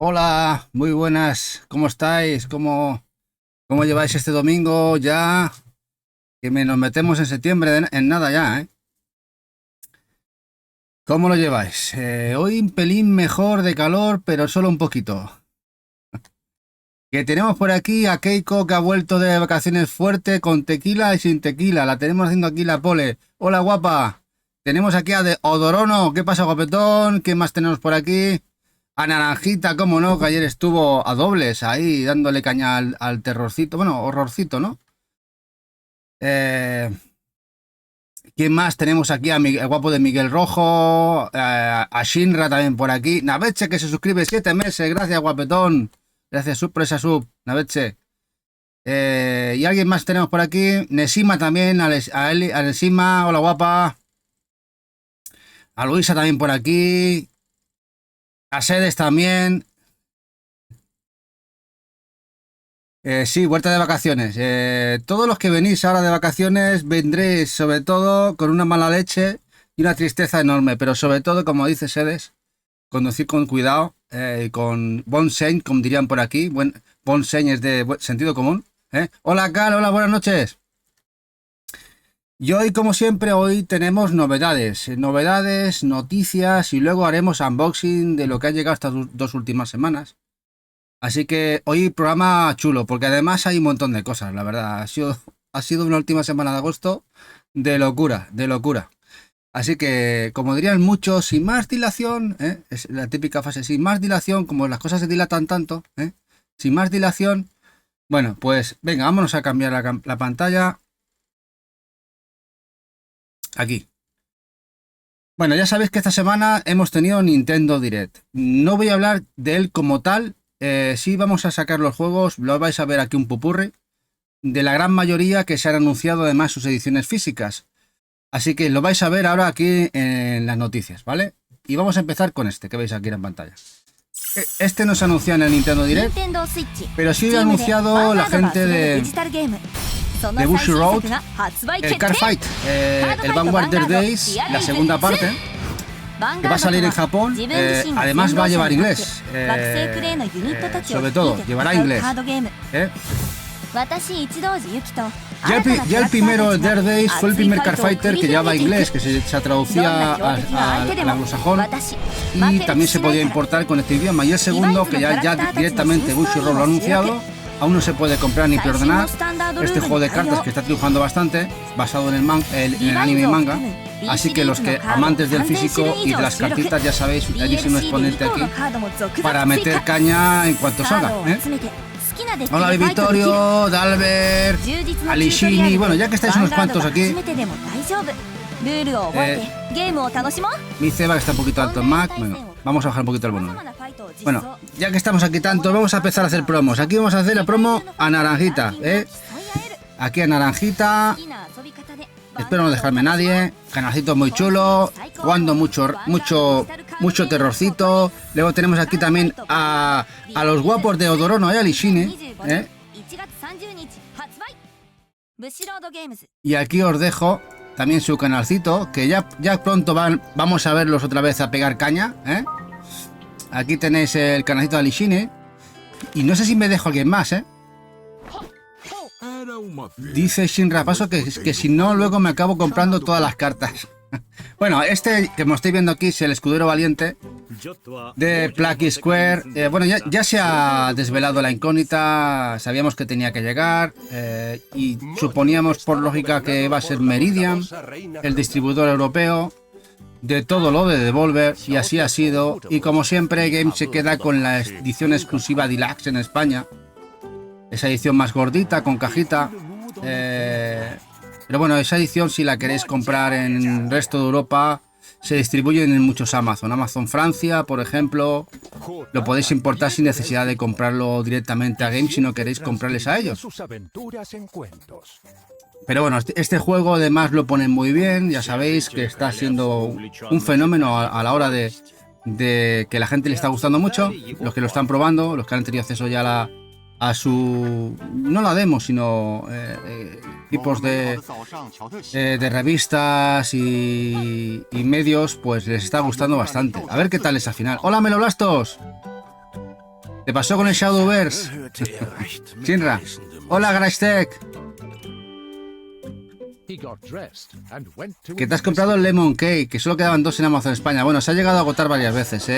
Hola, muy buenas, ¿cómo estáis? ¿Cómo lleváis este domingo ya? Nos metemos en septiembre en nada ya, ¿eh? ¿Cómo lo lleváis? Hoy un pelín mejor de calor, pero solo un poquito. Que tenemos por aquí a Keiko que ha vuelto de vacaciones fuerte con tequila y sin tequila. La tenemos haciendo aquí la pole. Hola, guapa. Tenemos aquí a de Odorono. ¿Qué pasa, guapetón? ¿Qué más tenemos por aquí? A Naranjita, cómo no, que ayer estuvo a dobles ahí dándole caña al terrorcito, bueno, horrorcito, ¿no? Eh, ¿Quién más tenemos aquí? El guapo de Miguel Rojo, a Shinra también por aquí. Naveche que se suscribe 7 meses, gracias guapetón. Gracias por esa sub, Naveche. ¿Y alguien más tenemos por aquí? Nesima también, a Nesima, hola guapa. A Luisa también por aquí. A Sedes también. Sí, vuelta de vacaciones. Todos los que venís ahora de vacaciones vendréis sobre todo con una mala leche y una tristeza enorme, pero sobre todo, como dice Sedes, conducir con cuidado, con bon seny, como dirían por aquí. Bon seny es de sentido común. Hola, Cal, hola, buenas noches. Y hoy, como siempre, hoy tenemos novedades, noticias y luego haremos unboxing de lo que ha llegado estas dos últimas semanas. Así que hoy programa chulo, porque además hay un montón de cosas, la verdad. Ha sido una última semana de agosto de locura, de locura. Así que, como dirían muchos, sin más dilación, es la típica frase, sin más dilación, como las cosas se dilatan tanto, sin más dilación. Bueno, pues venga, vámonos a cambiar la pantalla. Aquí. Bueno, ya sabéis que esta semana hemos tenido Nintendo Direct. No voy a hablar de él como tal. Sí vamos a sacar los juegos, lo vais a ver aquí un pupurri, de la gran mayoría que se han anunciado además sus ediciones físicas. Así que lo vais a ver ahora aquí en las noticias, ¿vale? Y vamos a empezar con este que veis aquí en pantalla. Este no se anunció en el Nintendo Direct, pero sí ha anunciado la gente de Bushiroad, el Car Fight, el Vanguard Days, la segunda parte, que va a salir en Japón. Además va a llevar inglés, sobre todo, llevará inglés. Ya el primero, el Dare Days, fue el primer Car Fighter que llevaba inglés, que se traducía al anglosajón y también se podía importar con este idioma. Y el segundo, que ya directamente Bushiroad lo ha anunciado, aún no se puede comprar ni preordenar. Este juego de cartas que está triunfando bastante, basado en el anime y manga. Así que los que amantes del físico y de las cartitas, ya sabéis, hay un exponente aquí para meter caña en cuanto salga. Hola Vittorio, Dalbert, Alishini. Bueno, ya que estáis unos cuantos aquí, mi Ceba que está un poquito alto en Mac. Bueno, vamos a bajar un poquito el volumen. Bueno, ya que estamos aquí tanto, vamos a empezar a hacer promos. Aquí vamos a hacer la promo a Naranjita, Aquí a Naranjita. Espero no dejarme nadie. Canalcito muy chulo, jugando mucho terrorcito. Luego tenemos aquí también a los guapos de Odorono y Alishine, Y aquí os dejo también su canalcito, que ya pronto vamos a verlos otra vez a pegar caña, Aquí tenéis el canalcito de Alishine. Y no sé si me dejo alguien más, Dice Shinra Paso que si no, luego me acabo comprando todas las cartas. Bueno, este que me estoy viendo aquí es el escudero valiente de Plucky Square. Bueno, ya se ha desvelado la incógnita. Sabíamos que tenía que llegar y suponíamos por lógica que iba a ser Meridian, el distribuidor europeo de todo lo de Devolver, y así ha sido. Y como siempre, Game se queda con la edición exclusiva Deluxe en España. Esa edición más gordita, con cajita. Pero bueno, esa edición, si la queréis comprar en el resto de Europa, se distribuyen en muchos Amazon. Amazon Francia, por ejemplo. Lo podéis importar sin necesidad de comprarlo directamente a Game si no queréis comprarles a ellos. Pero bueno, este juego además lo ponen muy bien. Ya sabéis que está siendo un fenómeno a la hora de que la gente le está gustando mucho. Los que lo están probando, los que han tenido acceso ya a su, no la demo, sino tipos de revistas y medios, pues les está gustando bastante. A ver qué tal es al final. ¡Hola, Meloblastos! ¿Te pasó con el Shadowverse? Shinra. Hola, Grastek. Que te has comprado el Lemon Cake, que solo quedaban 2 en Amazon España. Bueno, se ha llegado a agotar varias veces,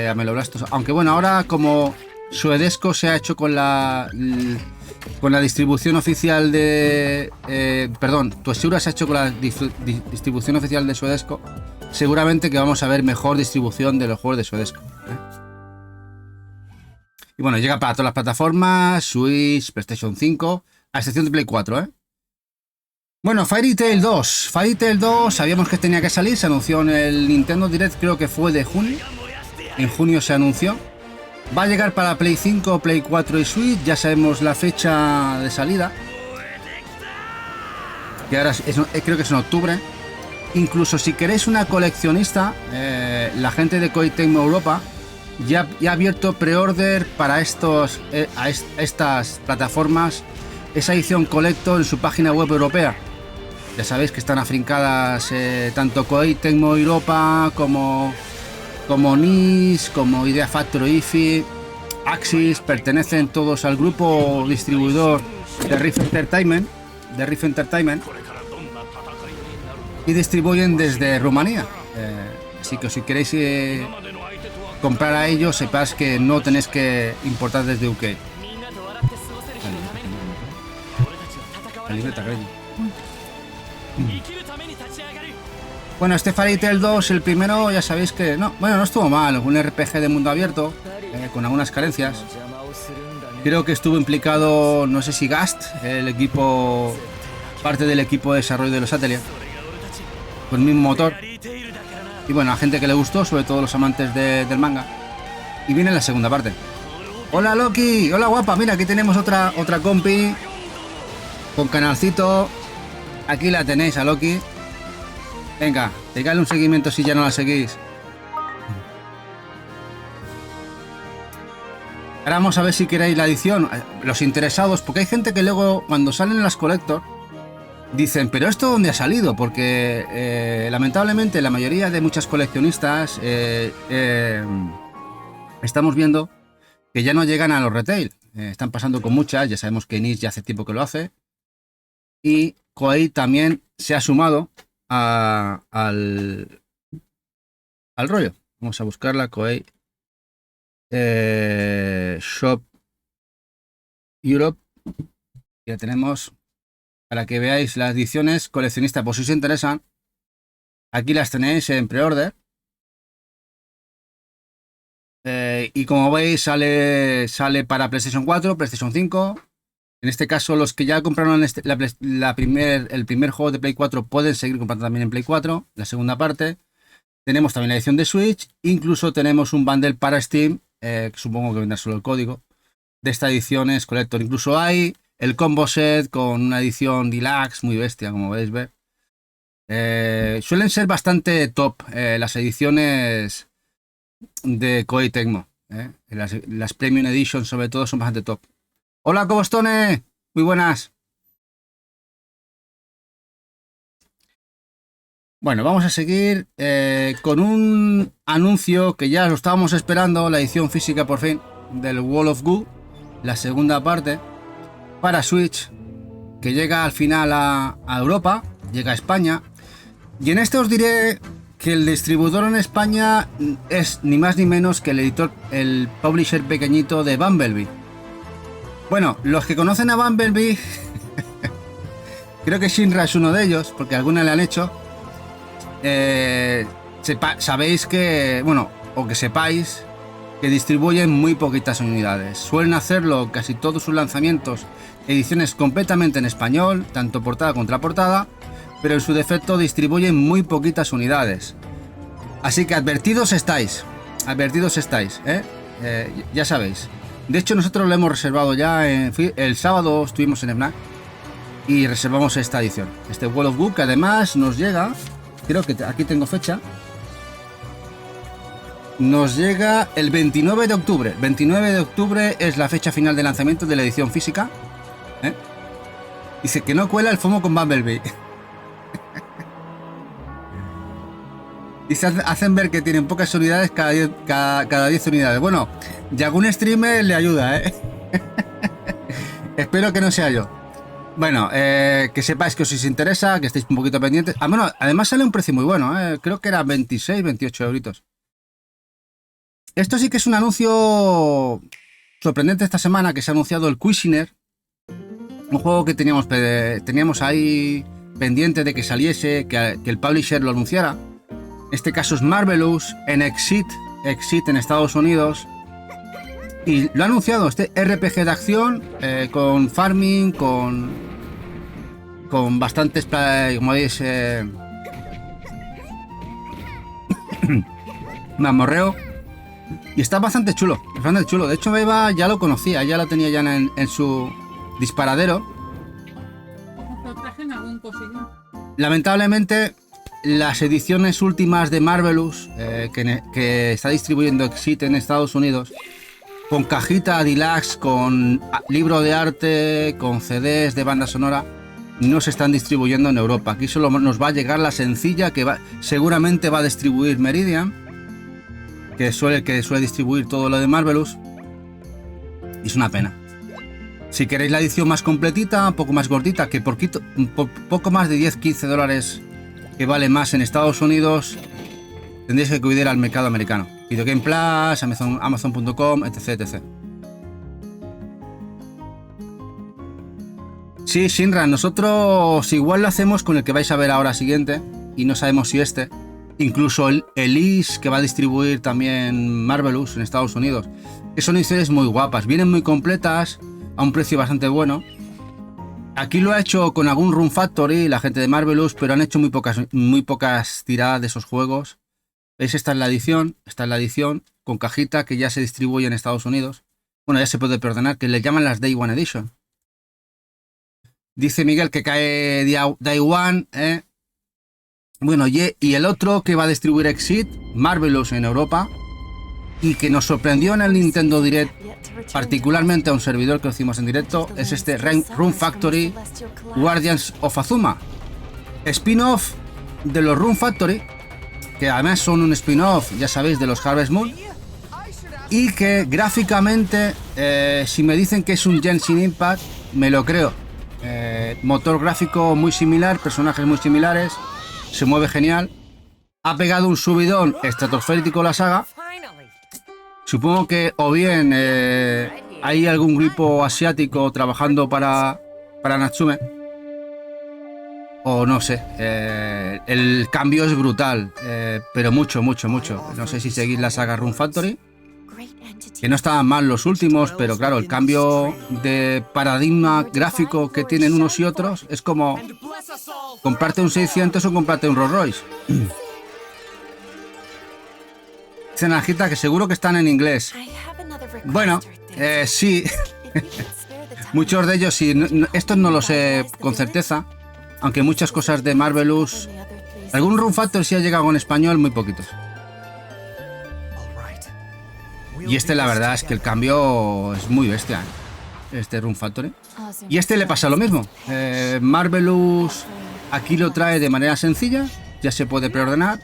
a Meloblastos. Aunque bueno, ahora como Suedesco se ha hecho con la distribución oficial de... perdón, Tuesura se ha hecho con la distribución oficial de Suedesco. Seguramente que vamos a ver mejor distribución de los juegos de Suedesco. Y bueno, llega para todas las plataformas, Switch, PlayStation 5, a excepción de Play 4, ¿eh? Bueno, Fairy Tail 2. Fairy Tail 2 sabíamos que tenía que salir, se anunció en el Nintendo Direct, creo que fue de junio. En junio se anunció. Va a llegar para Play 5, Play 4 y Switch, ya sabemos la fecha de salida. Que ahora creo que es en octubre. Incluso si queréis una coleccionista, la gente de Koei Tecmo Europa ya ha abierto pre-order para estas plataformas, esa edición Collector en su página web europea. Ya sabéis que están afincadas tanto Koei Tecmo Europa como NIS, como Idea Factory IFI, Axis, pertenecen todos al grupo distribuidor de Rift Entertainment, y distribuyen desde Rumanía. Así que si queréis comprar a ellos, sepáis que no tenéis que importar desde UK. La libreta, bueno, este Fairy Tail 2, el primero, ya sabéis que no estuvo mal, un RPG de mundo abierto, con algunas carencias. Creo que estuvo implicado, no sé si Gast, parte del equipo de desarrollo de los Atelier, con el mismo motor. Y bueno, a gente que le gustó, sobre todo los amantes del manga. Y viene la segunda parte. Hola Loki, hola guapa, mira, aquí tenemos otra compi con canalcito. Aquí la tenéis a Loki. Venga, pegadle un seguimiento si ya no la seguís. Ahora vamos a ver si queréis la edición. Los interesados, porque hay gente que luego cuando salen las Collector dicen, pero ¿esto dónde ha salido? Porque lamentablemente la mayoría de muchas coleccionistas estamos viendo que ya no llegan a los retail. Están pasando con muchas, ya sabemos que NIS ya hace tiempo que lo hace. Y Koei también se ha sumado al rollo. Vamos a buscarla, Koei Shop Europe. Ya tenemos para que veáis las ediciones coleccionistas, por si os interesan. Aquí las tenéis en pre-order. Y como veis sale para PlayStation 4, PlayStation 5. En este caso, los que ya compraron el primer juego de Play 4 pueden seguir comprando también en Play 4, la segunda parte. Tenemos también la edición de Switch, incluso tenemos un bundle para Steam, que supongo que vendrá solo el código, de esta edición es Collector. Incluso hay el combo set con una edición deluxe muy bestia, como podéis ver. Suelen ser bastante top las ediciones de Koei Tecmo. Las Premium Edition sobre todo son bastante top. Hola Cobostone, muy buenas. Bueno, vamos a seguir con un anuncio que ya lo estábamos esperando, la edición física por fin del Wall of Goo, la segunda parte para Switch, que llega al final a Europa, llega a España. Y en este os diré que el distribuidor en España es ni más ni menos que el publisher pequeñito de Bumblebee. Bueno, los que conocen a Bumblebee, creo que Shinra es uno de ellos, porque alguna le han hecho. Sabéis que, bueno, o que sepáis que distribuyen muy poquitas unidades. Suelen hacerlo casi todos sus lanzamientos, ediciones completamente en español, tanto portada contra portada, pero en su defecto distribuyen muy poquitas unidades. Así que advertidos estáis, ya sabéis. De hecho, nosotros lo hemos reservado ya. El sábado estuvimos en FNAC y reservamos esta edición, este Wall of Goo, que además nos llega, creo que aquí tengo fecha, nos llega el 29 de octubre. 29 de octubre es la fecha final de lanzamiento de la edición física. Dice que no cuela el FOMO con Bumblebee. Dice, hacen ver que tienen pocas unidades cada 10 unidades. Bueno, y algún streamer le ayuda, ¿eh? Espero que no sea yo. Bueno, que sepáis que os interesa, que estéis un poquito pendientes. Ah, bueno, además sale un precio muy bueno, ¿eh? Creo que era 26, 28 euritos. Esto sí que es un anuncio sorprendente esta semana, que se ha anunciado el Cuisiner. Un juego que teníamos ahí pendiente de que saliese, que el publisher lo anunciara. En este caso es Marvelous en Exit en Estados Unidos. Y lo ha anunciado, este RPG de acción, con farming, con bastantes, como veis, mamorreo. Y está bastante chulo, De hecho, Eva ya lo conocía, ya lo tenía ya en su disparadero. Lamentablemente, las ediciones últimas de Marvelous, que está distribuyendo Exit en Estados Unidos, con cajita deluxe, con libro de arte, con CDs de banda sonora, no se están distribuyendo en Europa. Aquí solo nos va a llegar la sencilla, que seguramente va a distribuir Meridian, que suele distribuir todo lo de Marvelous. Y es una pena. Si queréis la edición más completita, un poco más gordita, que poco más de 10-15 dólares, que vale más en Estados Unidos, tendréis que acudir al mercado americano. Video Game Plus, Amazon.com, etc. Sí, Shinra, nosotros igual lo hacemos con el que vais a ver ahora siguiente, y no sabemos si este. Incluso el Elise, que va a distribuir también Marvelous en Estados Unidos. Que son ediciones muy guapas, vienen muy completas, a un precio bastante bueno. Aquí lo ha hecho con algún Rune Factory, la gente de Marvelous, pero han hecho muy pocas tiradas de esos juegos. ¿Veis? Esta es la edición con cajita, que ya se distribuye en Estados Unidos. Bueno, ya se puede preordenar, que le llaman las Day One Edition. Dice Miguel que cae Day One, ¿eh? Bueno, y el otro que va a distribuir Exit, Marvelous en Europa, y que nos sorprendió en el Nintendo Direct, particularmente a un servidor que lo hicimos en directo, es este Rune Factory Guardians of Azuma, spin-off de los Rune Factory, que además son un spin-off, ya sabéis, de los Harvest Moon, y que gráficamente, si me dicen que es un Genshin Impact, me lo creo. Motor gráfico muy similar, personajes muy similares, se mueve genial. Ha pegado un subidón estratosférico la saga. Supongo que o bien hay algún grupo asiático trabajando para Natsume, o no sé. El cambio es brutal, pero mucho. No sé si seguís la saga Rune Factory, que no estaban mal los últimos, pero claro, el cambio de paradigma gráfico que tienen unos y otros es como comprarte un 600 o comprarte un Rolls Royce. Dice Najita que seguro que están en inglés. Bueno, sí. Muchos de ellos sí. Estos no lo sé con certeza, aunque muchas cosas de Marvelous, algún Rune Factory sí ha llegado en español, muy poquitos. Y este, la verdad es que el cambio es muy bestia, ¿eh? Este Rune Factory. Y este le pasa lo mismo. Marvelous aquí lo trae de manera sencilla, ya se puede preordenar.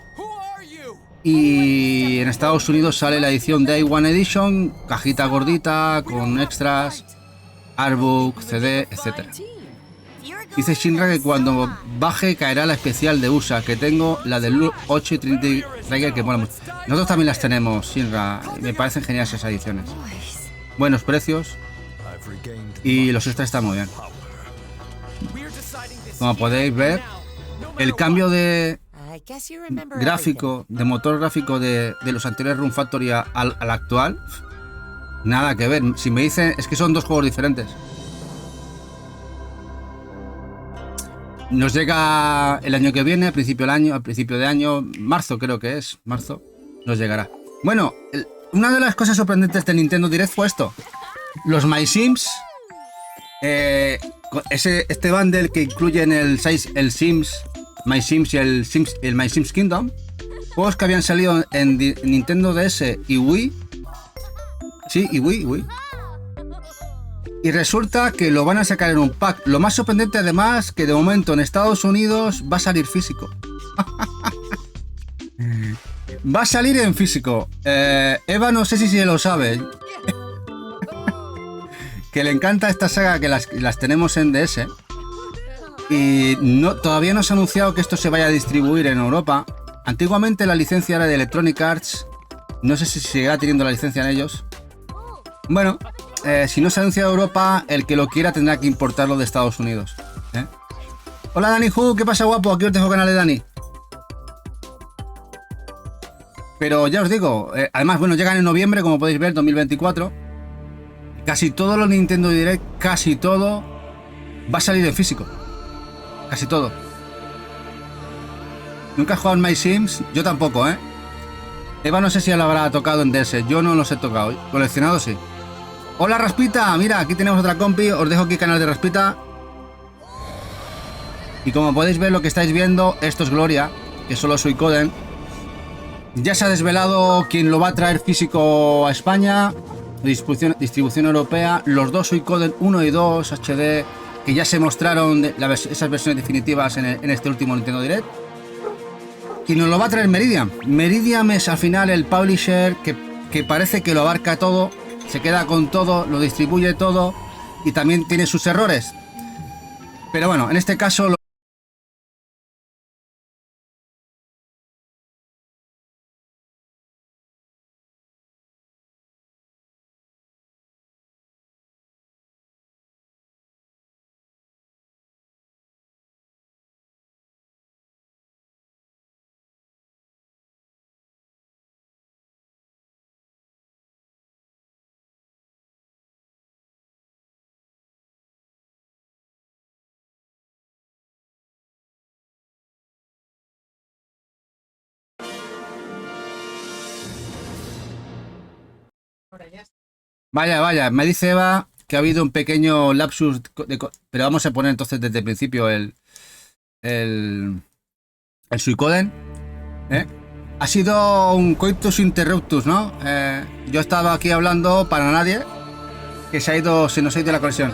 Y en Estados Unidos sale la edición Day One Edition, cajita gordita, con extras, artbook, CD, etc. Dice Shinra que cuando baje caerá la especial de USA, que tengo la del 8 y 30 Trigger, que mola mucho. Nosotros también las tenemos, Shinra, me parecen geniales esas ediciones. Buenos precios y los extras están muy bien. Como podéis ver, el cambio de gráfico, de motor gráfico de los anteriores Rune Factory al actual, nada que ver. Si me dicen, es que son dos juegos diferentes. Nos llega el año que viene, a principio de año, marzo creo que es, marzo, nos llegará. Bueno, una de las cosas sorprendentes del Nintendo Direct fue esto. Los My Sims, este bundle que incluyen el Sims, My Sims y el My Sims Kingdom, juegos que habían salido en Nintendo DS y Wii. Sí, y Wii. Y resulta que lo van a sacar en un pack. Lo más sorprendente, además, que de momento en Estados Unidos va a salir físico. Va a salir en físico. Eva no sé si lo sabe. Que le encanta esta saga, que las tenemos en DS. Y todavía no se ha anunciado que esto se vaya a distribuir en Europa. Antiguamente la licencia era de Electronic Arts. No sé si seguirá teniendo la licencia en ellos. Bueno, si no se ha anunciado en Europa, el que lo quiera tendrá que importarlo de Estados Unidos. Hola Dani Hu, ¿qué pasa guapo? Aquí os dejo canal de Dani. Pero ya os digo, además, bueno, llegan en noviembre, como podéis ver, 2024. Casi todo lo Nintendo Direct, casi todo, va a salir en físico. Casi todo. Nunca he jugado en My Sims, yo tampoco, ¿eh? Eva no sé si la habrá tocado en DS, yo no los he tocado. Coleccionado sí. Hola Raspita, mira, aquí tenemos otra compi, os dejo aquí el canal de Raspita. Y como podéis ver lo que estáis viendo, esto es Gloria, que solo soy Suicoden. Ya se ha desvelado quién lo va a traer físico a España, distribución europea, los dos Suicoden 1 y 2 HD, que ya se mostraron esas versiones definitivas en este último Nintendo Direct. Y nos lo va a traer Meridian. Meridian es al final el publisher que parece que lo abarca todo, se queda con todo, lo distribuye todo y también tiene sus errores. Pero bueno, en este caso... Vaya, me dice Eva que ha habido un pequeño lapsus, pero vamos a poner entonces desde el principio el Suicoden. Ha sido un coitus interruptus, ¿no? Yo he estado aquí hablando para nadie, que se nos ha ido la conexión.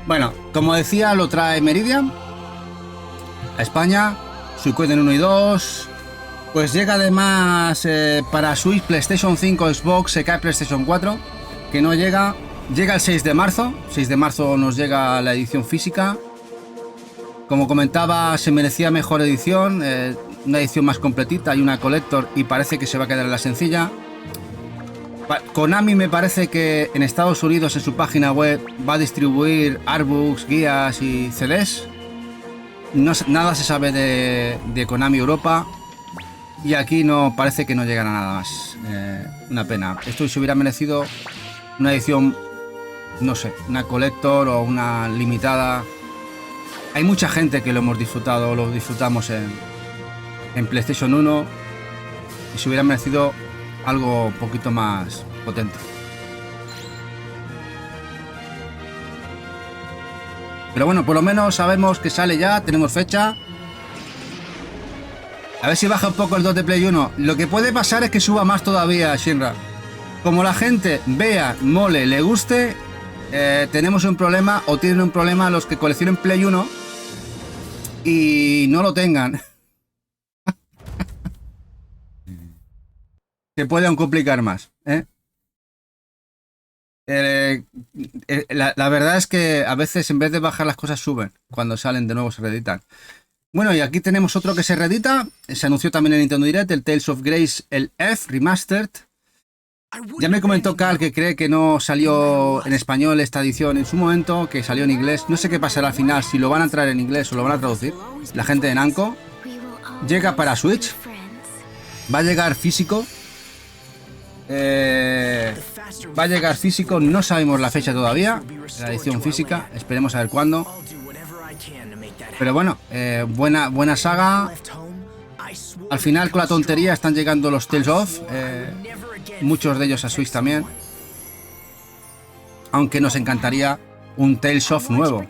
Bueno, como decía, lo trae Meridian a España, Suicoden 1 y 2. Pues llega además para Switch, PlayStation 5, Xbox, se cae PlayStation 4, que no llega. Llega el 6 de marzo. 6 de marzo nos llega la edición física. Como comentaba, se merecía mejor edición, una edición más completita y una collector, y parece que se va a quedar en la sencilla. Konami me parece que en Estados Unidos en su página web va a distribuir artbooks, guías y CDs. Nada se sabe de Konami Europa. Y aquí no parece que no llegará nada más. Una pena. Esto se hubiera merecido una edición, no sé, una collector o una limitada. Hay mucha gente que lo hemos disfrutado, lo disfrutamos en PlayStation 1 y se hubiera merecido algo un poquito más potente. Pero bueno, por lo menos sabemos que sale ya, tenemos fecha. A ver si baja un poco el 2 de Play 1. Lo que puede pasar es que suba más todavía, Shinra. Como la gente vea, mole, le guste, tenemos un problema, o tienen un problema los que coleccionen Play 1 y no lo tengan. Se puede aún complicar más, la verdad es que a veces en vez de bajar las cosas suben. Cuando salen de nuevo se reeditan. Bueno, y aquí tenemos otro que se reedita. Se anunció también en Nintendo Direct, el Tales of Grace, el F Remastered. Ya me comentó Carl que cree que no salió en español esta edición en su momento, que salió en inglés. No sé qué pasará al final, si lo van a traer en inglés o lo van a traducir. La gente de Namco. Llega para Switch. Va a llegar físico. Va a llegar físico, no sabemos la fecha todavía. La edición física, esperemos a ver cuándo. Pero bueno, buena saga. Al final con la tontería están llegando los Tales of, muchos de ellos a Switch también. Aunque nos encantaría un Tales of nuevo.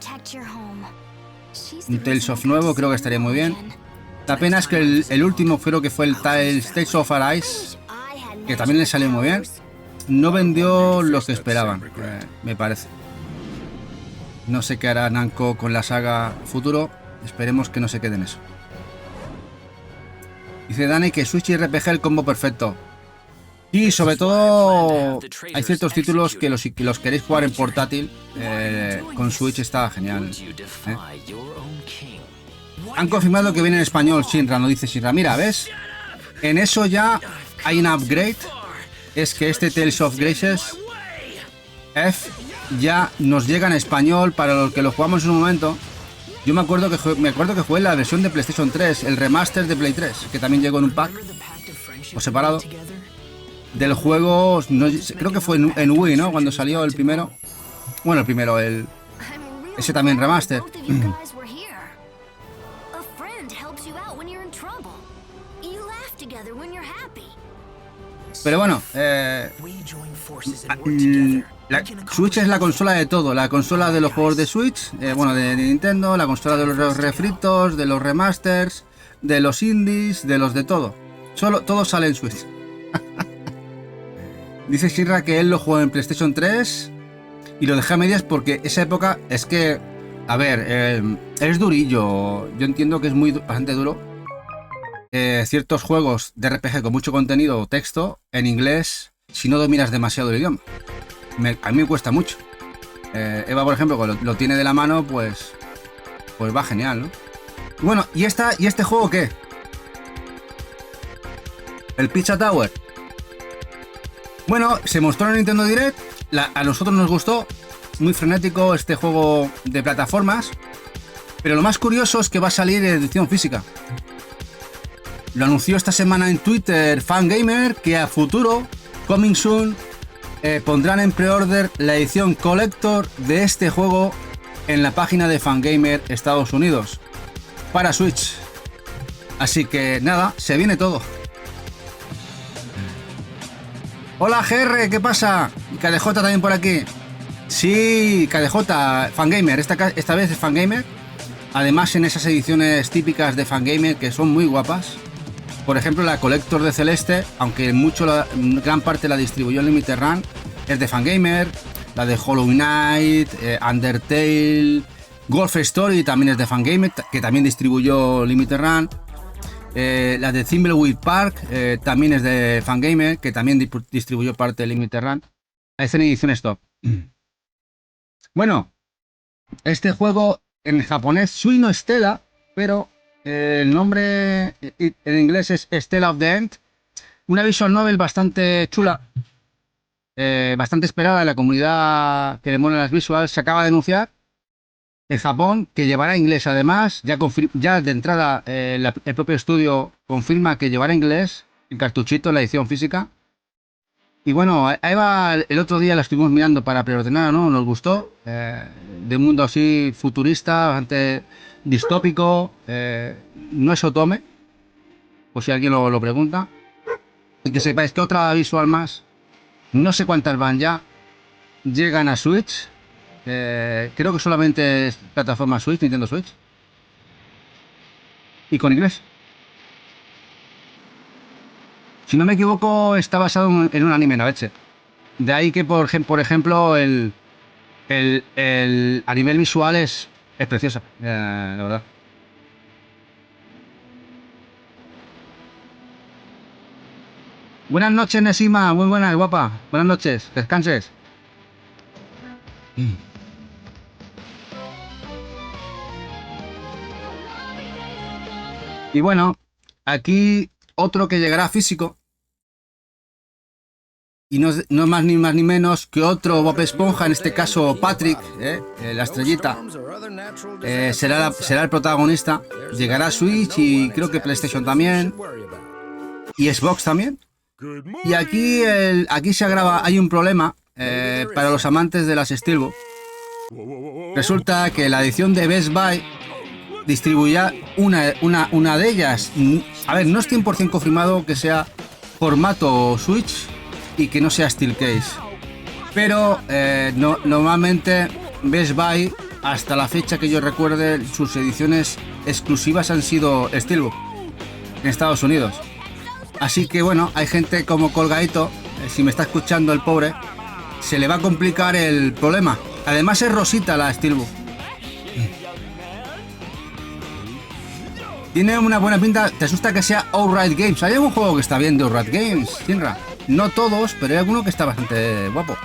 Un Tales of nuevo creo que estaría muy bien. La pena es que el último creo que fue el Tales of Arise, que también le salió muy bien. No vendió lo que esperaban, me parece. No sé qué hará Namco con la saga futuro. Esperemos que no se quede en eso. Dice Dani que Switch y RPG el combo perfecto. Y sobre todo hay ciertos títulos que los queréis jugar en portátil, con Switch está genial. Han confirmado que viene en español Shinra, no dice Shinra. Mira, ¿ves? En eso ya hay un upgrade. Es que este Tales of Graces F ya nos llega en español para los que lo jugamos en un momento. Yo me acuerdo que jugué la versión de PlayStation 3, el remaster de Play 3, que también llegó en un pack o separado del juego. No, creo que fue en Wii, ¿no? Cuando salió el primero. Bueno, el primero, ese también remaster. Pero bueno, la Switch es la consola de todo, la consola de los juegos de Switch, bueno, de Nintendo, la consola de los refritos, de los remasters, de los indies, de los de todo. Todo sale en Switch. Dice Shinra que él lo jugó en PlayStation 3 y lo dejé a medias porque esa época es que, a ver, es durillo. Yo entiendo que es bastante duro. Ciertos juegos de RPG con mucho contenido o texto en inglés, si no dominas demasiado el idioma. A mí me cuesta mucho. Eva, por ejemplo, cuando lo tiene de la mano, pues va genial, ¿no? Bueno, ¿y este juego qué? El Pizza Tower. Bueno, se mostró en Nintendo Direct. A nosotros nos gustó. Muy frenético este juego de plataformas. Pero lo más curioso es que va a salir en edición física. Lo anunció esta semana en Twitter Fangamer que a futuro, coming soon, pondrán en pre-order la edición Collector de este juego en la página de Fangamer Estados Unidos para Switch. Así que nada, se viene todo. Hola GR, ¿qué pasa? KDJ también por aquí. Sí, KDJ, Fangamer, esta vez es Fangamer. Además en esas ediciones típicas de Fangamer que son muy guapas. Por ejemplo, la Collector de Celeste, aunque gran parte la distribuyó Limited Run, es de Fangamer. La de Hollow Knight, Undertale, Golf Story también es de Fangamer, que también distribuyó Limited Run. La de Thimbleweed Park también es de Fangamer, que también distribuyó parte de Limited Run. Es en ediciones top. Bueno, este juego en japonés Suino Stella, pero el nombre en inglés es Stella of the End. Una visual novel bastante chula, bastante esperada en la comunidad que le mola las visuals. Se acaba de anunciar en Japón que llevará inglés. Además, ya de entrada el propio estudio confirma que llevará inglés el cartuchito en la edición física. Y bueno, ahí va, el otro día la estuvimos mirando para preordenar, ¿no? Nos gustó. De un mundo así futurista, bastante distópico. No es Otome, por si alguien lo pregunta. Y que sepáis que otra visual más, no sé cuántas van ya, llegan a Switch. Creo que solamente es plataforma Switch, Nintendo Switch. Y con inglés. Si no me equivoco, está basado en un anime, Naveche. De ahí que, por ejemplo, a nivel visual es preciosa, la verdad. Buenas noches, Nesima. Muy buenas, guapa. Buenas noches. Descanses. Y bueno, aquí otro que llegará físico. Y no es más ni menos que otro Bob Esponja, en este caso Patrick, la estrellita, será el protagonista. Llegará a Switch y creo que PlayStation también. Y Xbox también. Y aquí se agrava, hay un problema para los amantes de las Steelbook. Resulta que la edición de Best Buy distribuirá una de ellas. A ver, no es 100% confirmado que sea formato Switch y que no sea Steel Case, pero normalmente Best Buy, hasta la fecha que yo recuerde, sus ediciones exclusivas han sido Steelbook en Estados Unidos. Así que bueno, hay gente como Colgaito, si me está escuchando el pobre, se le va a complicar el problema. Además es rosita la Steelbook. Tiene una buena pinta. ¿Te asusta que sea Outright Games? ¿Hay algún juego que está bien de Outright Games, Shinra? No todos, pero hay alguno que está bastante guapo.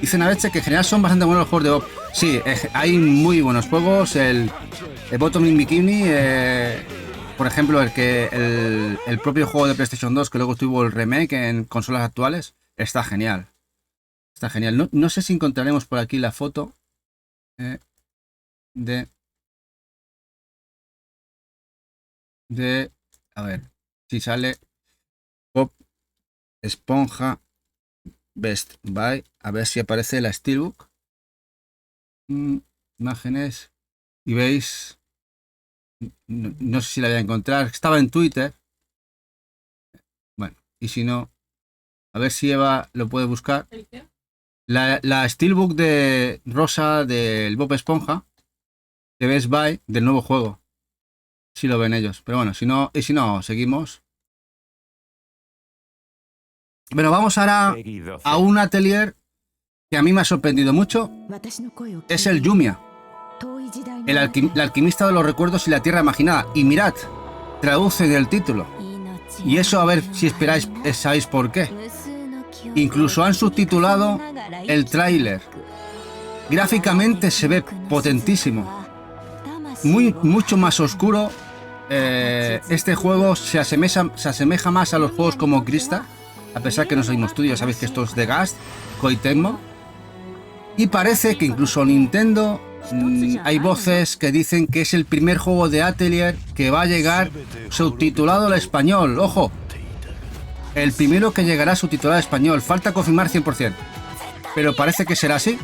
Dicen a veces que en general son bastante buenos los juegos de Bob. Sí, hay muy buenos juegos. El Bottom in Bikini, por ejemplo, el propio juego de PlayStation 2, que luego tuvo el remake en consolas actuales, está genial. Está genial. No sé si encontraremos por aquí la foto de... A ver, si sale Bob Esponja Best Buy. A ver si aparece la Steelbook. Imágenes. Y veis... No sé si la voy a encontrar. Estaba en Twitter. Bueno, y si no... A ver si Eva lo puede buscar. La Steelbook de rosa del Bob Esponja. De Best Buy del nuevo juego. Si lo ven ellos. Pero bueno, si no, seguimos. Bueno, vamos ahora a un atelier que a mí me ha sorprendido mucho. Es el Yumiya. El alquimista de los recuerdos y la tierra imaginada. Y mirad, traduce del título. Y eso a ver si esperáis, sabéis por qué. Incluso han subtitulado el tráiler. Gráficamente se ve potentísimo. Mucho más oscuro. Este juego se asemeja más a los juegos como Crystal, a pesar que no soy un estudio, sabéis que esto es de Gast, Koei Tecmo, y parece que incluso Nintendo, hay voces que dicen que es el primer juego de Atelier que va a llegar subtitulado al español. Ojo, el primero que llegará subtitulado al español, falta confirmar 100%, pero parece que será así.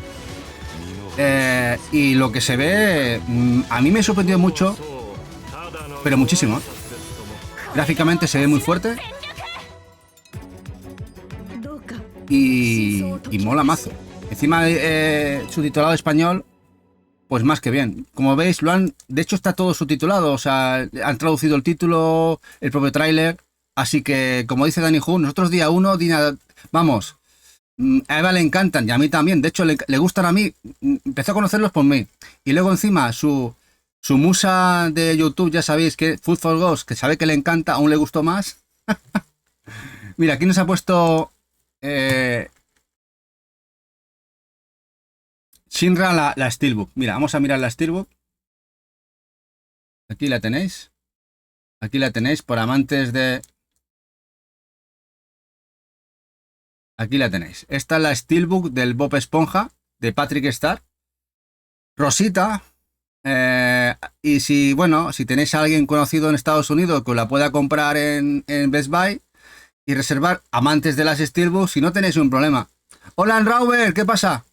Y lo que se ve, a mí me ha sorprendido mucho, pero muchísimo. Gráficamente se ve muy fuerte y mola mazo. Encima subtitulado español, pues más que bien. Como veis, de hecho está todo subtitulado, o sea, han traducido el título, el propio tráiler, así que, como dice Danny Hu, nosotros día 1, vamos, a Eva le encantan y a mí también, de hecho le gustan a mí, empezó a conocerlos por mí, y luego encima su musa de YouTube, ya sabéis que Food for Ghosts, que sabe que le encanta, aún le gustó más. Mira, aquí nos ha puesto Shinra la Steelbook. Mira, vamos a mirar la Steelbook. Aquí la tenéis. Aquí la tenéis por amantes de... Aquí la tenéis. Esta es la Steelbook del Bob Esponja de Patrick Star. Rosita. Y si tenéis a alguien conocido en Estados Unidos que la pueda comprar en Best Buy y reservar, amantes de las Steelbooks, si no tenéis un problema. Hola, Anrauber, ¿qué pasa?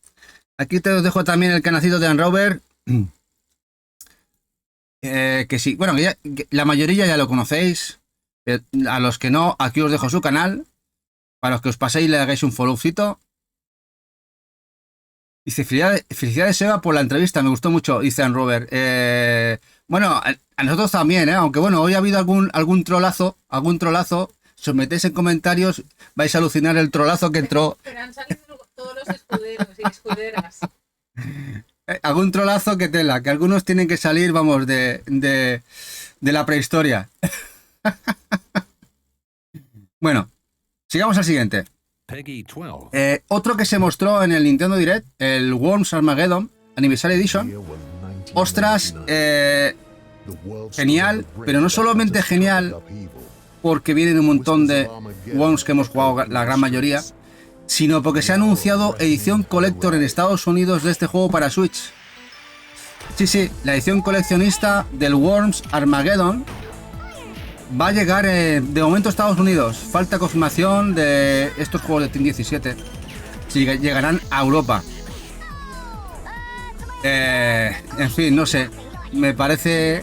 Aquí te os dejo también el canalcito de Anrauber. Que sí, bueno, la mayoría ya lo conocéis. A los que no, aquí os dejo su canal. Para los que os paséis y le hagáis un followcito. Dice, felicidades Eva por la entrevista, me gustó mucho, dice Anrauber. Bueno, a nosotros también, aunque bueno, hoy ha habido algún trolazo. Si os metéis en comentarios, vais a alucinar el trolazo que entró. Pero han salido todos los escuderos y escuderas. Algún trolazo que tela, que algunos tienen que salir, vamos, de la prehistoria. Bueno, sigamos al siguiente. Otro que se mostró en el Nintendo Direct, el Worms Armageddon Anniversary Edition. Ostras, genial, pero no solamente genial porque vienen un montón de Worms que hemos jugado la gran mayoría, sino porque se ha anunciado edición Collector en Estados Unidos de este juego para Switch. Sí, la edición coleccionista del Worms Armageddon va a llegar de momento a Estados Unidos. Falta confirmación de estos juegos de Team 17. Si llegarán a Europa. En fin, no sé. Me parece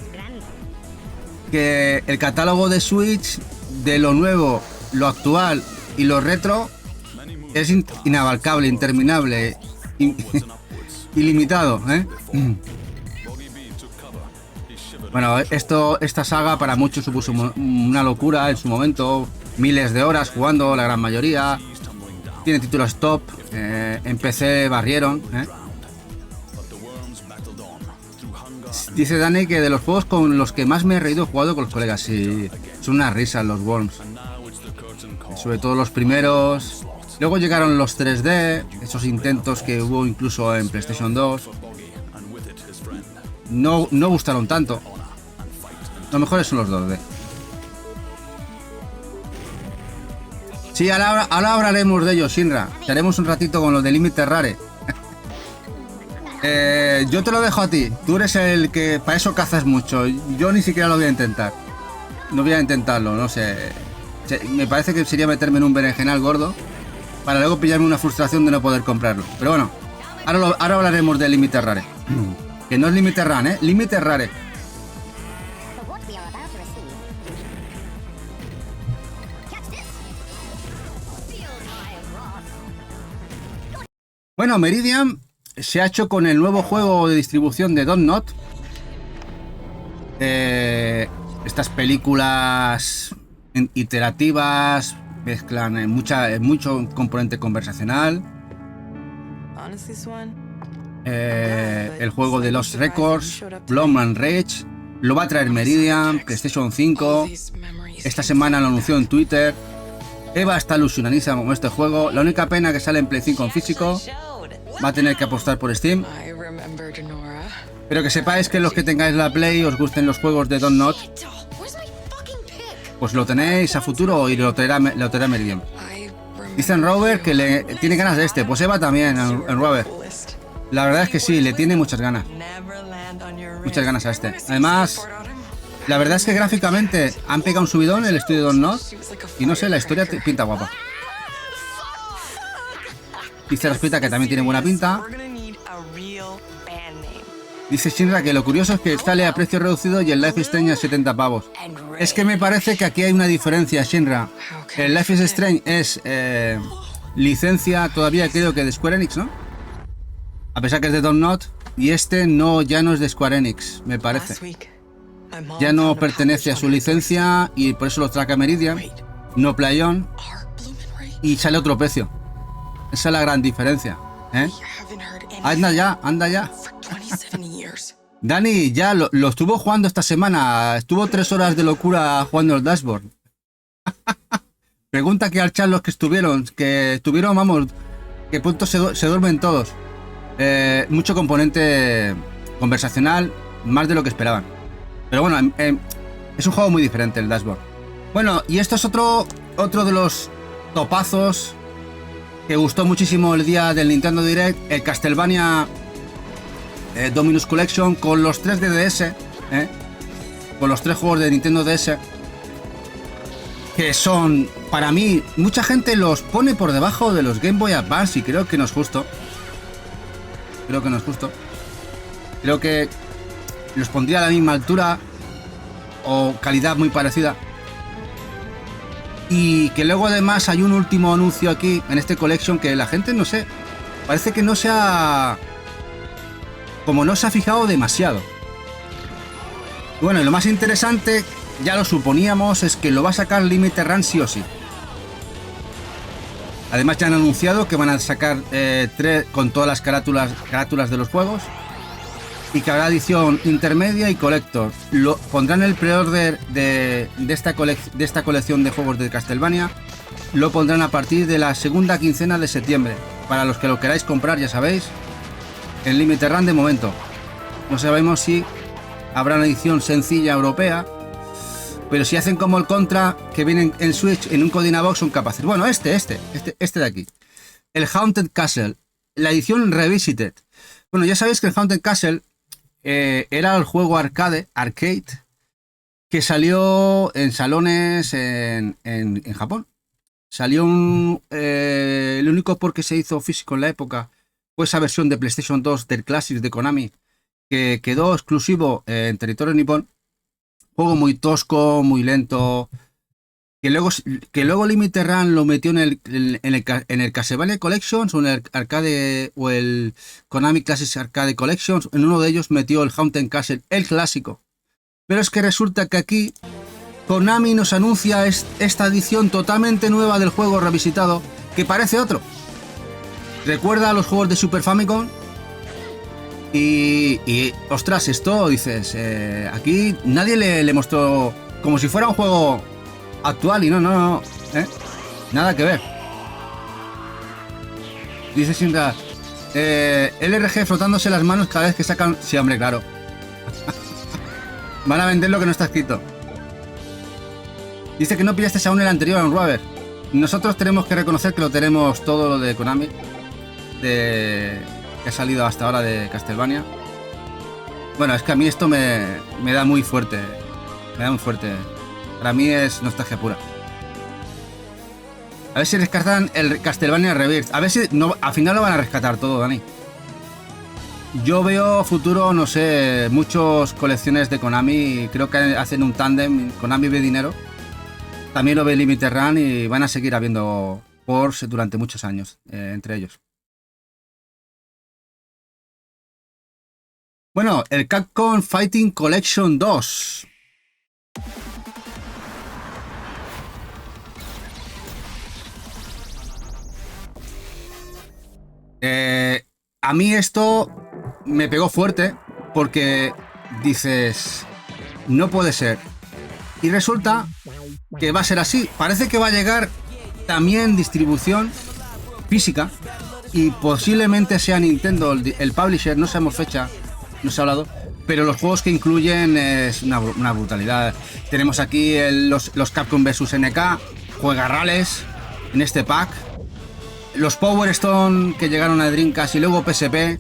que el catálogo de Switch, de lo nuevo, lo actual y lo retro, es inabarcable, interminable, ilimitado, Bueno, esta saga para muchos supuso una locura en su momento, miles de horas jugando, la gran mayoría. Tiene títulos top, en PC barrieron. Dice Dani que de los juegos con los que más me he reído he jugado con los colegas. Y son unas risas los Worms. Sobre todo los primeros. Luego llegaron los 3D, esos intentos que hubo incluso en PlayStation 2. No gustaron tanto. Los mejores son los 2D. Sí, ahora hablaremos de ellos, Shinra. Te haremos un ratito con los de Limited Rare. Yo te lo dejo a ti. Tú eres el que para eso cazas mucho. Yo ni siquiera lo voy a intentar. No voy a intentarlo, no sé. Me parece que sería meterme en un berenjenal gordo para luego pillarme una frustración de no poder comprarlo. Pero bueno, ahora hablaremos de Limited Rare. Que no es Limited Run, Limited Rare. Bueno, Meridian se ha hecho con el nuevo juego de distribución de Don't. Estas películas iterativas mezclan mucho componente conversacional. El juego de Lost Records, Bloom and Rage, lo va a traer Meridian, PlayStation 5. Esta semana lo anunció en Twitter. Eva está ilusionadísima con este juego. La única pena que sale en Play 5 en físico. Va a tener que apostar por Steam. Pero que sepáis que los que tengáis la Play os gusten los juegos de Don't, pues lo tenéis a futuro y lo traerá Meridian. Dicen Robert que le tiene ganas de este. Pues Eva también, en Robert. La verdad es que sí, le tiene muchas ganas. Muchas ganas a este. Además, la verdad es que gráficamente han pegado un subidón el estudio de Don't. Y no sé, la historia pinta guapa. Dice Raspita que también tiene buena pinta. Dice Shinra que lo curioso es que sale a precio reducido y el Life is Strange a 70 pavos. Es que me parece que aquí hay una diferencia, Shinra. El Life is Strange es licencia todavía creo que de Square Enix, ¿no? A pesar que es de Don't. Y este ya no es de Square Enix, me parece. Ya no pertenece a su licencia y por eso lo trae a Meridian, no PlayOn. Y sale otro precio. Esa es la gran diferencia, ¿eh? Anda ya. Dani ya lo estuvo jugando esta semana. Estuvo 3 horas de locura jugando el Dashboard. Pregunta que al chat los que estuvieron, vamos, que punto se duermen todos. Mucho componente conversacional, más de lo que esperaban. Pero bueno, es un juego muy diferente el Dashboard. Bueno, y esto es otro de los topazos que gustó muchísimo el día del Nintendo Direct, el Castlevania Dominus Collection con los 3 de DS, con los 3 juegos de Nintendo DS, que son, para mí, mucha gente los pone por debajo de los Game Boy Advance y creo que no es justo. Creo que los pondría a la misma altura o calidad muy parecida. Y que luego además hay un último anuncio aquí en este collection que la gente no sé, parece que no se ha fijado demasiado. Bueno, y lo más interesante, ya lo suponíamos, es que lo va a sacar Limited Run sí o sí. Además ya han anunciado que van a sacar 3 con todas las carátulas de los juegos y que habrá edición intermedia y collector. Lo pondrán el pre-order de esta colección de juegos de Castlevania. Lo pondrán a partir de la segunda quincena de septiembre. Para los que lo queráis comprar, ya sabéis, en Limited Run de momento. No sabemos si habrá una edición sencilla europea, pero si hacen como el Contra, que vienen en Switch en un Codinabox, son capaces. Bueno, este de aquí, el Haunted Castle, la edición Revisited. Bueno, ya sabéis que el Haunted Castle era el juego arcade que salió en salones en Japón. Salió el único port que se hizo físico en la época fue esa versión de PlayStation 2 del Classics de Konami, que quedó exclusivo en territorio nipón. Juego muy tosco, muy lento, que luego Limited Run lo metió en el Castlevania Collections o en el arcade o el Konami Classics Arcade Collections. En uno de ellos metió el Haunted Castle, el clásico. Pero es que resulta que aquí Konami nos anuncia esta edición totalmente nueva del juego revisitado, que parece otro. ¿Recuerda a los juegos de Super Famicom? Ostras, esto dices, aquí nadie le mostró como si fuera un juego actual y no, nada que ver. Dice Shinra, LRG frotándose las manos cada vez que sacan... Sí, hombre, claro. Van a vender lo que no está escrito. Dice que no pillaste aún el anterior Unravel. Nosotros tenemos que reconocer que lo tenemos todo lo de Konami, que ha salido hasta ahora de Castlevania. Bueno, es que a mí esto me da muy fuerte. Me da muy fuerte. Para mí es nostalgia pura. A ver si rescatan el Castlevania Rebirth. A ver si no, al final lo van a rescatar todo, Dani. Yo veo futuro, no sé, muchas colecciones de Konami. Creo que hacen un tándem. Konami ve dinero. También lo ve Limited Run y van a seguir habiendo ports durante muchos años entre ellos. Bueno, el Capcom Fighting Collection 2. A mí esto me pegó fuerte porque dices, no puede ser. Y resulta que va a ser así. Parece que va a llegar también distribución física y posiblemente sea Nintendo el publisher, no sabemos fecha, no se ha hablado, pero los juegos que incluyen es una brutalidad. Tenemos aquí los Capcom vs NK, juegarrales en este pack, los Power Stone que llegaron a Dreamcast y luego PSP,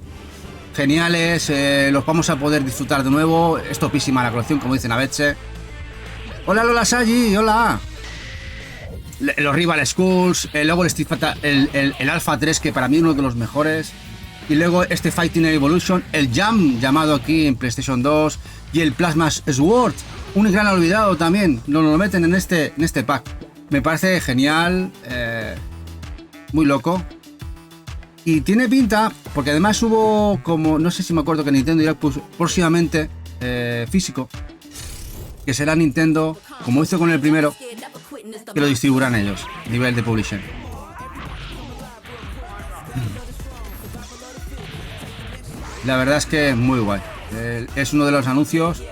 geniales, los vamos a poder disfrutar de nuevo. Es topísima la colección, como dicen a Betche. Hola Lola Saji, hola. Los Rival Schools, luego el Street Fighter, el Alpha 3, que para mí es uno de los mejores. Y luego este Fighting Evolution, el Jam, llamado aquí en PlayStation 2, y el Plasma Sword, un gran olvidado también, nos lo meten en este pack. Me parece genial, muy loco. Y tiene pinta, porque además hubo como, no sé si me acuerdo que Nintendo dirá próximamente físico, que será Nintendo, como hizo con el primero, que lo distribuirán ellos, a nivel de publisher. La verdad es que muy guay. Es uno de los anuncios,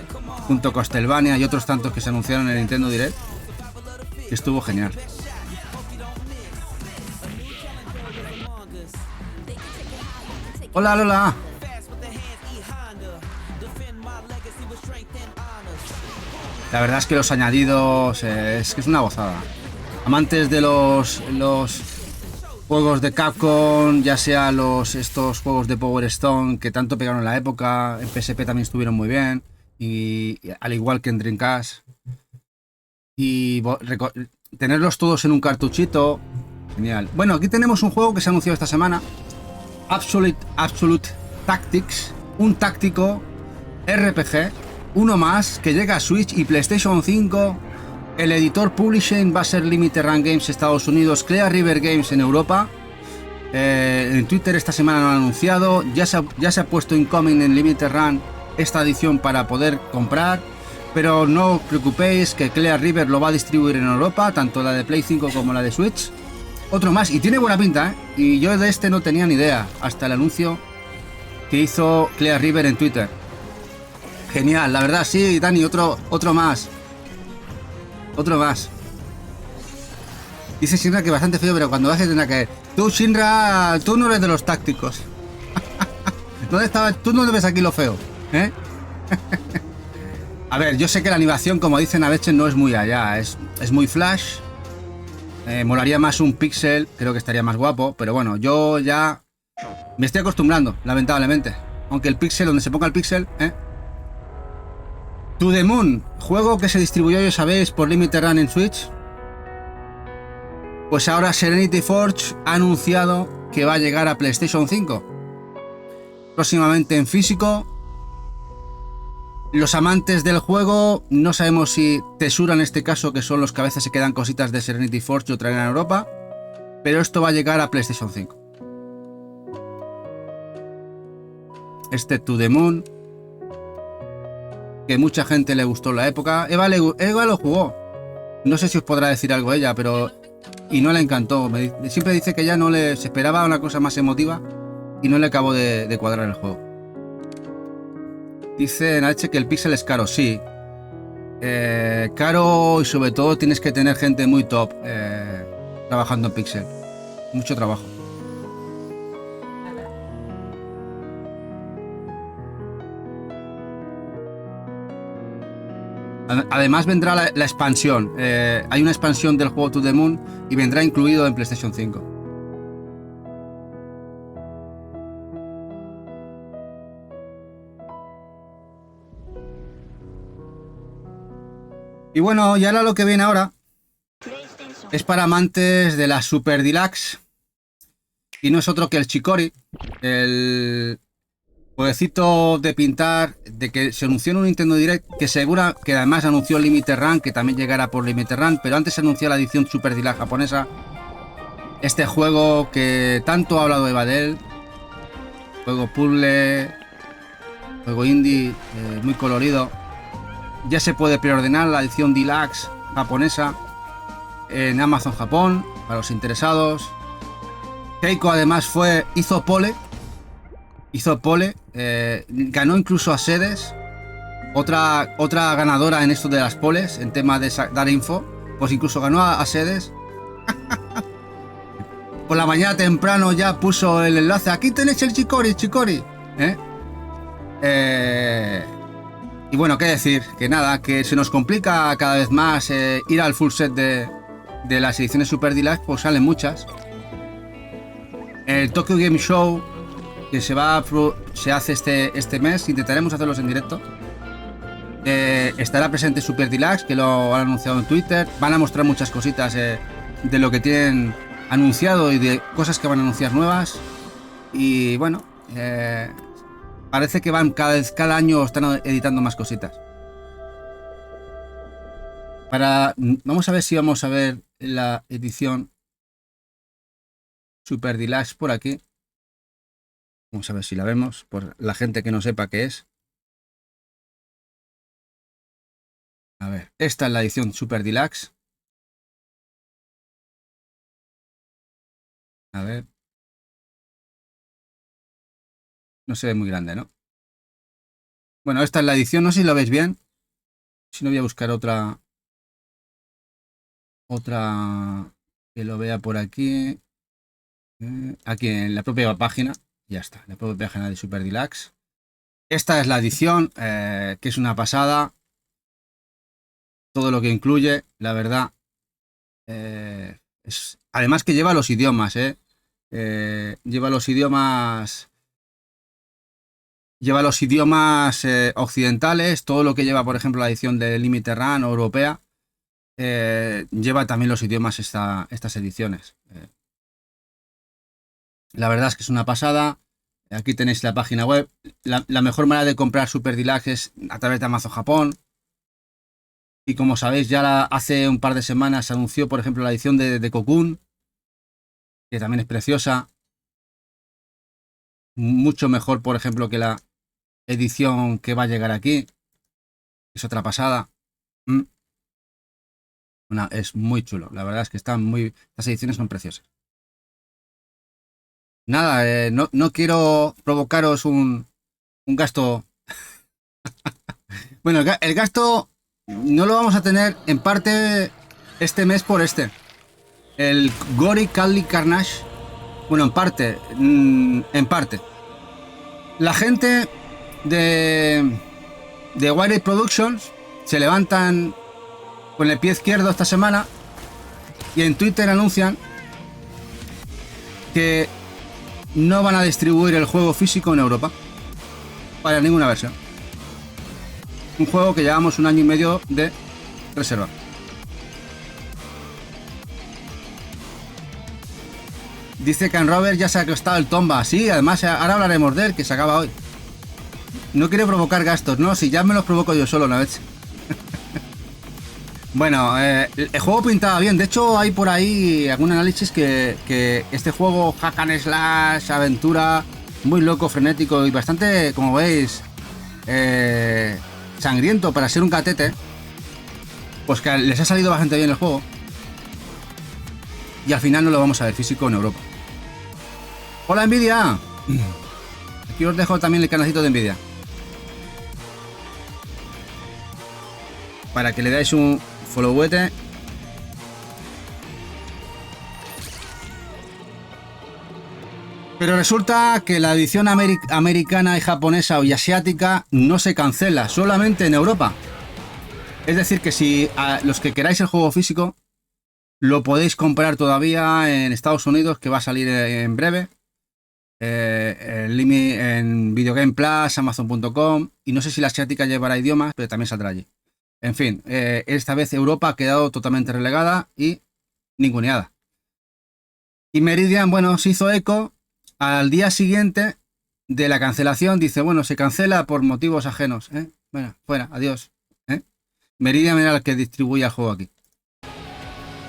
junto con Castlevania y otros tantos que se anunciaron en el Nintendo Direct, que estuvo genial. Hola Lola. La verdad es que los añadidos es que es una gozada. Amantes de los juegos de Capcom, ya sea estos juegos de Power Stone que tanto pegaron en la época, en PSP también estuvieron muy bien, y al igual que en Dreamcast. Y tenerlos todos en un cartuchito, genial. Bueno, aquí tenemos un juego que se ha anunciado esta semana, Absolute Tactics, un táctico RPG, uno más, que llega a Switch y PlayStation 5. El editor publishing va a ser Limited Run Games Estados Unidos, Clear River Games en Europa. En Twitter esta semana lo han anunciado, ya se ha puesto incoming en Limited Run esta edición para poder comprar, pero no os preocupéis que Clear River lo va a distribuir en Europa, tanto la de Play 5 como la de Switch. Otro más, y tiene buena pinta, y yo de este no tenía ni idea, hasta el anuncio que hizo Clear River en Twitter. Genial, la verdad, sí, Dani, otro más. Otro más. Dice Shinra que bastante feo, pero cuando bajes tendrá que caer. Tú, Shinra, tú no eres de los tácticos. ¿Dónde estabas? Tú no ves aquí lo feo, ¿eh? A ver, yo sé que la animación, como dicen a veces, no es muy allá. Es muy flash. Molaría más un pixel, creo que estaría más guapo. Pero bueno, yo ya me estoy acostumbrando, lamentablemente. Aunque el pixel, donde se ponga el pixel, To the Moon, juego que se distribuyó, ya sabéis, por Limited Run en Switch. Pues ahora Serenity Forge ha anunciado que va a llegar a PlayStation 5. Próximamente en físico. Los amantes del juego, no sabemos si Tesura en este caso, que son los que a veces se quedan cositas de Serenity Forge, lo traen a Europa. Pero esto va a llegar a PlayStation 5. Este To the Moon, que mucha gente le gustó en la época. Eva lo jugó. No sé si os podrá decir algo ella, pero... Y no le encantó. Siempre dice que ella no se esperaba una cosa más emotiva y no le acabó de cuadrar el juego. Dice Nache que el Pixel es caro, sí. Caro y sobre todo tienes que tener gente muy top trabajando en Pixel. Mucho trabajo. Además vendrá la expansión. Hay una expansión del juego To The Moon y vendrá incluido en PlayStation 5. Y bueno, y ahora lo que viene ahora es para amantes de la Super Deluxe. Y no es otro que el Chicory, el jueguecito de pintar, de que se anunció en un Nintendo Direct, que segura que además anunció Limited Run, que también llegará por Limited Run, pero antes se anunció la edición Super Deluxe japonesa. Este juego que tanto ha hablado Eva de él, juego puzzle, juego indie, muy colorido. Ya se puede preordenar la edición Deluxe japonesa en Amazon Japón, para los interesados. Keiko además hizo pole, ganó incluso a Sedes, otra ganadora en esto de las poles, en tema de dar info, pues incluso ganó a Sedes. Por la mañana temprano ya puso el enlace, aquí tenéis el Chicory. Y bueno, qué decir, que nada, que se nos complica cada vez más ir al full set de las ediciones Super Deluxe, pues salen muchas. El Tokyo Game Show, que se hace este mes, intentaremos hacerlos en directo. Estará presente Super Deluxe, que lo han anunciado en Twitter. Van a mostrar muchas cositas de lo que tienen anunciado y de cosas que van a anunciar nuevas. Y bueno, parece que van cada año están editando más cositas. Vamos a ver si vamos a ver la edición Super Deluxe por aquí. Vamos a ver si la vemos, por la gente que no sepa qué es. A ver, esta es la edición Super Deluxe. A ver. No se ve muy grande, ¿no? Bueno, esta es la edición, no sé si lo veis bien. Si no, voy a buscar otra que lo vea por aquí. Aquí en la propia página. Ya está, la propia página de Super Deluxe. Esta es la edición, que es una pasada. Todo lo que incluye, la verdad. Además que lleva los idiomas, lleva los idiomas. Lleva los idiomas occidentales, todo lo que lleva, por ejemplo, la edición de Limited Run o europea, lleva también los idiomas estas ediciones. La verdad es que es una pasada. Aquí tenéis la página web. La mejor manera de comprar Super Deluxe es a través de Amazon Japón. Y como sabéis, ya hace un par de semanas se anunció, por ejemplo, la edición de Cocoon, que también es preciosa. Mucho mejor, por ejemplo, que la edición que va a llegar aquí. Es otra pasada. Es muy chulo. La verdad es que estas ediciones son preciosas. Nada, no quiero provocaros un gasto. Bueno, el gasto no lo vamos a tener en parte este mes por el Gory Caddy Carnage. Bueno, en parte. La gente de Wired Productions se levantan con el pie izquierdo esta semana y en Twitter anuncian que no van a distribuir el juego físico en Europa para ninguna versión. Un juego que llevamos 1 año y medio de reserva. Dice que en Robert ya se ha costado el Tomba. Sí, además ahora hablaremos de él, que se acaba hoy. No quiere provocar gastos, ¿no? Si ya me los provoco yo solo una vez. Bueno, el juego pintaba bien. De hecho, hay por ahí algún análisis que este juego hack and slash, aventura, muy loco, frenético y bastante, como veis, sangriento para ser un catete, pues que les ha salido bastante bien el juego. Y al final no lo vamos a ver físico en Europa. ¡Hola, Nvidia! Aquí os dejo también el canalcito de Nvidia. para que le dais un followete. Pero resulta que la edición americana y japonesa y asiática no se cancela, solamente en Europa. Es decir, que si a los que queráis el juego físico, lo podéis comprar todavía en Estados Unidos, que va a salir en breve. En Video Game Plus, Amazon.com. Y no sé si la asiática llevará idiomas, pero también saldrá allí. En fin, esta vez Europa ha quedado totalmente relegada y ninguneada. Y Meridian, bueno, se hizo eco. Al día siguiente de la cancelación dice, bueno, se cancela por motivos ajenos. Bueno, fuera, adiós. Meridian era el que distribuye el juego aquí.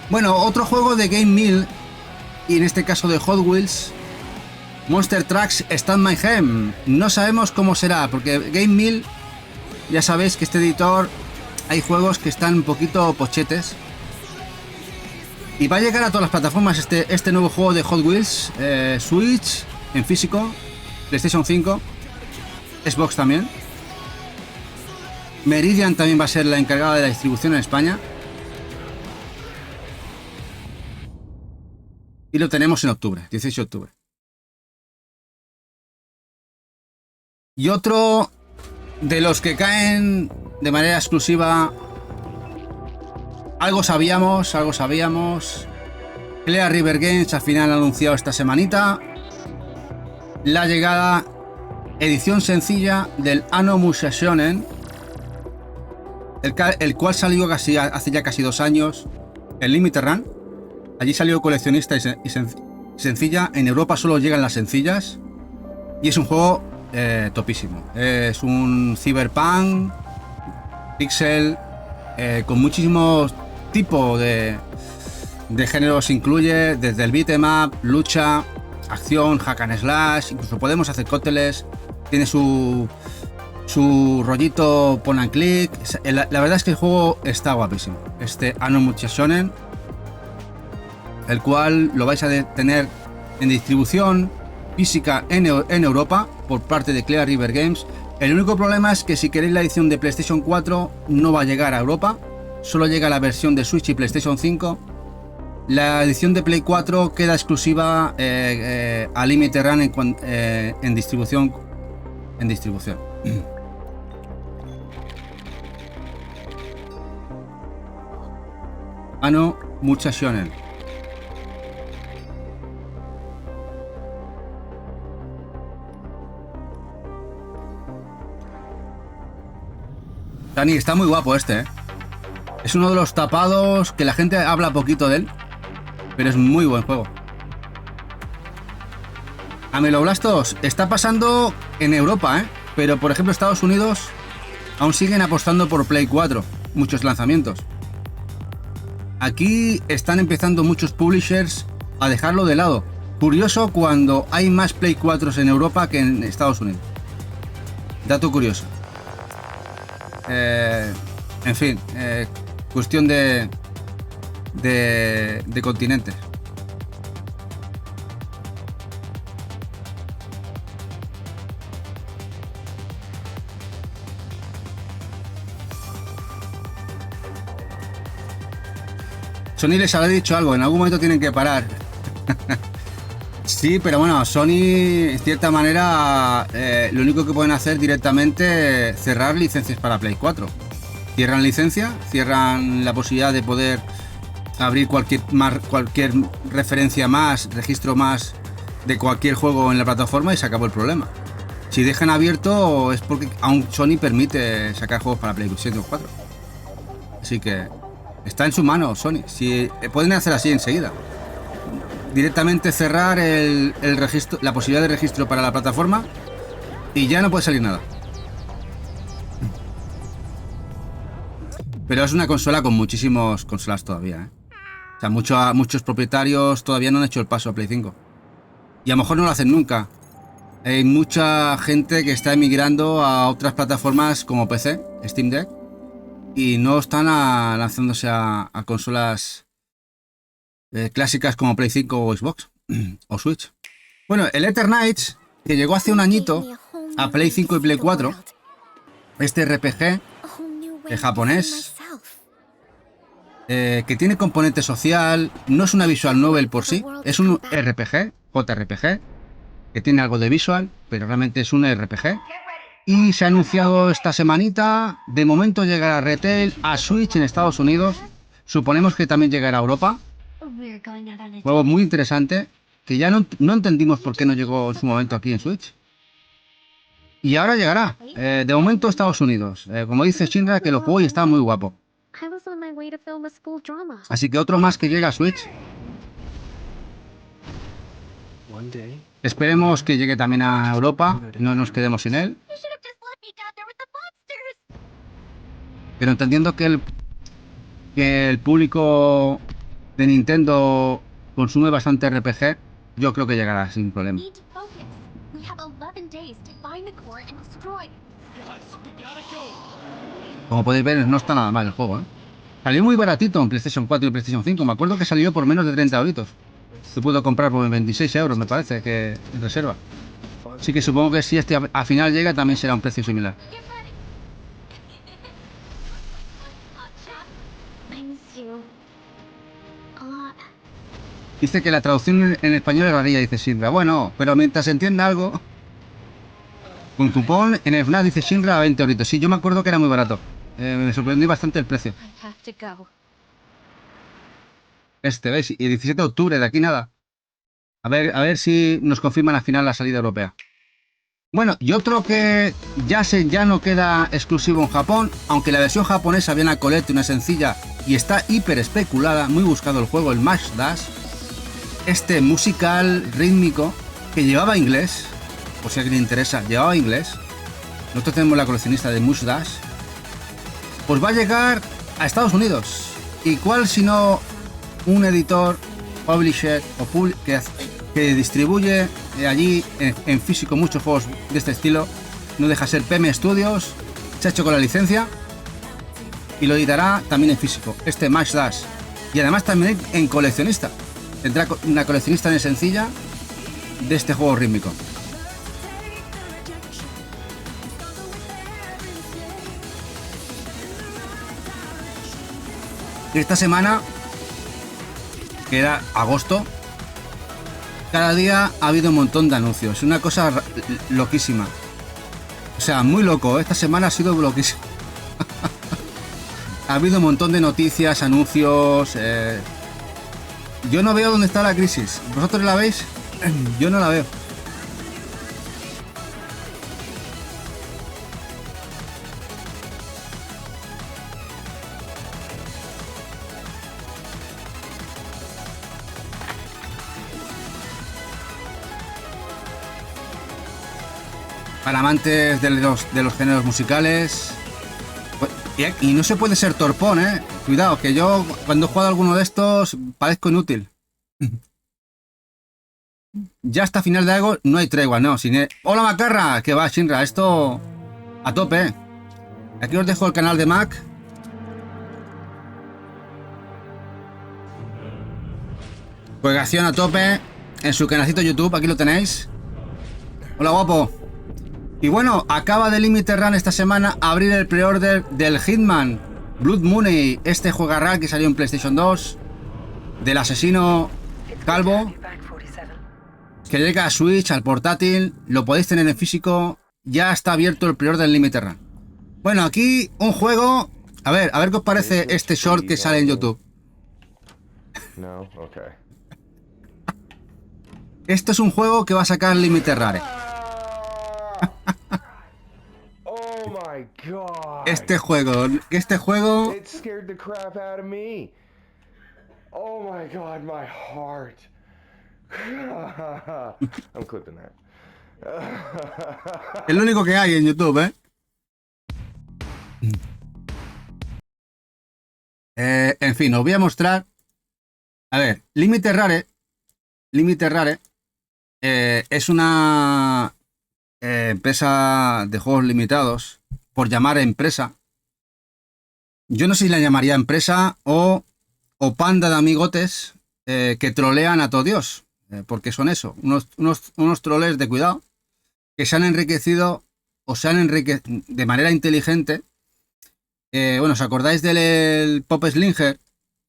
Bueno, otro juego de Game Mill, y en este caso de Hot Wheels, Monster Trucks Stand Mayhem. No sabemos cómo será, porque Game Mill, ya sabéis que este editor, hay juegos que están un poquito pochetes. Y va a llegar a todas las plataformas este nuevo juego de Hot Wheels, Switch en físico, PlayStation 5, Xbox también. Meridian también va a ser la encargada de la distribución en España. Y lo tenemos en octubre, 18 de octubre. Y otro de los que caen de manera exclusiva, algo sabíamos. Clear River Games al final ha anunciado esta semanita la llegada, edición sencilla del Anno Musha Shonen, el cual salió hace ya casi 2 años en Limited Run. Allí salió coleccionista y sencilla. En Europa solo llegan las sencillas. Y es un juego topísimo. Es un cyberpunk, pixel, con muchísimos tipos de géneros. Incluye desde el beat'em up, lucha, acción, hack and slash. Incluso podemos hacer cócteles. Tiene su rollito point and click. La verdad es que el juego está guapísimo. Este Anno Musha Shonen, el cual lo vais a tener en distribución física en Europa por parte de Clear River Games. El único problema es que si queréis la edición de PlayStation 4 no va a llegar a Europa, solo llega la versión de Switch y PlayStation 5. La edición de Play 4 queda exclusiva a Limited Run en distribución. Anno Musha Shonen. Dani, está muy guapo este, Es uno de los tapados que la gente habla poquito de él, pero es muy buen juego. Ameloblastos está pasando en Europa, pero por ejemplo Estados Unidos aún siguen apostando por Play 4, muchos lanzamientos. Aquí están empezando muchos publishers a dejarlo de lado. Curioso cuando hay más Play 4 en Europa que en Estados Unidos. Dato curioso. En fin, cuestión de continentes. Sony les habrá dicho algo, en algún momento tienen que parar. Sí, pero bueno, Sony, en cierta manera, lo único que pueden hacer directamente es cerrar licencias para Play 4. Cierran licencia, cierran la posibilidad de poder abrir cualquier referencia más, registro más de cualquier juego en la plataforma y se acabó el problema. Si dejan abierto es porque aún Sony permite sacar juegos para Play 4. Así que está en su mano Sony. Si pueden hacer así enseguida. Directamente cerrar el registro, la posibilidad de registro para la plataforma y ya no puede salir nada. Pero es una consola con muchísimas consolas todavía, O sea, muchos propietarios todavía no han hecho el paso a Play 5. Y a lo mejor no lo hacen nunca. Hay mucha gente que está emigrando a otras plataformas como PC, Steam Deck, y no están lanzándose a consolas clásicas como Play 5 o Xbox o Switch. Bueno, el Eternights, que llegó hace un añito a Play 5 y Play 4, este RPG japonés, que tiene componente social, no es una visual novel por sí, es un RPG, JRPG, que tiene algo de visual, pero realmente es un RPG. Y se ha anunciado esta semanita, de momento llegará a retail, a Switch en Estados Unidos, suponemos que también llegará a Europa. Juego muy interesante, que ya no entendimos por qué no llegó en su momento aquí en Switch. Y ahora llegará, de momento a Estados Unidos. Como dice Shinra, que lo juego y está muy guapo. Así que otro más que llega a Switch. Esperemos que llegue también a Europa, no nos quedemos sin él. Pero entendiendo que el público de Nintendo consume bastante RPG, yo creo que llegará sin problema. Como podéis ver, no está nada mal el juego, ¿eh? Salió muy baratito en PlayStation 4 y PlayStation 5. Me acuerdo que salió por menos de 30 euritos. Se pudo comprar por 26 euros, me parece, que en reserva. Así que supongo que si este a final llega, también será un precio similar. Dice que la traducción en español es rarilla, dice Shinra. Bueno, pero mientras se entienda algo... Con cupón en el FNAC dice Shinra a 20 euritos. Sí, yo me acuerdo que era muy barato. Me sorprendió bastante el precio. ¿Veis? Y el 17 de octubre, de aquí nada. A ver si nos confirman al final la salida europea. Bueno, y otro que ya no queda exclusivo en Japón, aunque la versión japonesa viene a colete una sencilla y está hiper especulada, muy buscado el juego, el Smash Dash. Este musical rítmico que llevaba inglés, por si a alguien le interesa, llevaba inglés. Nosotros tenemos la coleccionista de Smash Dash. Pues va a llegar a Estados Unidos. ¿Y cuál sino un editor, publisher o que distribuye allí en físico muchos juegos de este estilo? No deja ser PM Studios, se ha hecho con la licencia y lo editará también en físico, este Smash Dash. Y además también en coleccionista. Tendrá una coleccionista en sencilla de este juego rítmico. Esta semana, que era agosto, cada día ha habido un montón de anuncios. Una cosa loquísima. O sea, muy loco. Esta semana ha sido loquísimo. Ha habido un montón de noticias, anuncios. Yo no veo dónde está la crisis. ¿Vosotros la veis? Yo no la veo. Para amantes de los géneros musicales. Y no se puede ser torpón, ¿eh? Cuidado, que yo cuando he jugado alguno de estos parezco inútil. Ya hasta final de algo no hay tregua, no. ¡Hola, Macarra! Que va, Shinra, esto a tope. Aquí os dejo el canal de Mac. Juegación a tope en su canalcito YouTube, aquí lo tenéis. Hola, guapo. Y bueno, acaba de Limited Run esta semana abrir el pre-order del Hitman Blood Money, este juegarral que salió en PlayStation 2, del asesino calvo, que llega a Switch, al portátil, lo podéis tener en físico, ya está abierto el pre-order del Limited Run. Bueno, aquí un juego, a ver qué os parece este short que sale en YouTube. No, okay. Esto es un juego que va a sacar Limited Rare. Oh my god. Este juego. It scared the crap out of me. Oh my god, my heart. I'm clipping that. Es lo único que hay en YouTube, ¿eh? En fin, os voy a mostrar. A ver, Limited Rare es una empresa de juegos limitados, por llamar empresa. Yo no sé si la llamaría empresa o panda de amigotes que trolean a todo Dios, porque son eso, unos troles de cuidado que se han enriquecido o se han enriquecido de manera inteligente. Bueno, ¿os acordáis del Pop Slinger?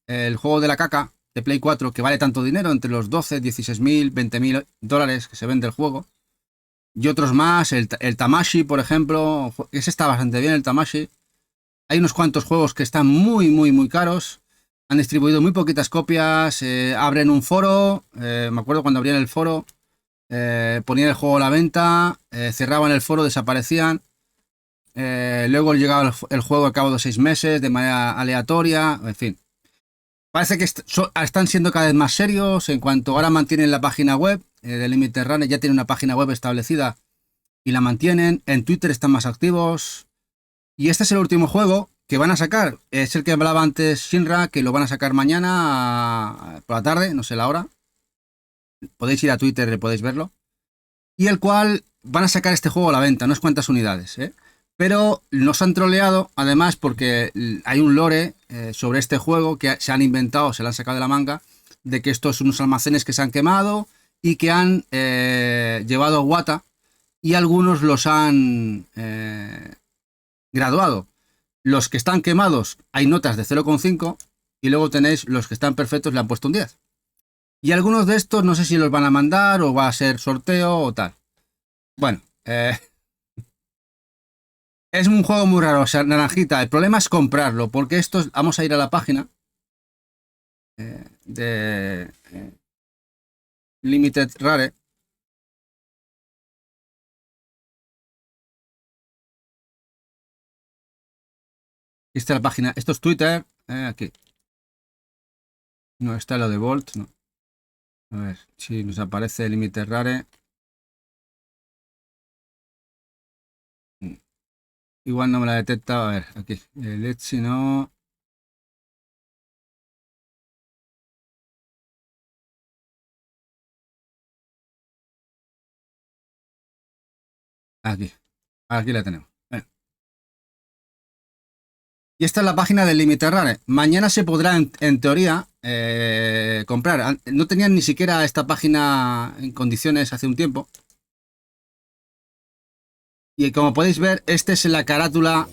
el juego de la caca de Play 4, que vale tanto dinero, entre los 12, 16.000, 20.000 dólares que se vende el juego. Y otros más, el Tamashii, por ejemplo, ese está bastante bien, el Tamashii. Hay unos cuantos juegos que están muy, muy, muy caros. Han distribuido muy poquitas copias, abren un foro, me acuerdo cuando abrían el foro, ponían el juego a la venta, cerraban el foro, desaparecían. Luego llegaba el juego al cabo de 6 meses de manera aleatoria, en fin. Parece que están siendo cada vez más serios en cuanto ahora mantienen la página web de Limited Run, ya tienen una página web establecida y la mantienen. En Twitter están más activos. Y este es el último juego que van a sacar. Es el que hablaba antes Shinra, que lo van a sacar mañana por la tarde, no sé la hora. Podéis ir a Twitter y podéis verlo. Y el cual van a sacar este juego a la venta, no es cuántas unidades, ¿eh? Pero nos han troleado, además, porque hay un lore sobre este juego que se han inventado, se lo han sacado de la manga, de que estos son unos almacenes que se han quemado y que han llevado a Wata y algunos los han graduado. Los que están quemados hay notas de 0,5 y luego tenéis los que están perfectos, le han puesto un 10. Y algunos de estos no sé si los van a mandar o va a ser sorteo o tal. Bueno, es un juego muy raro, o sea, naranjita. El problema es comprarlo, porque estos, vamos a ir a la página de Limited Rare. Aquí está la página. Esto es Twitter. Aquí. No está lo de Volt. No. A ver si nos aparece Limited Rare. Igual no me la detecta. A ver, aquí. El Etsy no. Aquí. Aquí la tenemos. Y esta es la página del Limited Rare. Mañana se podrá, en teoría, comprar. No tenían ni siquiera esta página en condiciones hace un tiempo. Y como podéis ver, esta es la carátula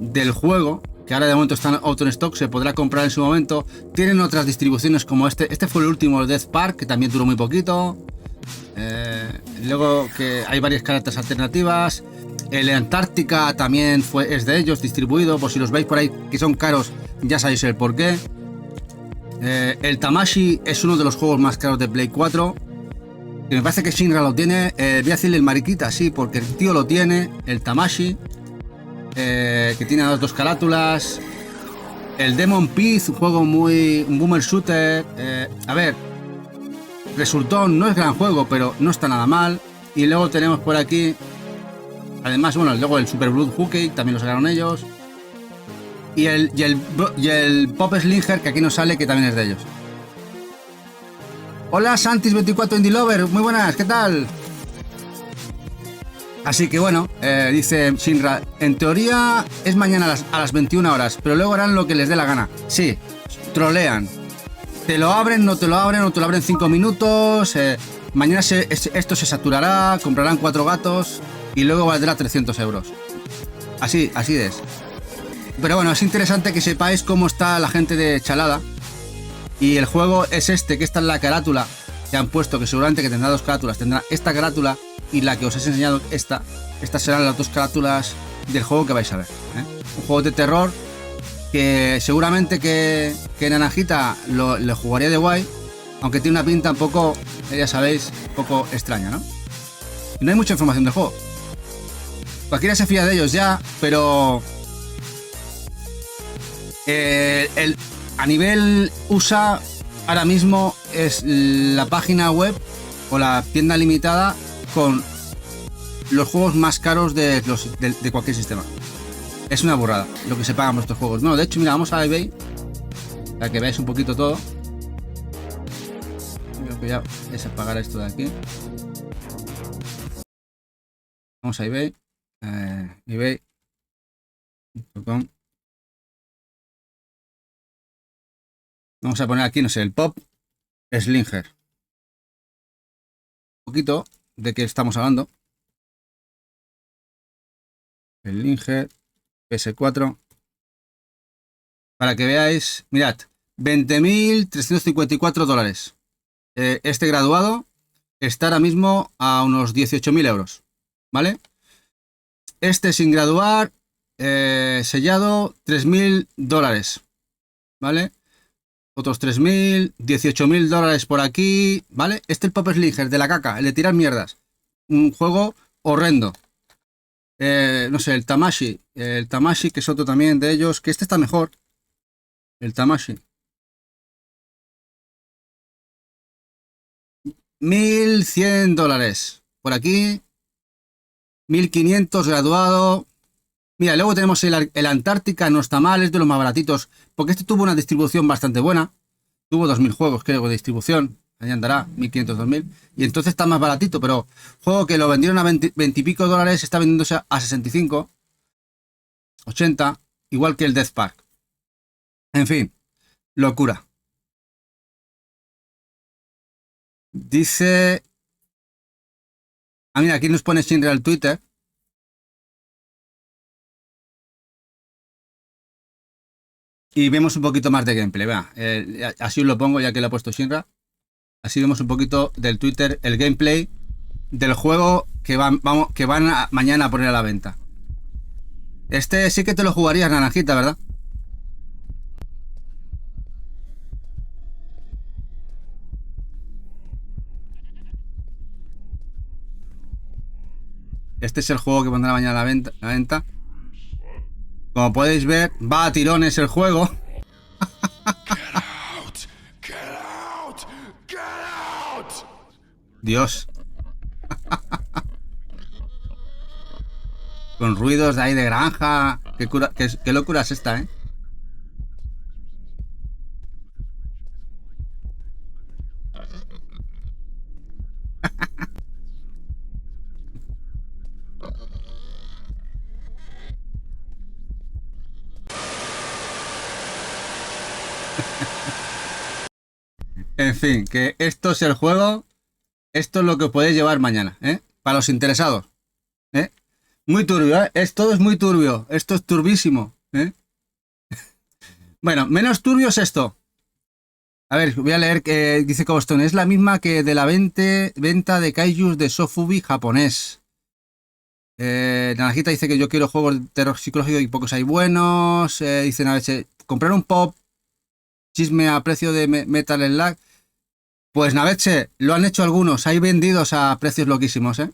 del juego, que ahora de momento está en auto en stock, se podrá comprar en su momento. Tienen otras distribuciones como este. Este fue el último, el Death Park, que también duró muy poquito. Luego que hay varias carátulas alternativas. El Antártica también es de ellos, distribuido. Por si los veis por ahí que son caros, ya sabéis el porqué. El Tamashii es uno de los juegos más caros de Play 4. Que me parece que Shinra lo tiene. Voy a decirle el mariquita, sí, porque el tío lo tiene. El Tamashii, que tiene las dos carátulas. El Demon Peace, un juego un boomer shooter. A ver, resultó, no es gran juego, pero no está nada mal. Y luego tenemos por aquí, además, bueno, luego el Super Blood Hockey, también lo sacaron ellos. Y el Pop Slinger, que aquí nos sale, que también es de ellos. Hola Santis24 Indie Lover, muy buenas, ¿qué tal? Así que bueno, dice Shinra, en teoría es mañana a las 21 horas, pero luego harán lo que les dé la gana. Sí, trolean. Te lo abren, no te lo abren, o te lo abren 5 minutos. Mañana esto se saturará, comprarán 4 gatos y luego valdrá 300 euros. Así es. Pero bueno, es interesante que sepáis cómo está la gente de Chalada. Y el juego es que esta es la carátula que han puesto, que seguramente que tendrá dos carátulas. Tendrá esta carátula y la que os he enseñado, esta. Estas serán las dos carátulas del juego que vais a ver. Un juego de terror que seguramente que Naranjita le jugaría de guay, aunque tiene una pinta un poco, ya sabéis, un poco extraña, ¿no? Y no hay mucha información del juego. Cualquiera se fía de ellos ya, pero a nivel USA ahora mismo es la página web o la tienda limitada con los juegos más caros de cualquier sistema. Es una burrada lo que se pagan estos juegos. Bueno, de hecho, mira, vamos a eBay para que veáis un poquito todo. Creo que ya es apagar esto de aquí. Vamos a eBay. eBay.com. Vamos a poner aquí, no sé, el Pop Slinger. Un poquito de qué estamos hablando. El Slinger PS4. Para que veáis, mirad, 20.354 dólares. Este graduado está ahora mismo a unos 18.000 euros, ¿vale? Este sin graduar, sellado, 3.000 dólares, ¿vale? Otros 3.000, 18.000 dólares por aquí, ¿vale? Este es el Pop Slinger de la caca, el de tirar mierdas. Un juego horrendo. No sé, el Tamashii, que es otro también de ellos, que este está mejor. El Tamashii. 1.100 dólares. Por aquí. 1.500 graduado. Mira, luego tenemos el Antártica, no está mal, es de los más baratitos. Porque este tuvo una distribución bastante buena. Tuvo 2.000 juegos, creo, de distribución. Ahí andará, 1.500, 2.000. Y entonces está más baratito, pero juego que lo vendieron a 20 y pico dólares está vendiéndose a 65, 80, igual que el Death Park. En fin, locura. Dice... Ah, mira, aquí nos pone Shinra el Twitter. Y vemos un poquito más de gameplay. Vea, así os lo pongo ya que lo ha puesto Shinra. Así vemos un poquito del Twitter, el gameplay del juego que van mañana a poner a la venta. Este sí que te lo jugarías, Naranjita, ¿verdad? Este es el juego que pondrá mañana a la venta. Como podéis ver, va a tirones el juego. Dios. Con ruidos de ahí de granja. Qué locura es esta, ¿eh? En fin, que esto es el juego. Esto es lo que podéis llevar mañana, ¿eh? Para los interesados, ¿eh? Muy turbio, ¿eh? Todo es muy turbio. Esto es turbísimo, ¿eh? Bueno, menos turbio es esto. A ver, voy a leer que dice Cobstone. Es la misma que de la venta de kaijus de Sofubi japonés. Naranjita dice que yo quiero juegos de terror psicológico y pocos hay buenos. Dicen a veces, comprar un pop chisme a precio de Metal Slug. Pues Naveche, lo han hecho algunos, hay vendidos a precios loquísimos, ¿eh?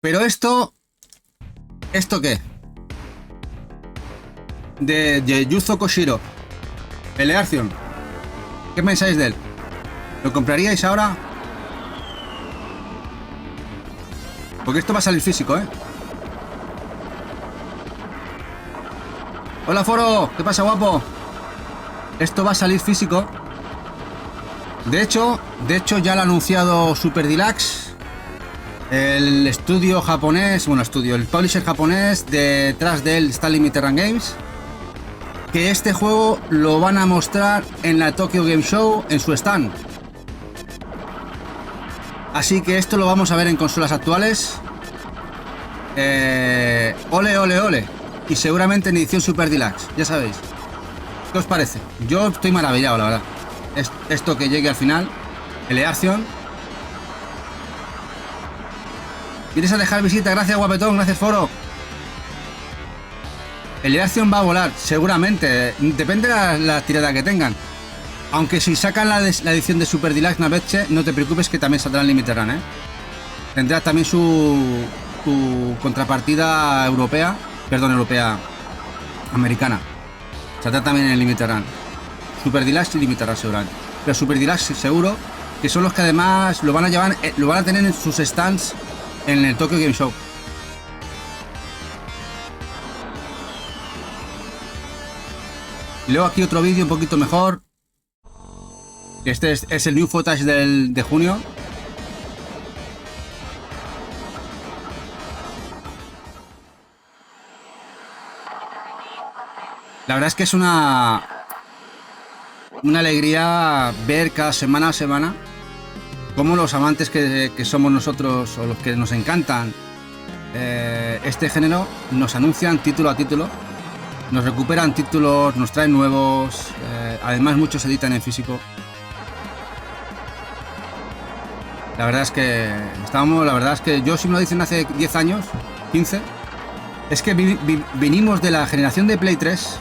Pero ¿esto qué? De Yuzo Koshiro, el Earthrealm. ¿Qué pensáis de él? ¿Lo compraríais ahora? Porque esto va a salir físico, ¿eh? Hola, Foro, ¿qué pasa, guapo? Esto va a salir físico. De hecho ya lo ha anunciado Super Deluxe, el estudio japonés, el publisher japonés detrás de él está Limited Run Games, que este juego lo van a mostrar en la Tokyo Game Show en su stand. Así que esto lo vamos a ver en consolas actuales. Ole, ole, ole. Y seguramente en edición Super Deluxe, ya sabéis. ¿Qué os parece? Yo estoy maravillado, la verdad. Esto que llegue al final, el Earthrealm. ¿Quieres dejar visita? Gracias, guapetón, gracias, Foro. El Earthrealm va a volar, seguramente. Depende de la tirada que tengan. Aunque si sacan la edición de Super Deluxe Naveche, no te preocupes que también saldrá en Limited Run, ¿eh? Tendrá también su contrapartida europea. Perdón, americana. Saldrá también en el Limited Run. Super Deluxe y Limited Run seguramente. Pero Super Deluxe seguro que son los que además lo van a llevar, lo van a tener en sus stands en el Tokyo Game Show. Y luego aquí otro vídeo un poquito mejor. Este es el new footage de junio. La verdad es que es una alegría ver cada semana a semana cómo los amantes que somos nosotros, o los que nos encantan este género, nos anuncian título a título Nos recuperan títulos, nos traen nuevos. Además, muchos se editan en físico. La verdad es que yo, si me lo dicen hace 10 años, 15, es que vinimos de la generación de Play 3,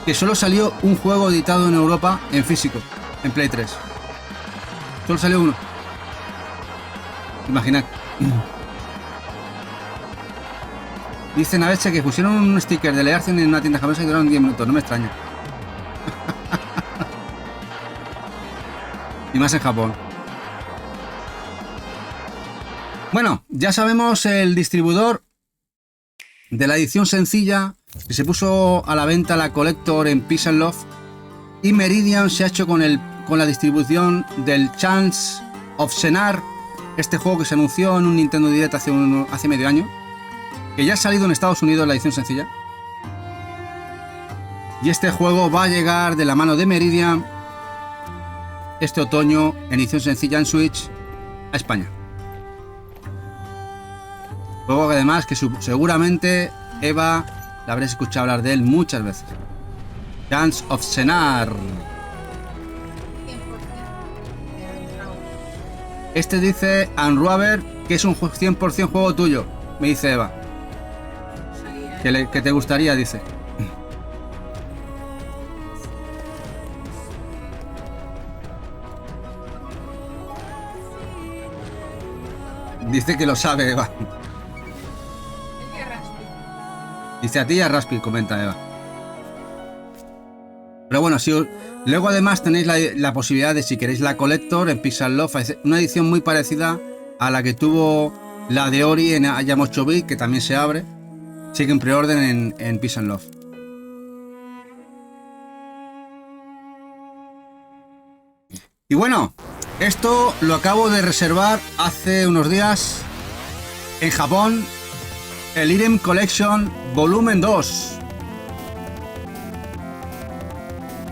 que solo salió un juego editado en Europa en físico, en Play 3. Solo salió uno. Imaginad. Dicen a veces que pusieron un sticker de Learzen en una tienda japonesa y duraron 10 minutos, no me extraña. Y más en Japón. Bueno, ya sabemos el distribuidor de la edición sencilla, que se puso a la venta la Collector en Peace and Love, y Meridian se ha hecho con la distribución del Chants of Sennaar, este juego que se anunció en un Nintendo Direct hace medio año, que ya ha salido en Estados Unidos la edición sencilla. Y este juego va a llegar de la mano de Meridian este otoño en edición sencilla en Switch a España. Juego que además que seguramente Eva la habréis escuchado hablar de él muchas veces. Chants of Sennaar. 100%. Este dice Unraver que es un 100% juego tuyo, me dice Eva. Que te gustaría, dice. Dice que lo sabe, Eva. Dice a ti y a Raspi, comenta Eva. Pero bueno, luego además tenéis la posibilidad de, si queréis la Collector en Peace and Love, una edición muy parecida a la que tuvo la de Ori en Ayam 8-bit, que también se abre. Sigue en preorden en Peace and Love. Y bueno, esto lo acabo de reservar hace unos días en Japón. El Irem Collection Volumen 2.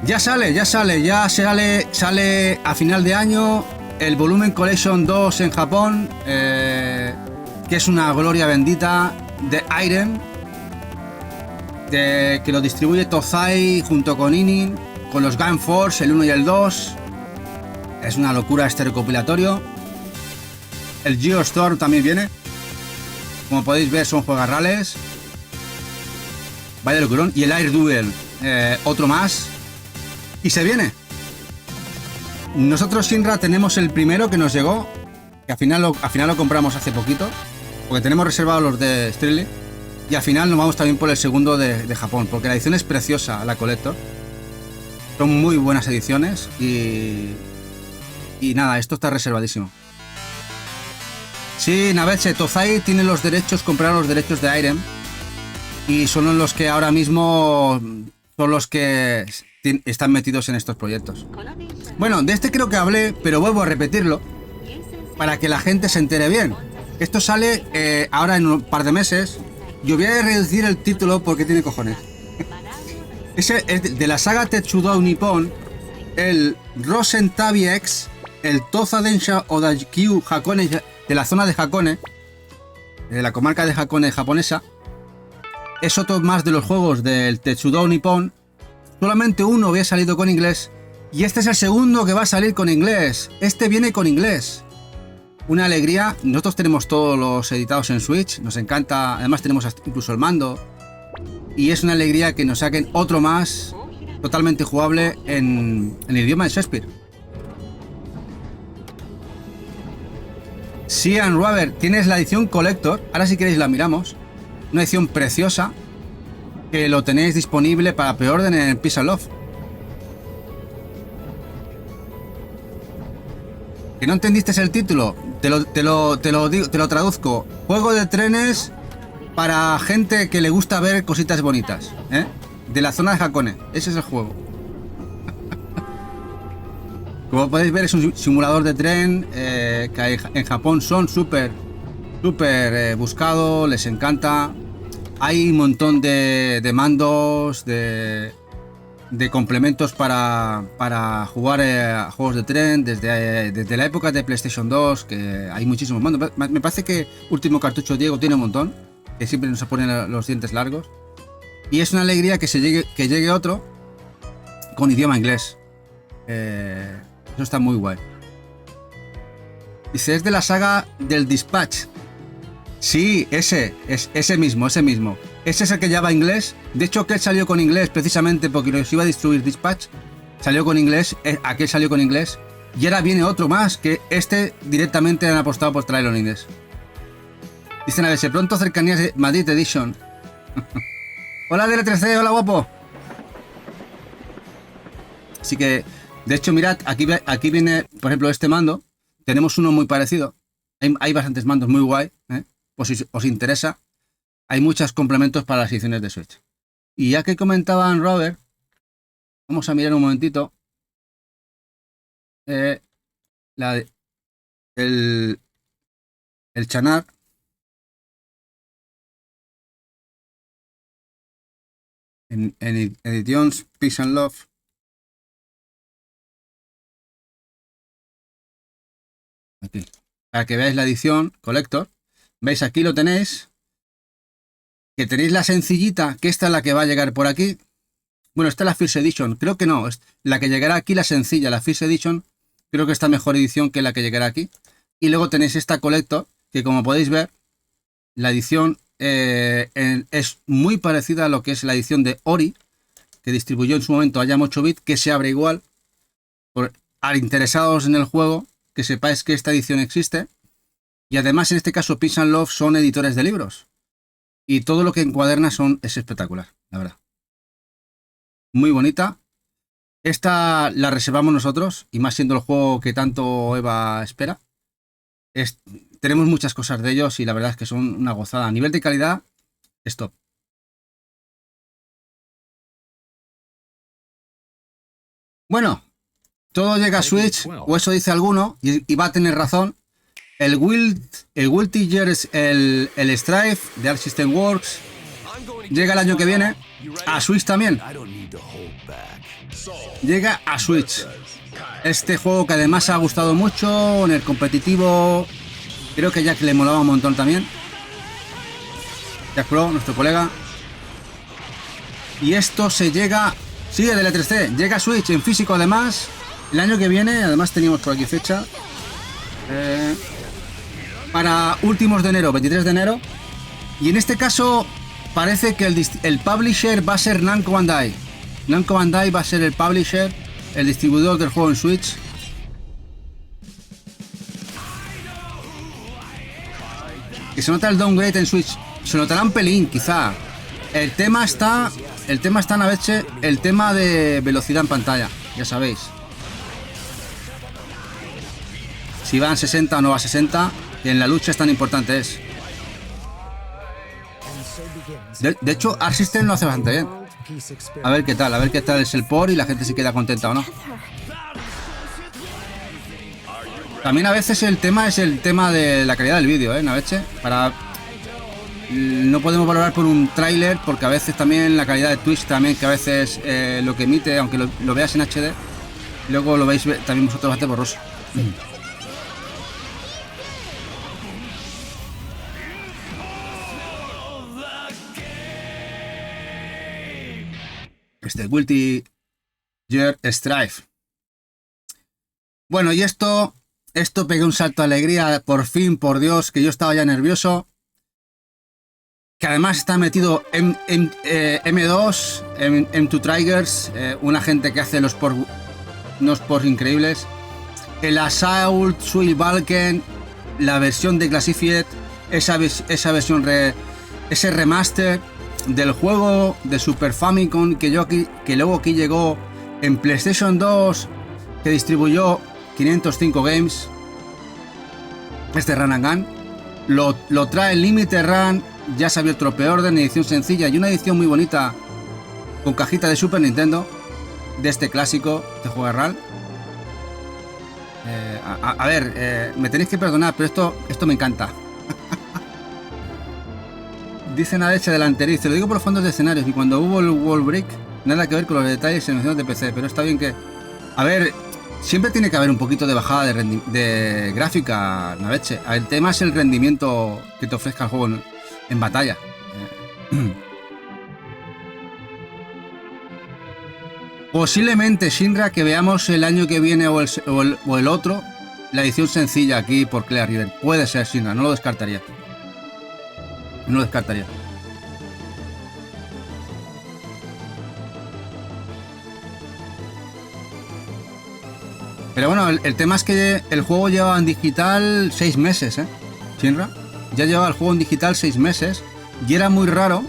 Ya sale a final de año el Volumen Collection 2 en Japón, que es una gloria bendita de Irem, que lo distribuye Tozai junto con Inin, con los Gun Force, el 1 y el 2. Es una locura este recopilatorio. El Geostorm también viene. Como podéis ver, son juegarrales. Vaya locurón. Y el Air Duel, otro más. Y se viene. Nosotros, Shinra, tenemos el primero que nos llegó, que al final lo compramos hace poquito, porque tenemos reservados los de Strictly. Y al final nos vamos también por el segundo de Japón, porque la edición es preciosa, la Collector. Son muy buenas ediciones y nada, esto está reservadísimo. Sí, Naveche, Tozai tiene los derechos, compraron los derechos de Irem, y son los que ahora mismo son los que están metidos en estos proyectos. Bueno, de este creo que hablé, pero vuelvo a repetirlo para que la gente se entere bien. Esto sale ahora en un par de meses. Yo voy a reducir el título porque tiene cojones. Ese es de la saga Tetsudou Nippon, el Rosentabi X, el Toza Densha Odakyu Hakone de la zona de Hakone, de la comarca de Hakone japonesa. Es otro más de los juegos del Tetsudou Nippon. Solamente uno había salido con inglés y este es el segundo que va a salir con inglés. Este viene con inglés. Una alegría. Nosotros tenemos todos los editados en Switch, nos encanta. Además tenemos incluso el mando. Y es una alegría que nos saquen otro más totalmente jugable en el idioma de Shakespeare. Sí, Unraver, tienes la edición Collector. Ahora si queréis la miramos. Una edición preciosa que lo tenéis disponible para preorden en Peace and Love. ¿Que no entendiste el título? Te lo digo, te lo traduzco. Juego de trenes para gente que le gusta ver cositas bonitas, ¿eh? De la zona de Hakone. Ese es el juego. Como podéis ver, es un simulador de tren que en Japón son súper buscado, les encanta. Hay un montón de mandos, de complementos para jugar a juegos de tren desde la época de PlayStation 2, que hay muchísimos mandos. Me parece que Último Cartucho Diego tiene un montón, que siempre nos ponen los dientes largos. Y es una alegría que llegue otro con idioma inglés. Eso está muy guay. Dice, es de la saga del Dispatch. Sí, ese mismo. Ese es el que ya va inglés. De hecho, que él salió con inglés precisamente porque nos iba a destruir Dispatch. Salió con inglés, aquel salió con inglés. Y ahora viene otro más, que este directamente han apostado por traerlo en inglés. Dicen a ver, pronto cercanías de Madrid Edition. Hola DL3C, hola guapo. Así que, de hecho, mirad, aquí viene, por ejemplo, este mando. Tenemos uno muy parecido. Hay bastantes mandos muy guay, pues si os interesa. Hay muchos complementos para las ediciones de Switch. Y ya que comentaban Robert, vamos a mirar un momentito. El Chanar. En Editions Peace and Love. Aquí. Para que veáis la edición Collector. ¿Veis? Aquí lo tenéis. Que tenéis la sencillita, que esta es la que va a llegar por aquí. Bueno, esta es la First Edition. Creo que no. La que llegará aquí, la sencilla, la First Edition. Creo que está mejor edición que la que llegará aquí. Y luego tenéis esta Collector, que como podéis ver, la edición es muy parecida a lo que es la edición de Ori, que distribuyó en su momento a Jam 8-bit, que se abre igual. A interesados en el juego, que sepáis que esta edición existe. Y además, en este caso, Peace and Love son editores de libros. Y todo lo que encuaderna es espectacular, la verdad. Muy bonita. Esta la reservamos nosotros, y más siendo el juego que tanto Eva espera. Tenemos muchas cosas de ellos y la verdad es que son una gozada. A nivel de calidad, es top. Bueno, todo llega a Switch, o eso dice alguno, y va a tener razón. El Guilty Gear, el Strife de Arc System Works, llega el año que viene. A Switch también. Llega a Switch. Este juego que además ha gustado mucho en el competitivo. Creo que Jack le molaba un montón también. Jack Pro, nuestro colega. Y esto se llega... Sí, el DL3C. Llega a Switch en físico además. El año que viene. Además teníamos por aquí fecha. Para últimos de enero, 23 de enero. Y en este caso parece que el publisher va a ser Namco Bandai. Namco Bandai va a ser el publisher, el distribuidor del juego en Switch. Que se nota el downgrade en Switch. Se notará un pelín, quizá. El tema está en a veces el tema de velocidad en pantalla, ya sabéis. Si va a 60 o no va a 60, y en la lucha es tan importante es. De hecho, Arc System lo hace bastante bien. A ver qué tal es el por y la gente se queda contenta o no. También a veces el tema es el tema de la calidad del vídeo, Naveche. No podemos valorar por un tráiler porque a veces también la calidad de Twitch también, que a veces lo que emite, aunque lo veas en HD, luego lo veis también vosotros bastante borroso. Guilty Gear Strife. Bueno, y esto pegué un salto de alegría, por fin, por Dios, que yo estaba ya nervioso. Que además está metido en M2, M2 Tigers, una gente que hace unos ports increíbles. El Assault Suil Balken, la versión de Classified, esa versión, ese remaster del juego de Super Famicom que luego aquí llegó en PlayStation 2, que distribuyó 505 Games. Este Run and Gun lo trae Limited Run, ya se había otro preorden, edición sencilla y una edición muy bonita con cajita de Super Nintendo de este clásico de juego de RAL. A ver, me tenéis que perdonar, pero esto me encanta. Dice Nadeche delanteriz, te lo digo por los fondos de escenarios, y cuando hubo el Wall Break, nada que ver con los detalles en el de PC, pero está bien que... A ver, siempre tiene que haber un poquito de bajada de gráfica, Nadeche. El tema es el rendimiento que te ofrezca el juego en batalla. Posiblemente, Shinra, que veamos el año que viene o el otro la edición sencilla aquí por Clear River. Puede ser, Shinra, no lo descartaría. No lo descartaría. Pero bueno, el tema es que el juego lleva en digital 6 meses, ¿eh? Shinra. Ya llevaba el juego en digital 6 meses. Y era muy raro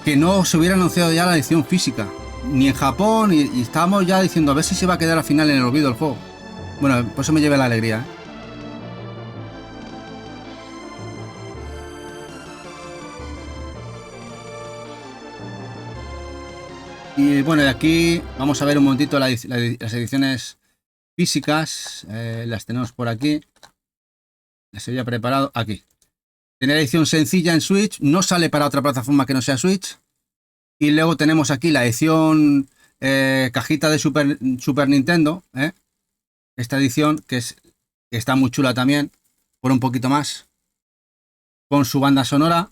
que no se hubiera anunciado ya la edición física. Ni en Japón, y estábamos ya diciendo a ver si se va a quedar al final en el olvido el juego. Bueno, por eso me lleva la alegría, ¿eh? Y bueno, y aquí vamos a ver un momentito las ediciones físicas. Las tenemos por aquí. Las había preparado aquí. Tiene edición sencilla en Switch. No sale para otra plataforma que no sea Switch. Y luego tenemos aquí la edición cajita de Super Nintendo. Esta edición que está muy chula también. Por un poquito más. Con su banda sonora.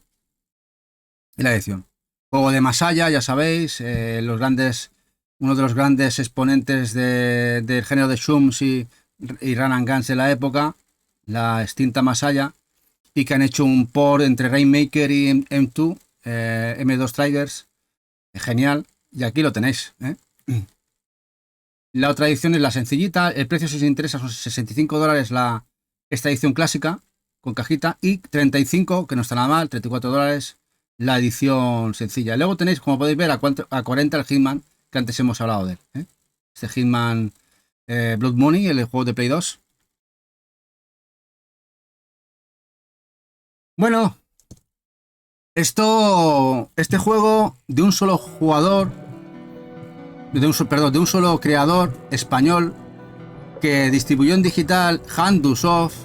Y la edición. Juego de Masaya, ya sabéis. Uno de los grandes exponentes del género de Shums y Run and Guns de la época. La extinta Masaya. Y que han hecho un port entre Rainmaker y M2. M2 Tigers. Genial. Y aquí lo tenéis, ¿eh? La otra edición es la sencillita. El precio, si os interesa, son $65 esta edición clásica con cajita, y 35, que no está nada mal, $34 la edición sencilla. Luego tenéis, como podéis ver, a 40 el Hitman, que antes hemos hablado de él, ¿eh? Este Hitman Blood Money, el juego de Play 2. Bueno, este juego de un solo jugador, de un solo creador español, que distribuyó en digital Handu Soft,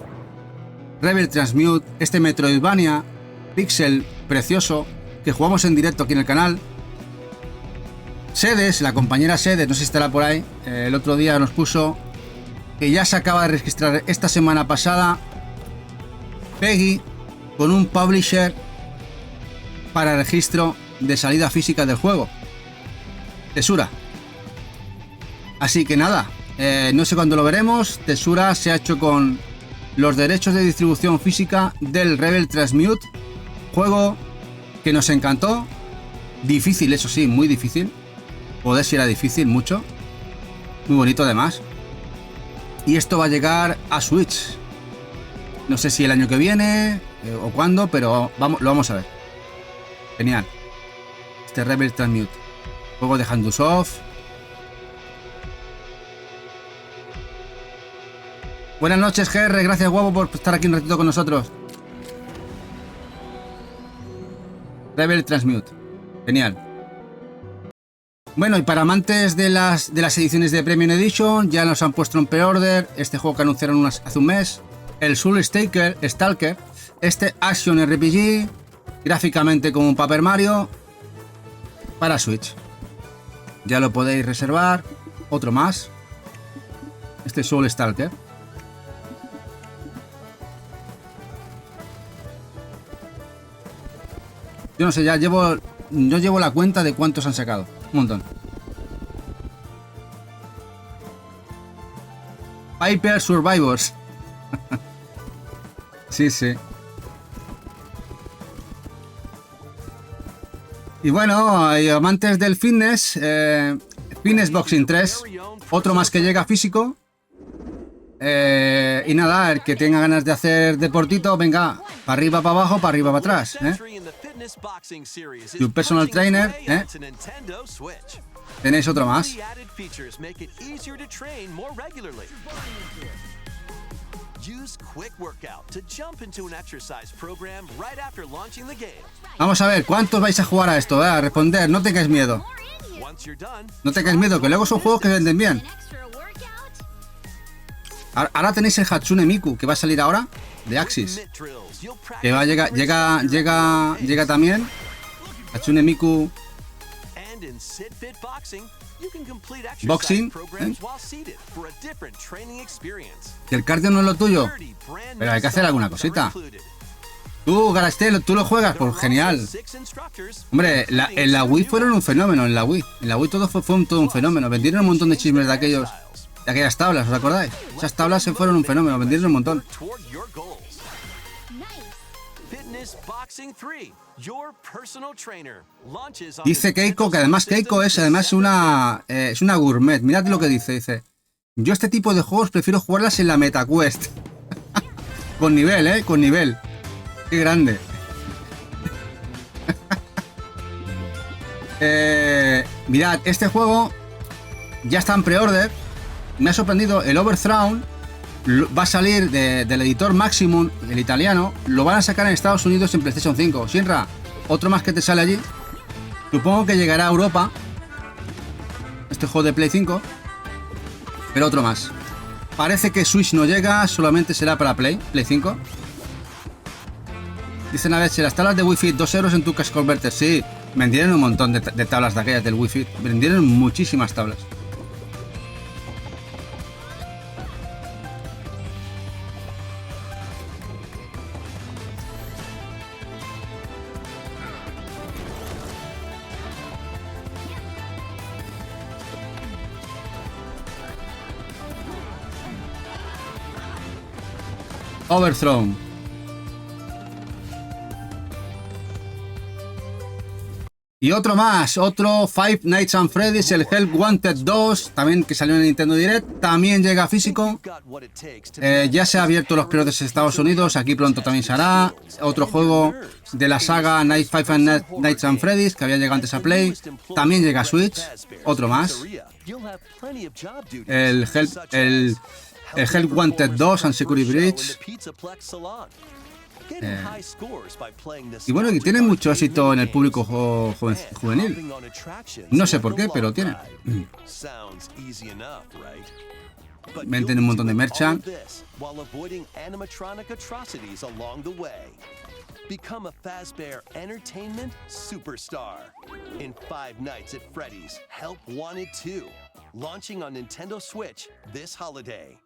Rebel Transmute, este Metroidvania pixel precioso que jugamos en directo aquí en el canal. Sedes, la compañera Sedes, no sé si estará por ahí, el otro día nos puso que ya se acaba de registrar esta semana pasada Peggy con un publisher para registro de salida física del juego, Tesura. Así que nada, no sé cuándo lo veremos. Tesura se ha hecho con los derechos de distribución física del Rebel Transmute, juego que nos encantó. Difícil, eso sí, muy difícil. Joder, si era difícil, mucho. Muy bonito además. Y esto va a llegar a Switch. No sé si el año que viene o cuándo, pero lo vamos a ver. Genial. Este Rebel Transmute, juego de Handu Soft. Buenas noches, GR, gracias guapo por estar aquí un ratito con nosotros. Rebel Transmute, genial. Bueno, y para amantes de las ediciones de Premium Edition, ya nos han puesto en pre-order este juego que anunciaron hace un mes, el Soul Stalker, este Action RPG, gráficamente como un Paper Mario, para Switch. Ya lo podéis reservar. Otro más, este Soul Stalker. Yo no sé, yo llevo la cuenta de cuántos han sacado. Un montón. Hyper Survivors. Sí, sí. Y bueno, y amantes del fitness, Fitness Boxing 3, otro más que llega físico. Y nada, el que tenga ganas de hacer deportito, venga, para arriba, para abajo, para arriba, para atrás, ¿eh? Y un personal trainer, ¿eh? Tenéis otro más. Vamos a ver, ¿cuántos vais a jugar a esto? A responder, no tengáis miedo. No tengáis miedo, que luego son juegos que venden bien. Ahora tenéis el Hatsune Miku, que va a salir ahora, de Axis. Que va a llega también. Hatsune Miku Boxing, ¿eh? Que el cardio no es lo tuyo, pero hay que hacer alguna cosita. Tú, Garastel, tú lo juegas, pues genial. Hombre, en la Wii fueron un fenómeno, en la Wii. En la Wii todo fue todo un fenómeno. Vendieron un montón de chismes de aquellas tablas, ¿os acordáis? Esas tablas se fueron un fenómeno, vendieron un montón. Dice Keiko, que además Keiko es una gourmet. Mirad lo que dice. Yo este tipo de juegos prefiero jugarlas en la MetaQuest. Con nivel, con nivel. Qué grande. Mirad, este juego ya está en pre-order. Me ha sorprendido. El Overthrown va a salir del editor Maximum, el italiano. Lo van a sacar en Estados Unidos en PlayStation 5. Shinra, otro más que te sale allí. Supongo que llegará a Europa este juego de Play 5. Pero otro más. Parece que Switch no llega, solamente será para Play 5. Dicen a ver si las tablas de Wi-Fi 2 euros en tu Cash Converter. Sí, vendieron un montón de tablas de aquellas del Wi-Fi. Vendieron muchísimas tablas. Overthrown. Y otro más, otro Five Nights at Freddy's, el Help Wanted 2, también que salió en Nintendo Direct, también llega físico. Ya se ha abierto los pre-orders en Estados Unidos, aquí pronto también se hará. Otro juego de la saga Five Nights at Freddy's, que había llegado antes a Play, también llega a Switch, otro más. El Help Wanted 2 and Security Breach. Y bueno, y tiene mucho éxito en el público juvenil. No sé por qué, pero tiene. Venden un montón de merchan. Become a Fazbear Entertainment superstar in Five Nights at Freddy's Help Wanted 2, launching on Nintendo Switch this holiday.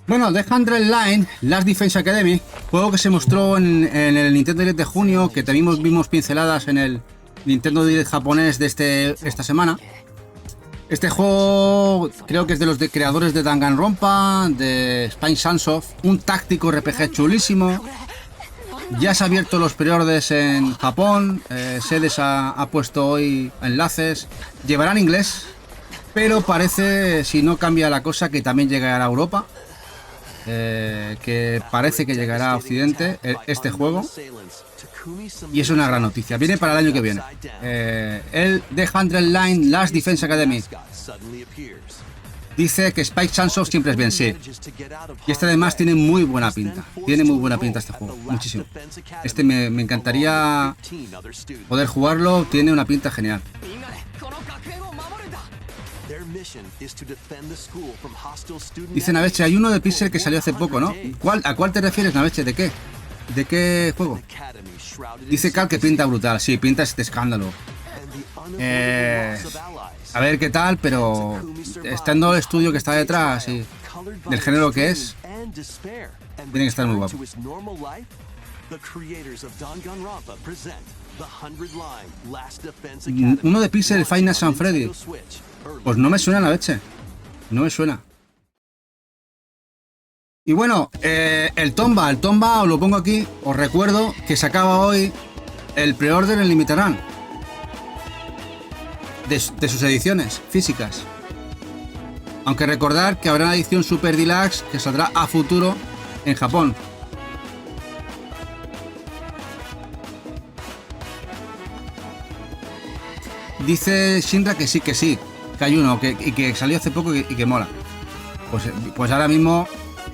Bueno, The 100 Line, Last Defense Academy, juego que se mostró en el Nintendo Direct de junio, que también vimos pinceladas en el Nintendo Direct japonés de esta semana. Este juego creo que es de los creadores de Danganronpa, de Spine Sunsoft, un táctico RPG chulísimo. Ya se han abierto los pre-orders en Japón, Sedes ha puesto hoy enlaces, llevarán inglés, pero parece, si no cambia la cosa, que también llegará a Europa. Que parece que llegará a Occidente este juego, y es una gran noticia. Viene para el año que viene. El The 100 Line Last Defense Academy dice que Spike Chunsoft siempre es bien, sí. Y este además tiene muy buena pinta. Tiene muy buena pinta este juego, muchísimo. Este me encantaría poder jugarlo, tiene una pinta genial. Dice Naveche, hay uno de Pixel que salió hace poco, ¿no? ¿A cuál te refieres, Naveche? ¿De qué? ¿De qué juego? Dice Cal que pinta brutal. Sí, pinta este escándalo. A ver qué tal, pero estando el estudio que está detrás y del género que es, tiene que estar muy guapo. Uno de Pixel, Five Nights at Freddy's. Pues no me suena, la leche. No me suena. Y bueno, el Tomba os lo pongo aquí. Os recuerdo que se acaba hoy el pre-order en Limited Run de sus ediciones físicas. Aunque recordar que habrá una edición Super Deluxe que saldrá a futuro en Japón. Dice Shinra que sí, que hay uno y que salió hace poco y que mola. Pues ahora mismo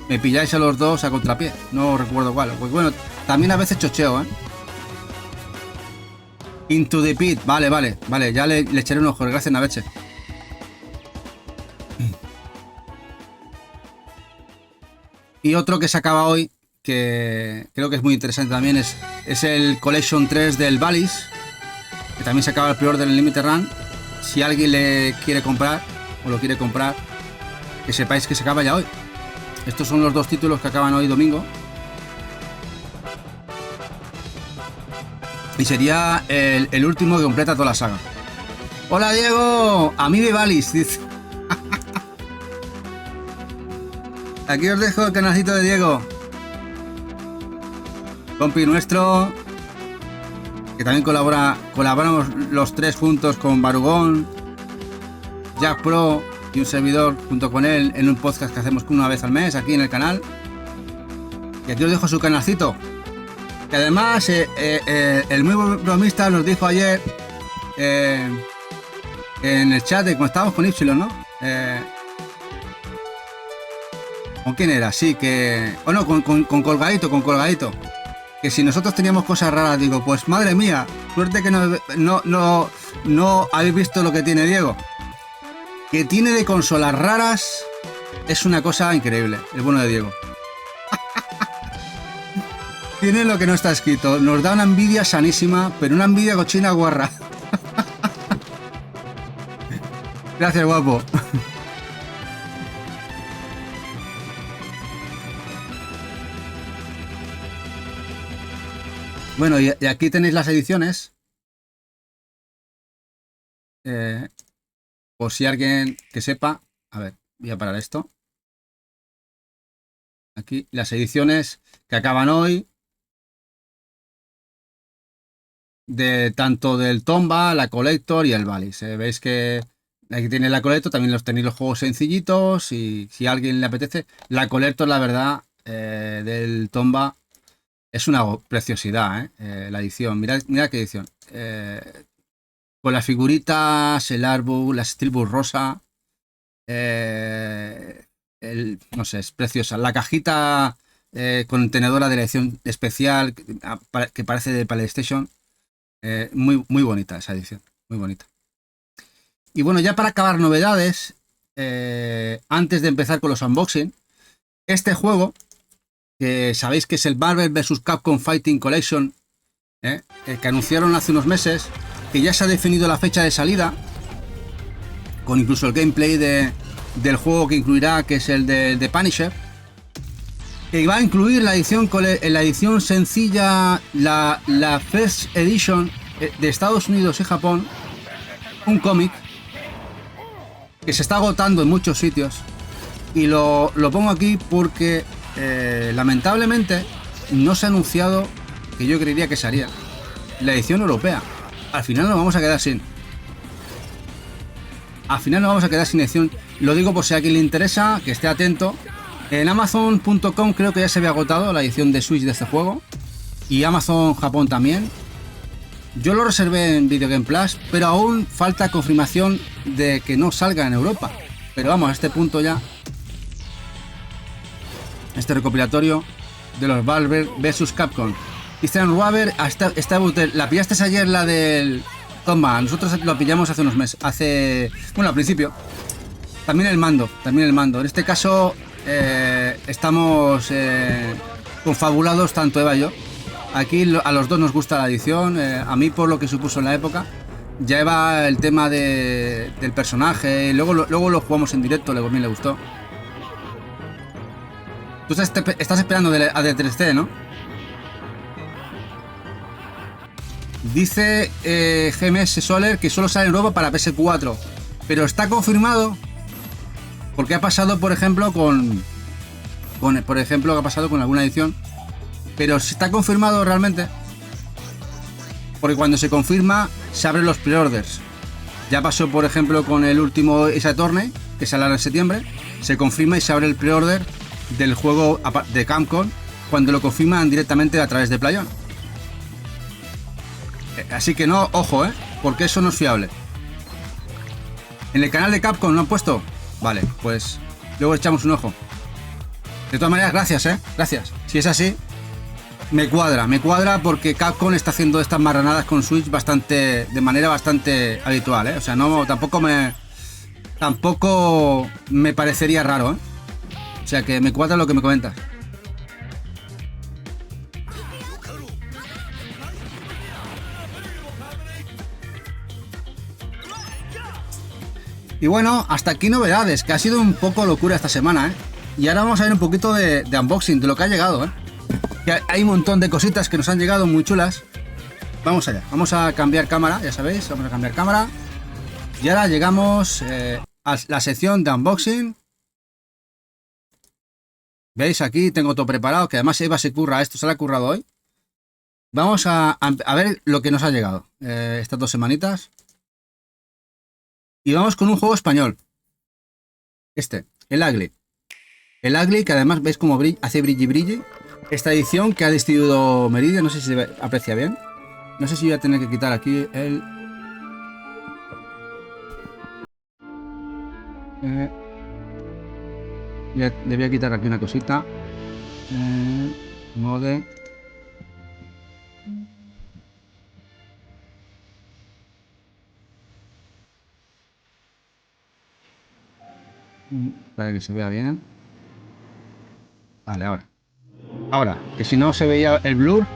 me pilláis a los dos a contrapié. No recuerdo cuál. Pues bueno, también a veces chocheo, ¿eh? Into the Pit. Vale. Ya le echaré un ojo. Gracias, Naveche. Y otro que se acaba hoy, que creo que es muy interesante también, es el Collection 3 del Valis, que también se acaba el pre-order en Limited Run. Si alguien le quiere comprar o lo quiere comprar, que sepáis que se acaba ya hoy. Estos son los dos títulos que acaban hoy domingo. Y sería el último que completa toda la saga. Hola Diego, a mí me valis, dice. Aquí os dejo el canalcito de Diego, compi nuestro, que también colaboramos los tres juntos con Barugón, Jack Pro y un servidor junto con él en un podcast que hacemos una vez al mes aquí en el canal. Y aquí os dejo su canalcito, que además el muy bromista nos dijo ayer en el chat de cuando estábamos con Ypsilon, ¿no? ¿Con quién era? Sí, que... O no, con Colgadito. Que si nosotros teníamos cosas raras, digo, pues madre mía, suerte que no habéis visto lo que tiene Diego. Que tiene de consolas raras es una cosa increíble, el bueno de Diego. Tiene lo que no está escrito. Nos da una envidia sanísima, pero una envidia cochina guarra. Gracias, guapo. Bueno, y aquí tenéis las ediciones. Por si alguien que sepa. A ver, voy a parar esto. Aquí las ediciones que acaban hoy. De tanto del Tomba, la Collector y el Valis. Veis que aquí tiene la Collector, también tenéis los juegos sencillitos. Y si a alguien le apetece, la Collector, la verdad, del Tomba. Es una preciosidad, la edición. Mirad qué edición. Con las figuritas, el árbol, la Steelbook rosa. No sé, es preciosa. La cajita contenedora de la edición especial que parece de PlayStation. Muy bonita esa edición. Muy bonita. Y bueno, ya para acabar novedades, antes de empezar con los unboxing, este juego, que sabéis que es el Marvel vs. Capcom Fighting Collection, que anunciaron hace unos meses, que ya se ha definido la fecha de salida, con incluso el gameplay del juego que incluirá, que es el de Punisher, que va a incluir la edición sencilla, la First Edition de Estados Unidos y Japón, un cómic que se está agotando en muchos sitios, y lo pongo aquí porque lamentablemente no se ha anunciado, que yo creería que sería la edición europea. Al final nos vamos a quedar sin. Edición. Lo digo por si a alguien le interesa, que esté atento. En Amazon.com creo que ya se había agotado la edición de Switch de este juego. Y Amazon Japón también. Yo lo reservé en Video Game Plus, pero aún falta confirmación de que no salga en Europa. Pero vamos, a este punto ya. Este recopilatorio de los Marvel vs. Capcom. Christian Ruber, la pillaste ayer, la del Tomba. Nosotros lo pillamos hace unos meses. Bueno, al principio. También el mando. En este caso estamos confabulados, tanto Eva y yo. Aquí a los dos nos gusta la edición. A mí, por lo que supuso en la época. Ya Eva el tema del personaje. Luego lo jugamos en directo, a mí le gustó. Tú estás esperando a D3C, ¿no? Dice GMS Soler que solo sale en Europa para PS4. Pero está confirmado. Porque ha pasado, por ejemplo, por ejemplo, que ha pasado con alguna edición. Pero si está confirmado realmente. Porque cuando se confirma, se abren los pre-orders. Ya pasó, por ejemplo, con el último Ace Attorney, que saldrá en septiembre. Se confirma y se abre el pre-order del juego de Capcom cuando lo confirman directamente a través de PlayOn. Así que no, ojo, porque eso no es fiable. En el canal de Capcom lo han puesto. Vale, pues luego echamos un ojo. De todas maneras, gracias. Si es así, me cuadra porque Capcom está haciendo estas marranadas con Switch de manera bastante habitual, O sea, no, tampoco me parecería raro, O sea que me cuadra lo que me comentas. Y bueno, hasta aquí novedades, que ha sido un poco locura esta semana, Y ahora vamos a ver un poquito de unboxing, de lo que ha llegado, Que hay un montón de cositas que nos han llegado muy chulas. vamos allá. Vamos a cambiar cámara, ya sabéis, vamos a cambiar cámara. Y ahora llegamos a la sección de unboxing. ¿Veis? Aquí tengo todo preparado, que además Eva se curra esto, se lo ha currado hoy. Vamos a ver lo que nos ha llegado estas 2 semanitas. Y vamos con un juego español. El Ugly. El Ugly, que además veis como hace brilli. Esta edición que ha distribuido Meridian, no sé si se aprecia bien. No sé si voy a tener que quitar aquí el... le voy a quitar aquí una cosita. Mode. Para que se vea bien. Vale, ahora, que si no se veía el blur,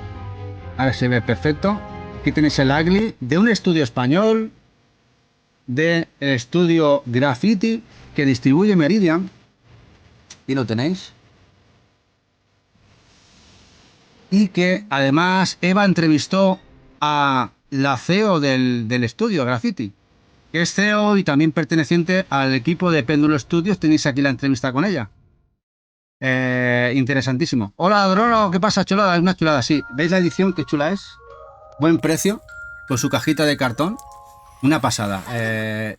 ahora se ve perfecto. Aquí tenéis el Ugly de un estudio español, de el estudio Graffiti, que distribuye Meridian. Y lo tenéis. Y que además Eva entrevistó a la CEO del estudio Graffiti, que es CEO y también perteneciente al equipo de Péndulo Studios. Tenéis aquí la entrevista con ella. Interesantísimo. Hola, Drono, ¿qué pasa, chulada? Es una chulada, sí. ¿Veis la edición? Qué chula es. Buen precio, con su cajita de cartón. Una pasada.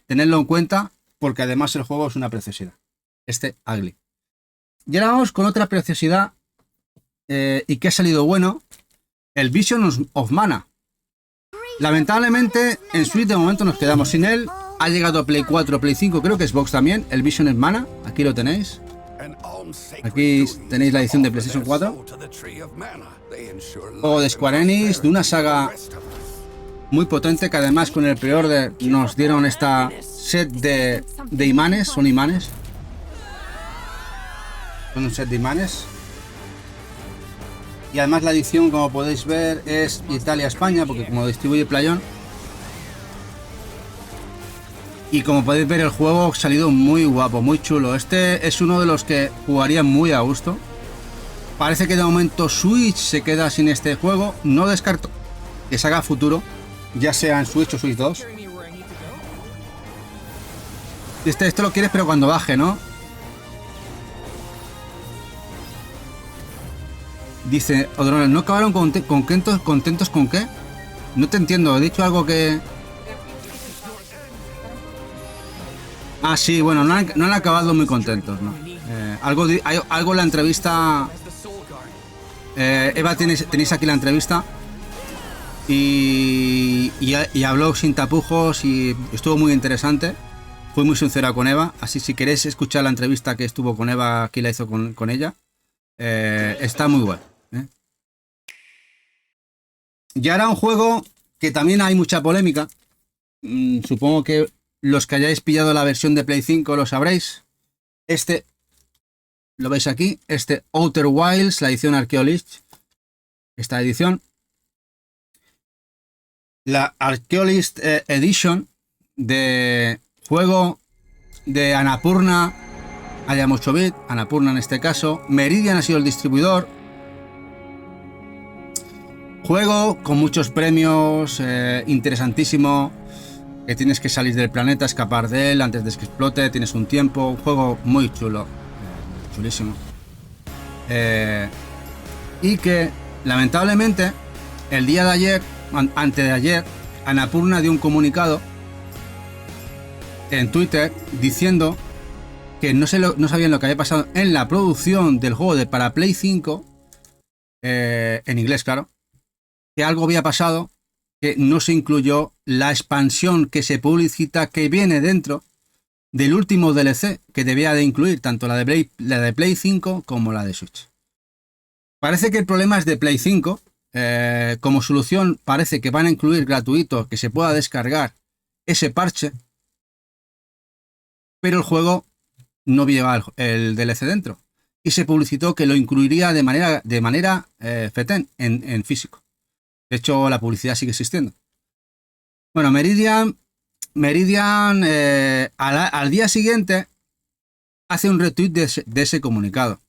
Tenedlo en cuenta, porque además el juego es una preciosidad. Ugly. Y ahora vamos con otra preciosidad, y que ha salido bueno. El Vision of Mana. Lamentablemente, en Switch de momento nos quedamos sin él. Ha llegado a Play 4, Play 5, creo que Xbox también. El Vision of Mana, aquí lo tenéis. Aquí tenéis la edición de PlayStation 4. Juego de Square Enix, de una saga muy potente, que además con el pre-order nos dieron esta set de imanes. Son imanes. Son un set de imanes. Y además la edición, como podéis ver, es Italia-España, porque como distribuye Playón. Y como podéis ver, el juego ha salido muy guapo, muy chulo. Este es uno de los que jugaría muy a gusto. Parece que de momento Switch se queda sin este juego. No descarto que se haga a futuro, ya sea en Switch o Switch 2. Este lo quieres, pero cuando baje, ¿no? Dice Odronel, ¿no acabaron contentos con qué? No te entiendo, he dicho algo que... Ah, sí, bueno, no han acabado muy contentos, ¿no? Algo en la entrevista... Eva, tenéis aquí la entrevista. Y habló sin tapujos y estuvo muy interesante. Fue muy sincera con Eva, así si queréis escuchar la entrevista que estuvo con Eva, aquí la hizo con ella. Está muy bueno. Y ahora un juego que también hay mucha polémica. Supongo que los que hayáis pillado la versión de Play 5 lo sabréis. Lo veis aquí, Outer Wilds, la edición Archaeolist. Esta edición. La Archaeolist Edition de juego de Annapurna. Haya mucho bit, Annapurna en este caso. Meridian ha sido el distribuidor. Juego con muchos premios, interesantísimo. Que tienes que salir del planeta, escapar de él antes de que explote. Tienes un tiempo. Un juego muy chulo. Chulísimo. Y que lamentablemente el día de ayer, antes de ayer, Annapurna dio un comunicado en Twitter diciendo que no sabían lo que había pasado en la producción del juego para Play 5, en inglés, claro, que algo había pasado, que no se incluyó la expansión que se publicita que viene dentro del último DLC, que debía de incluir tanto la de Play 5 como la de Switch. Parece que el problema es de Play 5. Como solución parece que van a incluir gratuito que se pueda descargar ese parche, pero el juego no lleva el DLC dentro y se publicitó que lo incluiría de manera FETEN en físico. De hecho, la publicidad sigue existiendo. Bueno, Meridian al día siguiente hace un retweet de ese comunicado,